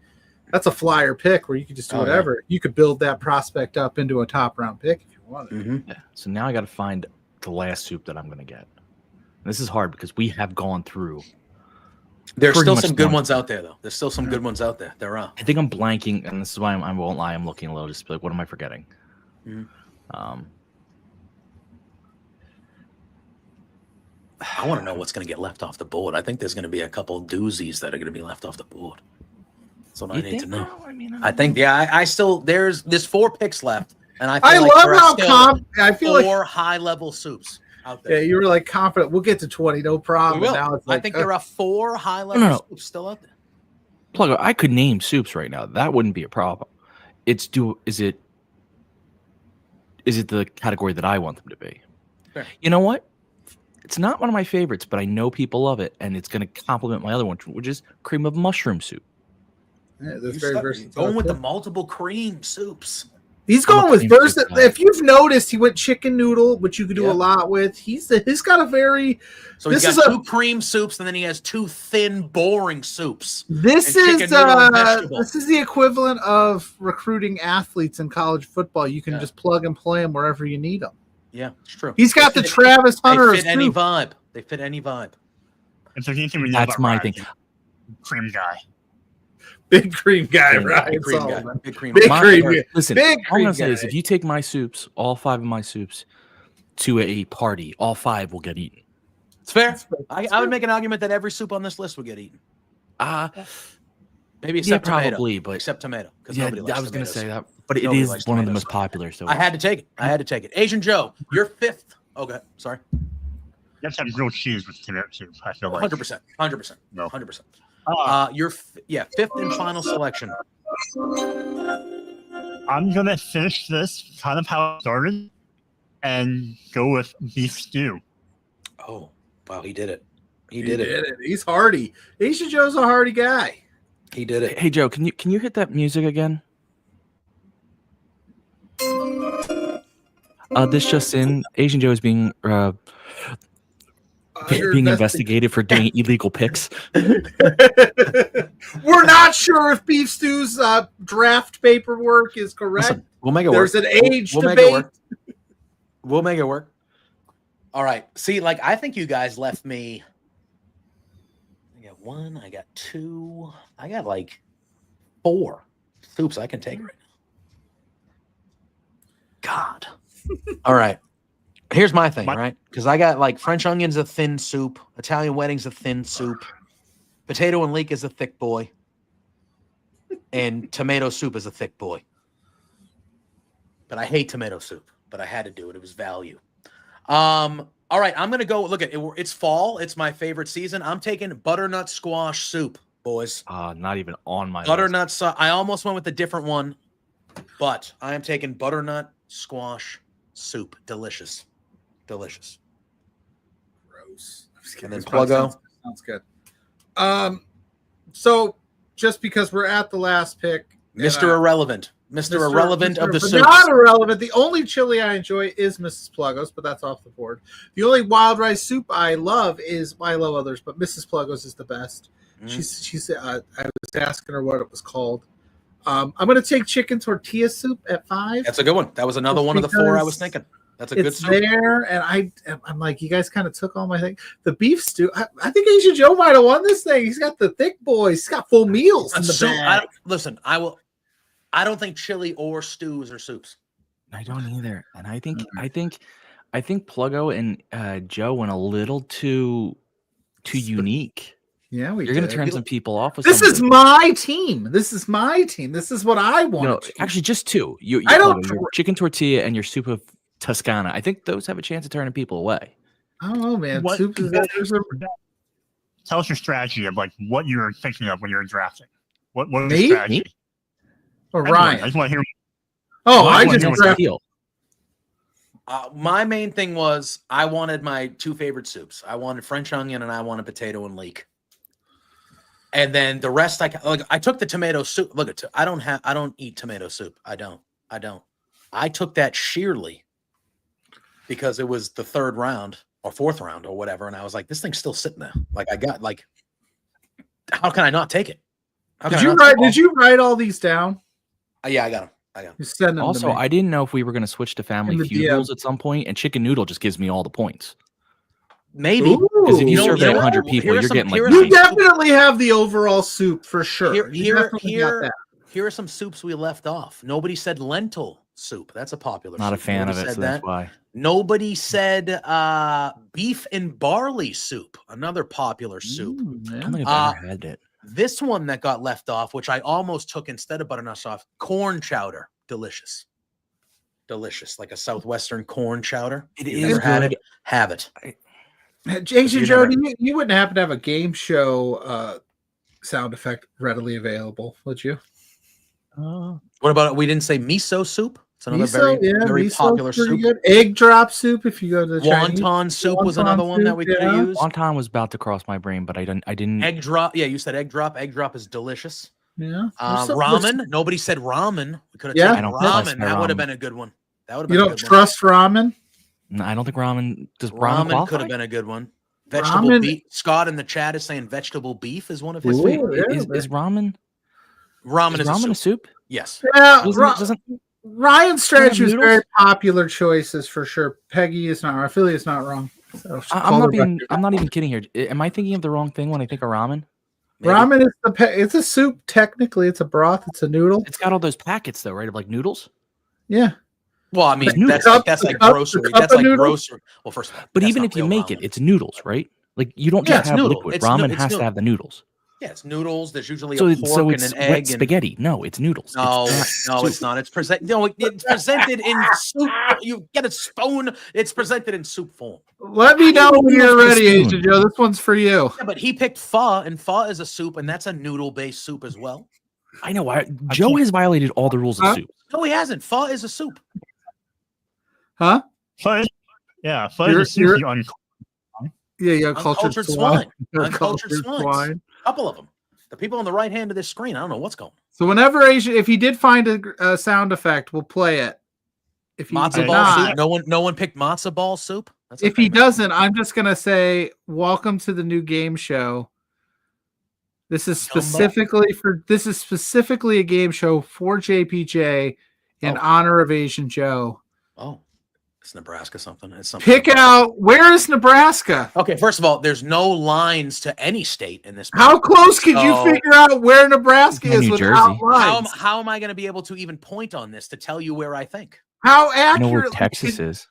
that's a flyer pick where you can just do whatever. Yeah. You could build that prospect up into a top round pick if you wanted.
Yeah. So now I got to find the last soup that I'm going to get. And this is hard because we have gone through.
There's still some good ones out there, though. There's still some good ones out there. There are.
I think I'm blanking, and this is why I won't lie. I'm looking a little, just like, what am I forgetting?
I want to know what's going to get left off the board. I think there's going to be a couple doozies that are going to be left off the board. That's what I need to know. I think, I still, there's 4 picks left, and I feel like
love how I feel
4
like
high-level soups out there.
Yeah, you were like confident. We'll get to 20, no problem.
We will.
Now it's like,
I think there are 4 high-level soups still out there.
Pluggo, I could name soups right now. That wouldn't be a problem. Is it the category that I want them to be?
Fair.
You know what? It's not one of my favorites, but I know people love it, and it's going to complement my other one, which is cream of mushroom soup.
Yeah, that's very versatile.
Going with the multiple cream soups.
He's going with versatile. If you've noticed, he went chicken noodle, which you could do a lot with. He's got a very.
So he's got 2 cream soups, and then he has 2 thin, boring soups.
This is the equivalent of recruiting athletes in college football. You can just plug and play them wherever you need them.
Yeah, it's true.
He's got the Travis Hunter.
They fit any vibe. They fit any vibe.
That's my thing.
Cream guy.
Big cream guy, right?
Big cream guy. Big cream
guy. Listen, all I'm going to say is if you take my soups, all 5 of my soups, to a party, all 5 will get eaten.
It's fair. I would make an argument that every soup on this list would get eaten. Maybe except tomato.
Probably, but
except tomato.
Yeah, I was going to say that, but it is one of the most popular. So
I had to take it. Asian Joe, you're 5th. Okay, sorry.
Let's have grilled cheese with tomato soup. I feel like
100%.
No.
100%. Your 5th and final selection.
I'm gonna finish this kind of how it started, and go with beef stew.
Oh wow, he did it. He
did it. He's hardy. Asian Joe's a hardy guy.
He did it.
Hey Joe, can you hit that music again? This just in: Asian Joe is being investigated for doing illegal picks.
We're not sure if Beef Stew's draft paperwork is correct.
Listen, we'll make it work.
There's an age
debate.
Make it work.
We'll make it work. All right. See, like, I think you guys left me. I got 1. I got 2. I got like 4 soups I can take right now. God. All right. Here's my thing, right? Because I got like French onion's a thin soup, Italian wedding's a thin soup, potato and leek is a thick boy, and tomato soup is a thick boy. But I hate tomato soup, but I had to do it. It was value. All right, I'm gonna go. Look at it. It's fall. It's my favorite season. I'm taking butternut squash soup, boys.
Not even on my
butternut. I almost went with a different one, but I am taking butternut squash soup. Delicious. Delicious.
Gross.
And then Pluggo.
Sounds good. So just because we're at the last pick,
Mr. Irrelevant. Mr. Irrelevant of the soup.
Not irrelevant. The only chili I enjoy is Mrs. Pluggo's, but that's off the board. The only wild rice soup I love is, I love others, but Mrs. Pluggo's is the best. She's I was asking her what it was called. I'm going to take chicken tortilla soup at 5.
That's a good one. That was another one of the 4 I was thinking. That's a good soup.
It's there, and I'm like, you guys kind of took all my thing. The beef stew, I think Asian Joe might have won this thing. He's got the thick boys. He's got full meals in the bag.
Listen, I don't think chili or stews are soups.
I don't either. And I think Pluggo and Joe went a little too unique.
Yeah,
you're going to turn some people off. With
this is my team. This is my team. This is what I want.
No, actually, just 2. I don't chicken tortilla and your soup of Toscana. I think those have a chance of turning people away.
I don't know, man.
What-
Soup is
Tell us your strategy of like what you're thinking of when you're drafting. What is
Me?
your strategy?
or
Everyone, I
Ryan.
just want to hear.
Oh, I
What's
just
your
What's the
draft.
deal?
My main thing was I wanted my two favorite soups. I wanted French onion and I wanted potato and leek. And then the rest, I took the tomato soup. Look at I don't eat tomato soup. I don't. I took that sheerly because it was the third round or fourth round or whatever, and I was like, this thing's still sitting there. Like I got like, how can I not take it?
Did you write all these down?
Yeah, I got them.
You send them
Also,
to me.
I didn't know if we were going to switch to Family
In the
Feud
DM.
rules at some point, and Chicken Noodle just gives me all the points.
Maybe.
Because if you
Ooh.
survey
know
100
what?
people,
Here are
you're
some-
getting like
here are
You
some-
90.
definitely have the overall soup for sure. You
Here
definitely got that.
are some soups we left off. Nobody said lentil soup. That's a popular
Not a
soup.
fan
Nobody
of it,
said
so that's
that.
why.
Nobody said beef and barley soup, another popular soup.
I don't think I've ever had it.
This one that got left off, which I almost took instead of butternut sauce, corn chowder. Delicious. Delicious. Like a Southwestern corn chowder.
It
You've
is
never had
good.
it? Have it.
Jason
You
Joe,
never-
you wouldn't happen to have a game show sound effect readily available, would you?
What about we didn't say miso soup? It's another very
miso's
popular
pretty
soup.
good. Egg drop soup if you go to the Chinese.
Wonton soup was
Wonton
another one that
soup,
we could have
yeah.
used.
Wonton was about to cross my brain, but I didn't.
Egg drop. Yeah, you said egg drop. Egg drop is delicious.
Yeah.
Ramen. Nobody said ramen. We could have
Yeah.
taken
I don't
ramen.
trust
That would have
ramen.
been a good one. That would have
You
been a
don't
good
trust ramen?
No, I don't think ramen does.
one.
Ramen
Ramen
qualify?
could have been a good one. Vegetable
Ramen-
beef. Scott in the chat is saying vegetable beef is one of his
Ooh,
favorite.
yeah,
Is ramen?
Ramen
Is
is
ramen
a
a
soup.
soup?
Yes.
Yeah,
Doesn't
Ryan's strategy was
noodles?
very popular choices for sure. Peggy is not wrong. Philly is not wrong. So
I'm not even kidding here. Am I thinking of the wrong thing when I think of ramen?
Maybe.
Ramen is it's a soup technically. It's a broth. It's a noodle.
It's got all those packets though, right? Of like noodles.
Yeah.
Well, I mean,
It's noodles.
that's like
The cup
grocery.
of
That's like
noodles?
grocery. Well, first of all,
But
that's
even
not
if you
real
make
ramen.
it, it's noodles, right? Like you don't
Yeah,
just
it's
have
noodle.
liquid.
It's
Ramen
it's
has to
noodle.
have the noodles.
Yeah, it's noodles. There's usually
So
a
it's
pork
it's
and an
wet
egg. And,
spaghetti. No, it's noodles.
no,
It's
no, it's not. It's it's presented in soup. You get a spoon. It's presented in soup form.
Let me know when you're
use the
ready,
spoon?
Agent Joe. This one's for you.
Yeah, but he picked pho, and pho is a soup, and that's a noodle-based soup as well.
I know. Joe has violated all the rules of
Huh?
soup.
No, he hasn't. Pho is a soup.
Huh?
Fuzz, yeah, fuzz
You're-
is seriously un-
Yeah,
Uncultured
cultured
swine.
swine.
Uncultured swines. A couple of them. The people on the right hand of this screen, I don't know what's going on.
So whenever Asian, if he did find a sound effect, we'll play it. If he
Matzo
did
ball
not,
soup. No one picked matzo ball soup. That's
if
okay,
he
man.
doesn't, I'm just gonna say, "Welcome to the new game show." This is specifically a game show for JPJ in
Oh.
honor of Asian Joe.
Oh, it's Nebraska something. It's something.
Pick out where is Nebraska?
Okay, first of all, there's no lines to any state in this.
How close could you
So-
figure out where Nebraska
New
is without
Jersey.
lines?
How am I going to be able to even point on this to tell you where I think?
How
I know
accurate?
where Texas is.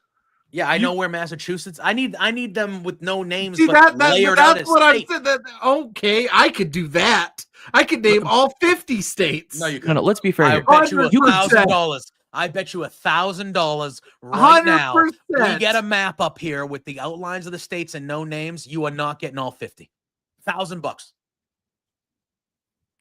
Yeah, I know where Massachusetts. I need them with no names,
See
but layered out
that's
as
what I'm
state.
saying. Okay, I could do that. I could name all 50 states.
No, you
No,
couldn't.
no. Let's be fair
I
here.
bet you
$100%.
$1,000. I bet you $1,000 right now. We
100%.
get a map up here with the outlines of the states and no names. You are not getting all 50. $1,000.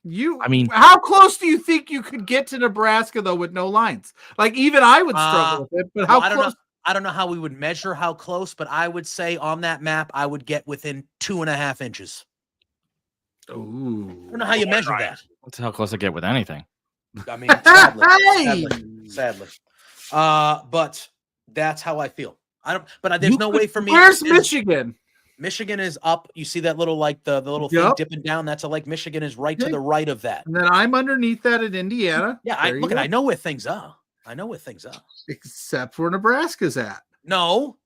I
I mean-
how close do you think you could get to Nebraska though with no lines? Like even I would struggle with it. But how
Well, I don't
close?
know. I don't know how we would measure how close, but I would say on that map, I would get within 2.5 inches. I don't know how you measure that.
That's how close I get with anything.
I mean, sadly,
Hey!
sadly. But that's how I feel. I don't. But there's no way for me.
Where's
there's-
Michigan?
Michigan is up. You see that little the little thing
Yup.
dipping down. That's a lake. Michigan is right to
Okay.
the right of that.
And then I'm underneath that in Indiana.
Yeah,
There you
look at.
go.
I know where things are. I know where things are.
Except where Nebraska's at.
No,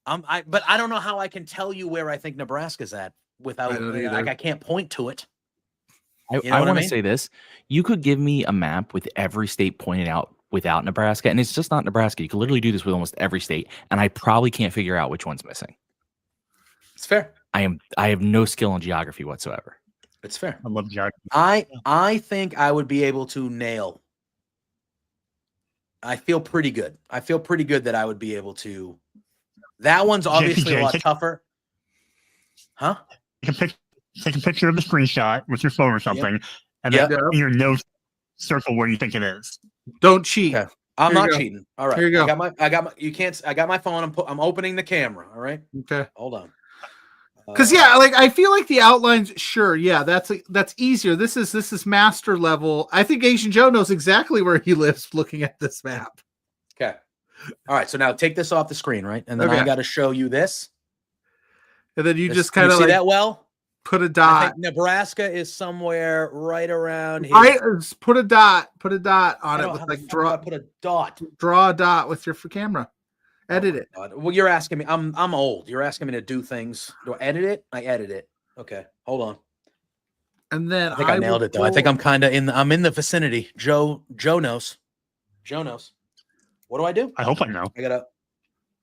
but I don't know how I can tell you where I think Nebraska's at without.
I don't
Like
either.
I can't point to it.
I
You know what I
want to
mean?
say this. You could give me a map with every state pointed out without Nebraska, and it's just not Nebraska. You could literally do this with almost every state, and I probably can't figure out which one's missing.
It's fair.
I have no skill in geography whatsoever.
It's fair.
I love geography.
I think I would be able to nail I feel pretty good. I feel pretty good that I would be able to. That one's obviously a lot tougher. Huh?
Take a picture of the screenshot with your phone or something, and then in your notes circle where you think it is.
Don't cheat.
Okay. I'm not cheating. All right.
Here you go.
I got my. You can't. I got my phone. I'm opening the camera. All right.
Okay.
Hold on.
Because like I feel like the outlines. Sure. Yeah. That's easier. This is master level. I think Asian Joe knows exactly where he lives. Looking at this map.
Okay. All right. So now take this off the screen, right? And then I got to show you this.
And then you just kind of
see that well.
Put a dot.
I think Nebraska is somewhere right around here.
Put a dot on it. With
put a dot.
Draw a dot with your camera. Edit it.
Well, you're asking me. I'm old. You're asking me to do things. Do I edit it? I edit it. Okay, hold on.
And then
I think I nailed it though. I think I'm kind of I'm in the vicinity. Joe knows. Joe knows. What do I do?
I hope I know.
I gotta.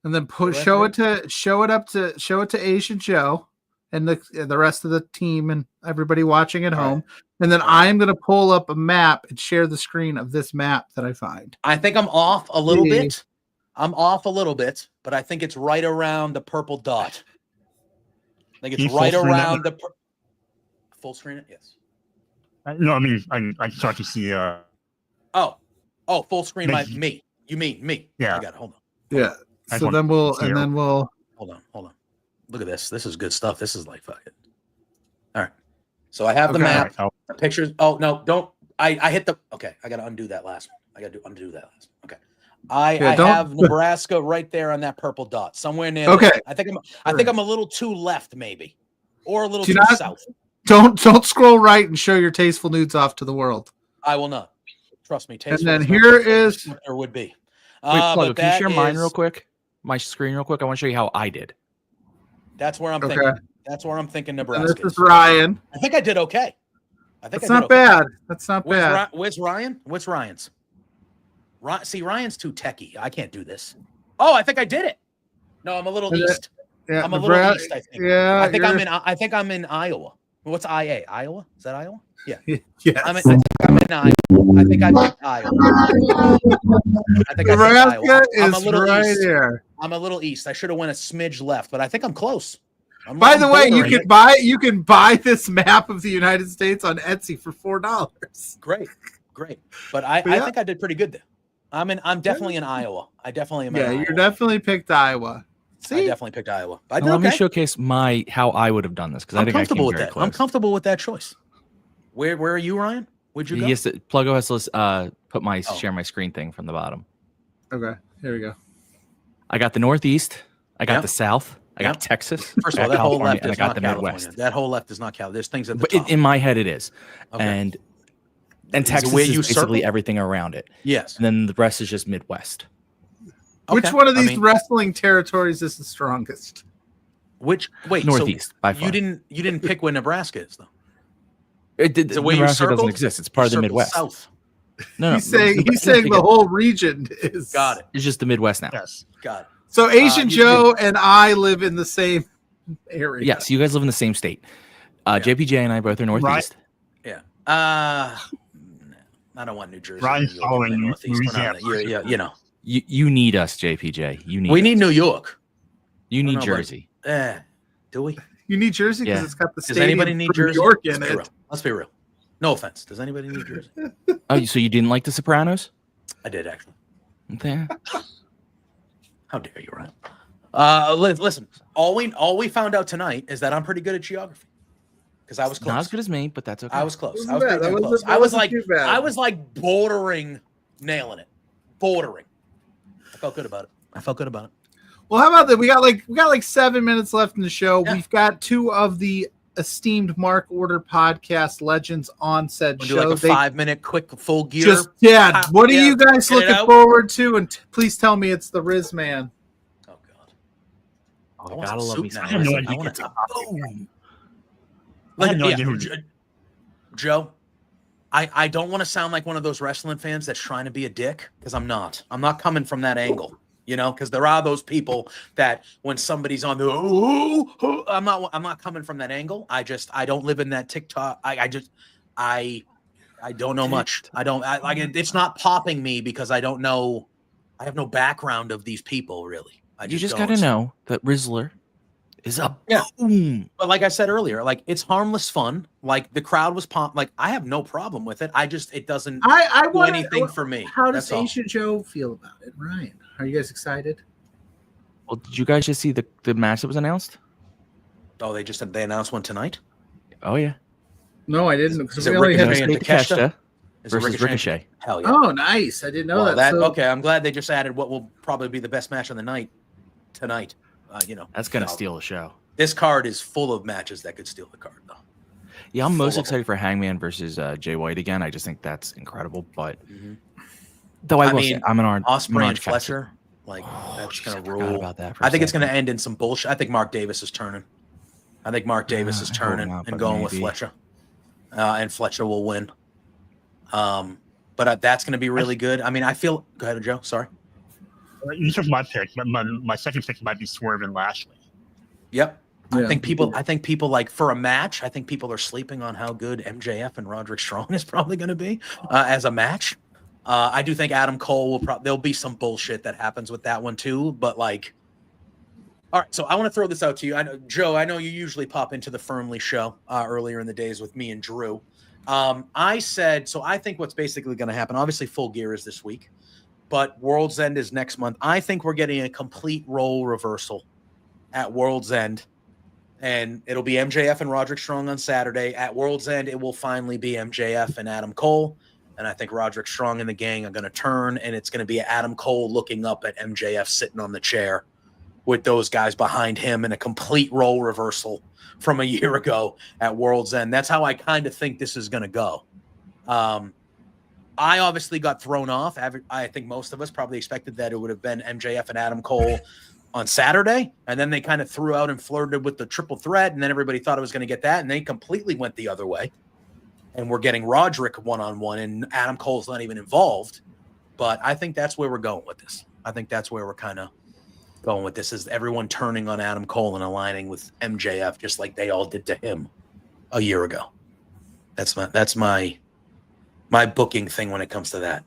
And then show it to Asian Joe and the rest of the team and everybody watching at home. And then I am going to pull up a map and share the screen of this map that I find.
I think I'm off a little bit. I'm off a little bit, but I think it's right around the purple dot. I think it's right around the full screen it. Yes.
No, I mean I start to see.
Oh, full screen. Me. You mean me?
Yeah.
I got it. Hold on.
Yeah. So then we'll
hold on. Look at this. This is good stuff. This is like fucking. All right. So I have the map, the pictures. Oh no, don't. I hit the. Okay, I got to undo that last one. I got to undo that last one. Okay. I have Nebraska right there on that purple dot, somewhere near.
Okay.
I think I'm a little too left, maybe, or a little too south.
Don't scroll right and show your tasteful nudes off to the world.
I will not. Trust me. Tasteful.
And then here is.
Or would be.
Wait, Pluggo, can you share mine real quick? My screen real quick. I want to show you how I did.
That's where I'm thinking. That's where I'm thinking Nebraska.
And this is Ryan.
I think I did okay.
That's not bad. That's not bad.
Where's Ryan? What's Ryan's? See, Ryan's too techie. I can't do this. Oh, I think I did it. No, I'm a little east.
Yeah,
I'm a little east, I think.
Yeah.
I think I'm in Iowa. What's IA? Iowa? Is that Iowa? Yeah.
Yes.
I think I'm in Iowa. I think I picked Iowa.
Nebraska is right here.
I'm a little east. I should have went a smidge left, but I think I'm close.
By the way, you can buy this map of the United States on Etsy for $4.
Great. But I think I did pretty good there. I'm definitely in Iowa. I definitely am.
Yeah, you definitely picked Iowa. See?
I definitely picked Iowa.
Let me showcase how I would have done this because I think I came very close.
I'm comfortable with that choice. Where are you, Ryan? Where'd you go?
Yes, Pluggo has to put share my screen thing from the bottom.
Okay, here we go.
I got the Northeast. I got the South. I got Texas.
First of all, that whole left is not California. That whole left is not California. There's things at the top.
In my head, it is. Okay. And Texas is basically everything around it.
Yes.
And then the rest is just Midwest.
Which one of these wrestling territories is the strongest?
Northeast by far.
You didn't pick where Nebraska is though.
Nebraska doesn't exist. It's part of the Midwest.
South.
No,
he's saying the whole region is.
Got it.
It's just the Midwest now.
Yes. Got it.
So Asian Joe and I live in the same area.
Yes, you guys live in the same state. JPJ and I both are Northeast.
Yeah. I don't want New Jersey.
Ryan's following
Northeast. Yeah.
You need us, JPJ.
We need New York.
You need Jersey.
Do we?
You need Jersey because it's got the
Does anybody need Jersey?
New York in it.
Let's be real. No offense. Does anybody need Jersey?
Oh, so you didn't like The Sopranos?
I did actually.
Okay.
How dare you, Ryan? Listen. All we found out tonight is that I'm pretty good at geography because I was close.
Not as good as me, but that's okay.
I was close. I was like bordering nailing it. Bordering. I felt good about it.
Well, how about that? We got like 7 minutes left in the show. Yeah. We've got two of the esteemed Mark Order podcast legends on said show.
Do like a 5-minute quick full gear.
What are you guys looking forward to? And please tell me it's the Riz Man.
Oh God!
I gotta love me.
I have no idea.
Joe, I don't want to sound like one of those wrestling fans that's trying to be a dick because I'm not. I'm not coming from that angle. You know, because there are those people that when somebody's on the I'm not coming from that angle. I don't live in that TikTok. I I don't know much. It's not popping me because I don't know. I have no background of these people really.
You just got to know that Rizzler is a boom.
But like I said earlier, like it's harmless fun. Like the crowd was pumped. Like I have no problem with it. It doesn't do anything for me.
How does Asian Joe feel about it? Ryan, are you guys excited?
Well, did you guys just see the match that was announced?
Oh, they announced one tonight?
Oh yeah.
No, I didn't.
Is it Ricochet and
Takeshita
Is it
versus Ricochet?
Hell yeah.
Oh, nice. I didn't know that.
Okay, I'm glad they just added what will probably be the best match on the night tonight.
That's gonna steal the show.
This card is full of matches that could steal the card, though.
Yeah, I'm most excited for Hangman versus Jay White again. I just think that's incredible. But though I will say, I'm an
Ospreay and Fletcher. Like that's gonna rule.
About that
I think it's gonna end in some bullshit. I think Mark Davis is turning. And going with Fletcher, and Fletcher will win. But that's going to be really good. I mean, I feel. Go ahead, Joe. Sorry.
You took my pick. My second pick might be Swerve and Lashley.
Yep. I think people like for a match. I think people are sleeping on how good MJF and Roderick Strong is probably going to be as a match. I do think Adam Cole will there'll be some bullshit that happens with that one too. But like, all right. So I want to throw this out to you. Joe, I know you usually pop into the Firmly show earlier in the days with me and Drew. I think what's basically going to happen, obviously Full Gear is this week, but World's End is next month. I think we're getting a complete role reversal at World's End, and it'll be MJF and Roderick Strong on Saturday. At World's End, it will finally be MJF and Adam Cole, and I think Roderick Strong and the gang are going to turn, and it's going to be Adam Cole looking up at MJF sitting on the chair with those guys behind him in a complete role reversal from a year ago at World's End. That's how I kind of think this is going to go. I obviously got thrown off. I think most of us probably expected that it would have been MJF and Adam Cole on Saturday, and then they kind of threw out and flirted with the triple threat, and then everybody thought it was going to get that, and they completely went the other way. And we're getting Roderick one-on-one, and Adam Cole's not even involved. But I think that's where we're going with this. I think that's where we're kind of going with this, is everyone turning on Adam Cole and aligning with MJF just like they all did to him a year ago. That's my booking thing when it comes to that.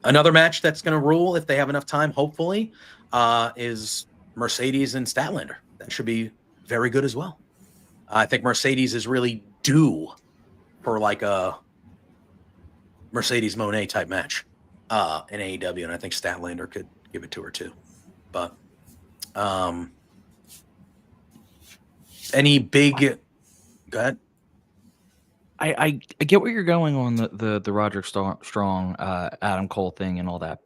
Another match that's going to rule if they have enough time, hopefully, is Mercedes and Statlander. That should be very good as well. I think Mercedes is really due for like a Mercedes Moné type match in AEW, and I think Statlander could give it to her too. But any big go ahead.
I get where you're going on the Roderick Strong Adam Cole thing and all that,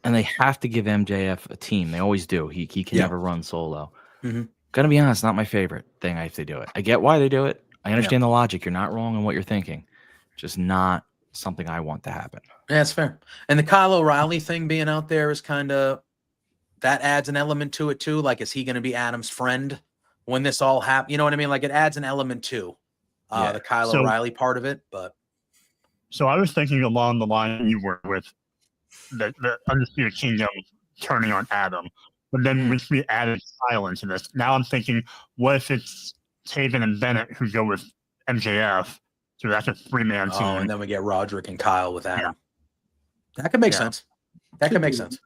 and they have to give MJF a team. They always do. He can never run solo.
Mm-hmm.
Gonna be honest, not my favorite thing if they do it. I get why they do it. I understand the logic. You're not wrong in what you're thinking. Just not something I want to happen.
Yeah, that's fair. And the Kyle O'Reilly thing being out there is kind of, that adds an element to it too. Like, is he going to be Adam's friend when this all happens? You know what I mean? Like, it adds an element to the Kyle O'Reilly part of it. But
so I was thinking along the line you were with the Undisputed Kingdom turning on Adam, but then we added Kyle into this. Now I'm thinking, what if it's Taven and Bennett who go with MJF? So that's a 3-man team.
And then we get Roderick and Kyle with Adam. Yeah. That could make sense. That could make sense.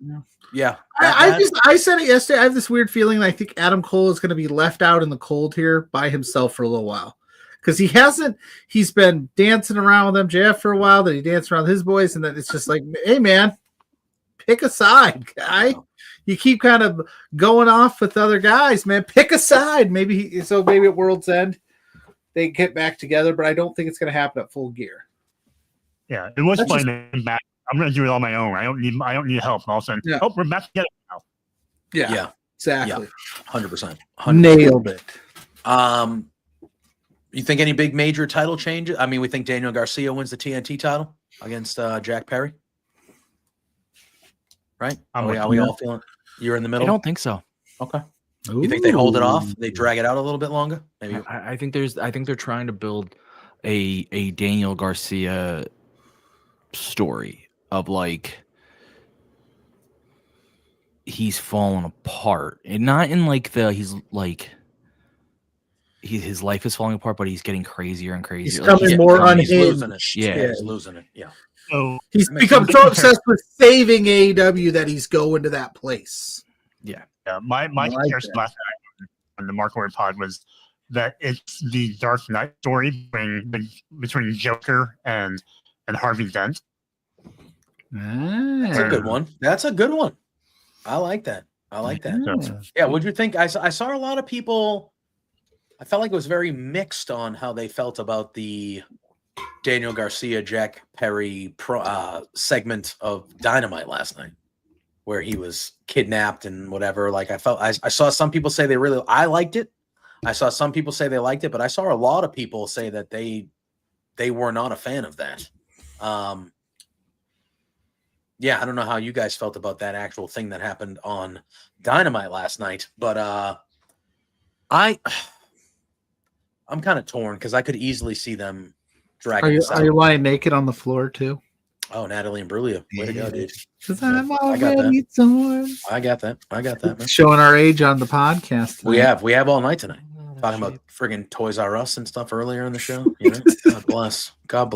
Yeah.
I said it yesterday. I have this weird feeling I think Adam Cole is going to be left out in the cold here by himself for a little while. Because he's been dancing around with MJF for a while, then he danced around with his boys, and then it's just like, hey man, pick a side, guy. You keep kind of going off with other guys, man. Pick a side. Maybe at World's End they get back together, but I don't think it's going to happen at Full Gear.
Yeah, it was playing back. I'm going to do it on my own. I don't need help. And all of a sudden, we're back together now.
Yeah, exactly.
Yeah, 100%.
Nailed it.
You think any big major title changes? I mean, we think Daniel Garcia wins the TNT title against Jack Perry, right? Are we all feeling? You're in the middle.
I don't think so.
Okay. You think they hold it off? They drag it out a little bit longer? Maybe.
I think they're trying to build a Daniel Garcia story of like he's fallen apart, and not in like his life is falling apart, but he's getting crazier and crazier.
He's coming more
he's losing it.
unhinged.
Yeah.
He's losing it. Yeah.
So
He's
That makes
become
sense.
so obsessed with saving AEW that he's going to that place.
Yeah.
my
I like
comparison
that.
last night on the Mark Ward pod was that it's the Dark Knight story between Joker and Harvey Dent.
That's a good one. That's a good one. I like that. I like that. Yeah. What'd you think? I saw a lot of people. I felt like it was very mixed on how they felt about the Daniel Garcia, Jack Perry segment of Dynamite last night, where he was kidnapped and whatever. Like I saw some people say I liked it. I saw some people say they liked it, but I saw a lot of people say that they were not a fan of that. Yeah, I don't know how you guys felt about that actual thing that happened on Dynamite last night, but I'm kind of torn because I could easily see them dragging.
Are you lying naked on the floor too?
Oh, Natalie and Brulia, way to go, dude!
Because I'm
I got
already torn.
I got that, man.
Showing our age on the podcast.
We have all night tonight. Talking about friggin' Toys R Us and stuff earlier in the show. You know? God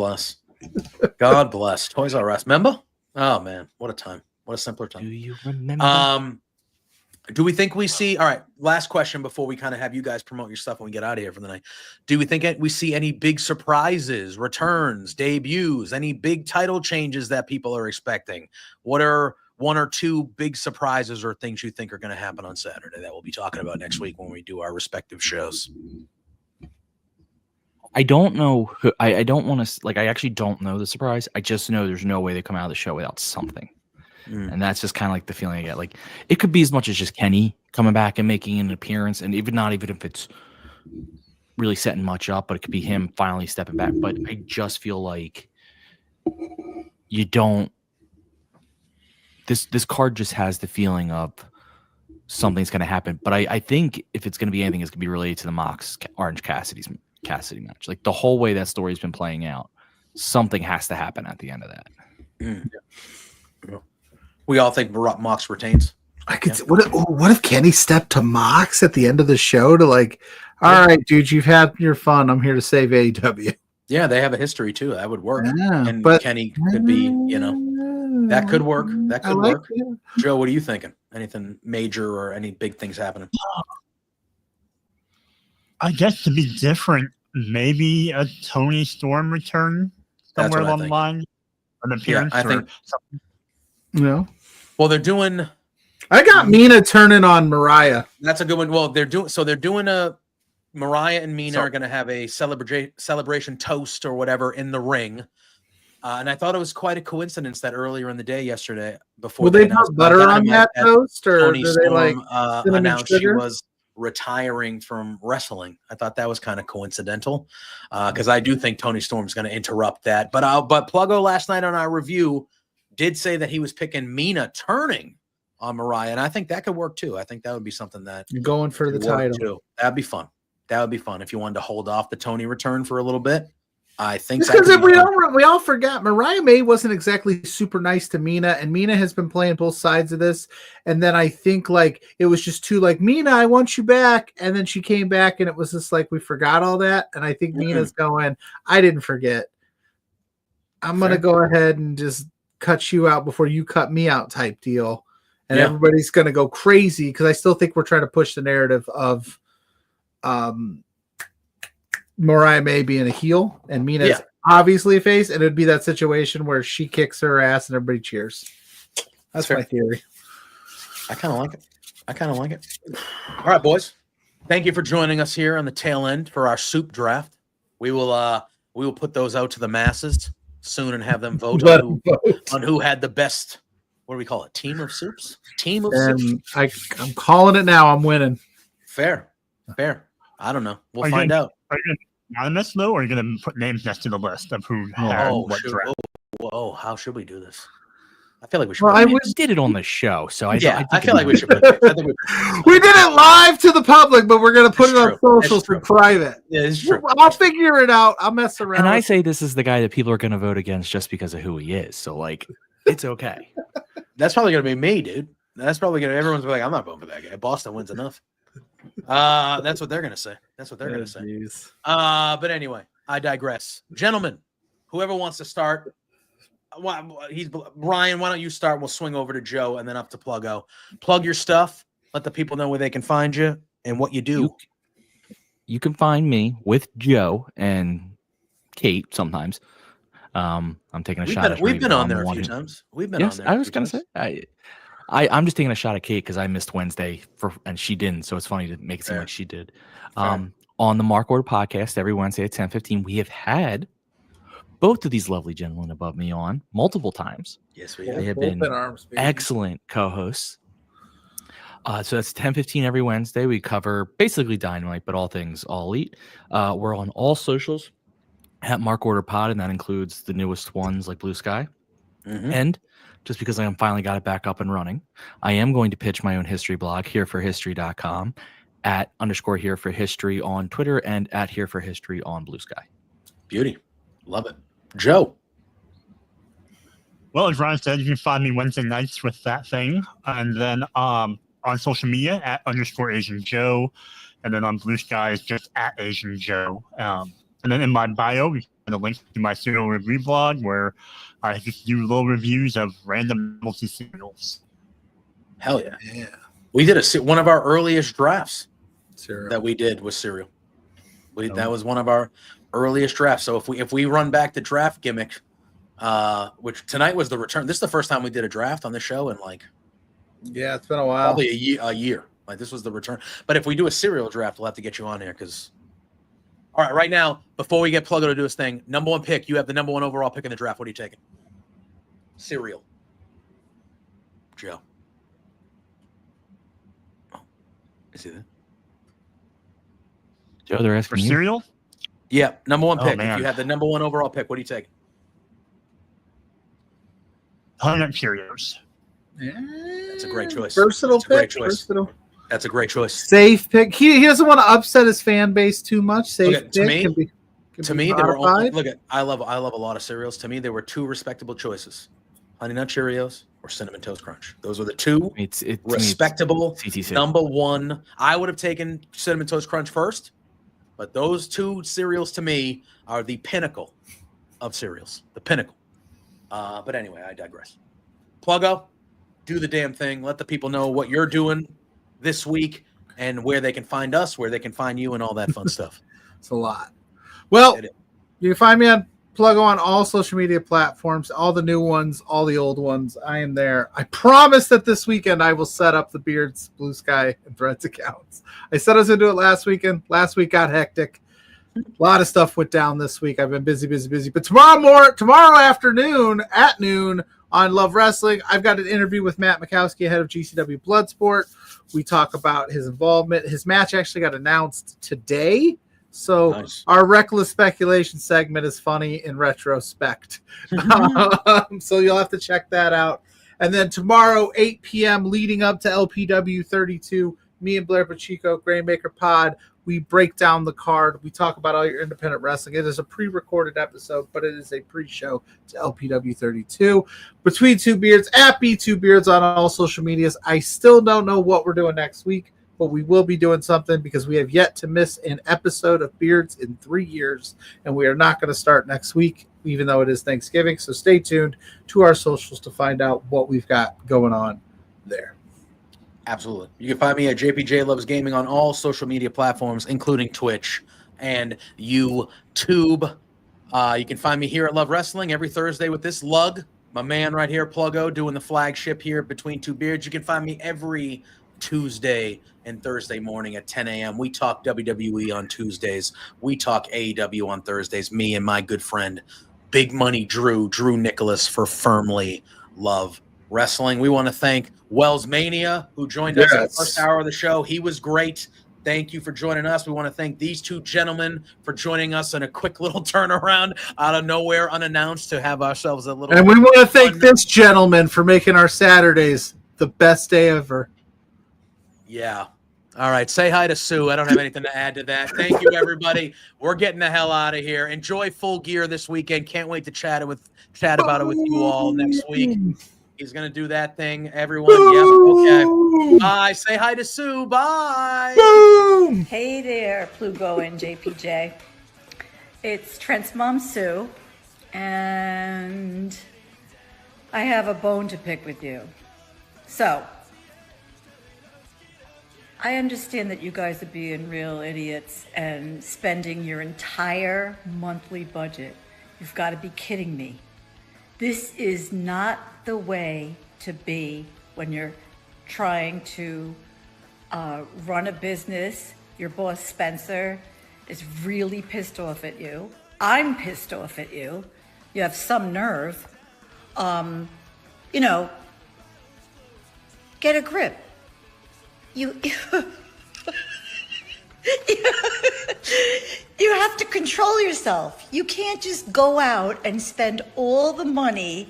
bless. Toys R Us. Remember? Oh man, what a time. What a simpler time.
Do you remember?
Do we think we see? All right, last question before we kind of have you guys promote your stuff when we get out of here for the night. Do we think we see any big surprises, returns, debuts, any big title changes that people are expecting? What are one or two big surprises or things you think are going to happen on Saturday that we'll be talking about next week when we do our respective shows?
I don't know. I don't want to I actually don't know the surprise. I just know there's no way they come out of the show without something. And that's just kind of like the feeling I get. Like it could be as much as just Kenny coming back and making an appearance, and even if it's really setting much up, but it could be him finally stepping back. But I just feel like you don't. This card just has the feeling of something's going to happen. But I think if it's going to be anything, it's going to be related to the Mox Orange Cassidy match. Like the whole way that story's been playing out, something has to happen at the end of that.
Yeah. We all think Mox retains.
I could. What if Kenny stepped to Mox at the end of the show to all right, dude, you've had your fun. I'm here to save AEW.
Yeah, they have a history too. That would work.
Yeah,
and
but
Kenny could be, that could work. That could work.
It.
Joe, what are you thinking? Anything major or any big things happening?
I guess to be different, maybe a Tony Storm return somewhere along the line, an appearance
I
or
think.
something.
No.
Well, they're doing.
I got Mina turning on Mariah.
That's a good one. Well, they're doing a. Mariah and Mina are going to have a celebration toast or whatever in the ring. And I thought it was quite a coincidence that earlier in the day yesterday, before
will they put butter on that toast, or
Tony
do they
Storm, announced she
sugar?
was retiring from wrestling. I thought that was kind of coincidental because I do think Tony Storm's going to interrupt that. But Pluggo last night on our review did say that he was picking Mina turning on Mariah, and I think that could work too. I think that would be something that
you're going for the title
too. That'd be fun. That would be fun if you wanted to hold off the Tony return for a little bit. I think
because we all forgot Mariah May wasn't exactly super nice to Mina, and Mina has been playing both sides of this. And then I think it was just too Mina, I want you back, and then she came back, and it was just we forgot all that. And I think Mina's going, I didn't forget. I'm gonna go ahead and just cut you out before you cut me out, type deal. And everybody's gonna go crazy because I still think we're trying to push the narrative of Mariah May being a heel and Mina's obviously a face, and it'd be that situation where she kicks her ass and everybody cheers. That's my theory.
I kind of like it. All right, boys. Thank you for joining us here on the tail end for our soup draft. We will put those out to the masses soon and have them vote on who had the best. What do we call it? Team of soups. Soups.
I'm calling it now. I'm winning.
Fair. I don't know. We'll find out.
Are you going to be anonymous, though, or are you going to put names next to the list of who had what draft?
Whoa, how should we do this? I feel like we should.
Well, we did it on the show, so I
feel like we should.
We did it live to the public, but we're going to put it on socials for private.
Yeah, it's true.
I'll figure it out. I'll mess around.
And I say this is the guy that people are going to vote against just because of who he is. So, it's okay.
That's probably going to be me, dude. That's probably going to. Everyone's like, I'm not voting for that guy. Boston wins enough. That's what they're gonna say. That's what they're gonna say.
Jeez.
But anyway, I digress. Gentlemen, whoever wants to start, Ryan. Why don't you start? We'll swing over to Joe and then up to Pluggo. Plug your stuff. Let the people know where they can find you and what you do.
You can find me with Joe and Kate sometimes. I'm taking a shot.
We've been on there a few times. We've been on there.
I was gonna say I'm just taking a shot at Kate because I missed Wednesday and she didn't. So it's funny to make it seem like she did. On the Mark Order podcast every Wednesday at 10:15, we have had both of these lovely gentlemen above me on multiple times.
Yes, we have.
They have been excellent co-hosts. So that's 10:15 every Wednesday. We cover basically Dynamite, but all things All Elite. We're on all socials at Mark Order Pod, and that includes the newest ones like Blue Sky. And just because I finally got it back up and running, I am going to pitch my own history blog, hereforhistory.com, at @_hereforhistory on Twitter, and at hereforhistory on Blue Sky.
Beauty. Love it. Joe.
Well, as Ryan said, you can find me Wednesday nights with that thing. And then on social media at _Asian Joe. And then on Blue Sky is just at Asian Joe. And then in my bio, you can find a link to my serial review blog where I just do little reviews of random multi serials.
Hell yeah. We did one of our earliest drafts that we did was serial. That was one of our earliest drafts. So if we run back the draft gimmick, which tonight was the return. This is the first time we did a draft on the show in
it's been a while.
Probably a year. Like this was the return. But if we do a serial draft, we'll have to get you on there because. All right, right now, before we get Pluggo to do his thing, number one pick. You have the number one overall pick in the draft. What are you taking? Serial. Joe. Oh, is he there?
Joe, they're asking
For cereal?
Yeah, number one pick.
Man.
If you have the number one overall pick, what are you taking?
Honey Nut Cheerios.
That's a great choice.
Versatile pick.
Versatile. That's a great choice.
Safe pick. He doesn't want to upset his fan base too much. Safe pick.
To me, there were only, I love a lot of cereals. To me, there were two respectable choices: Honey Nut Cheerios or Cinnamon Toast Crunch. Those were the two respectable. Number one, I would have taken Cinnamon Toast Crunch first, but those two cereals to me are the pinnacle of cereals. The pinnacle. But anyway, I digress. Pluggo, do the damn thing. Let the people know what you're doing this week and where they can find us, where they can find you, and all that fun stuff.
It's a lot. Well, you can find me on Pluggo on all social media platforms, all the new ones, all the old ones. I am there. I promise that this weekend I will set up the Beards, Blue Sky, and Threads accounts. I said I was going to do it last weekend. Last week got hectic. A lot of stuff went down this week. I've been busy. But tomorrow afternoon at noon on Love Wrestling, I've got an interview with Matt Mikowski, head of GCW Bloodsport. We talk about his involvement. His match actually got announced today. So nice. Our reckless speculation segment is funny in retrospect. So you'll have to check that out. And then tomorrow, 8 p.m., leading up to LPW 32, me and Blair Pacheco, Grainmaker Pod, we break down the card. We talk about all your independent wrestling. It is a pre-recorded episode, but it is a pre-show to LPW 32. Between Two Beards, at B2Beards on all social medias. I still don't know what we're doing next week, but we will be doing something because we have yet to miss an episode of Beards in 3 years, and we are not going to start next week, even though it is Thanksgiving. So stay tuned to our socials to find out what we've got going on there.
Absolutely. You can find me at JPJ Loves Gaming on all social media platforms, including Twitch and YouTube. You can find me here at Love Wrestling every Thursday with this lug, my man right here, Pluggo, doing the flagship here Between Two Beards. You can find me every Tuesday and Thursday morning at 10 a.m. We talk WWE on Tuesdays. We talk AEW on Thursdays. Me and my good friend, Big Money Drew Nicholas for Firmly Love Wrestling. We want to thank WellsMania, who joined us in the first hour of the show. He was great. Thank you for joining us. We want to thank these two gentlemen for joining us in a quick little turnaround out of nowhere, unannounced, to have ourselves a little.
And we want to thank this gentleman for making our Saturdays the best day ever.
Yeah. All right. Say hi to Sue. I don't have anything to add to that. Thank you, everybody. We're getting the hell out of here. Enjoy Full Gear this weekend. Can't wait to chat about it with you all next week. He's gonna do that thing. Everyone, yeah, okay. Bye. Say hi to Sue. Bye.
Boom!
Hey there, PLUGGO and JPJ. It's Trent's mom, Sue, and I have a bone to pick with you. So, I understand that you guys are being real idiots and spending your entire monthly budget. You've got to be kidding me. This is not the way to be when you're trying to run a business. Your boss, Spencer, is really pissed off at you. I'm pissed off at you. You have some nerve. You know, get a grip. You you have to control yourself. You can't just go out and spend all the money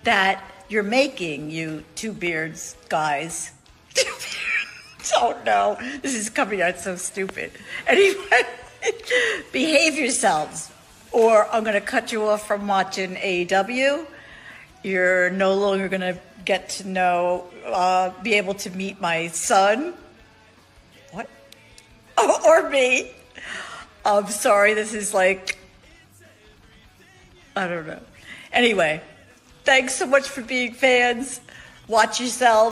that you're making, you two beards guys. Oh no, this is coming out so stupid. Anyway, behave yourselves, or I'm gonna cut you off from watching AEW. You're no longer gonna get to know, be able to meet my son. What? Or me. I'm sorry, this is like, I don't know. Anyway, thanks so much for being fans. Watch yourselves.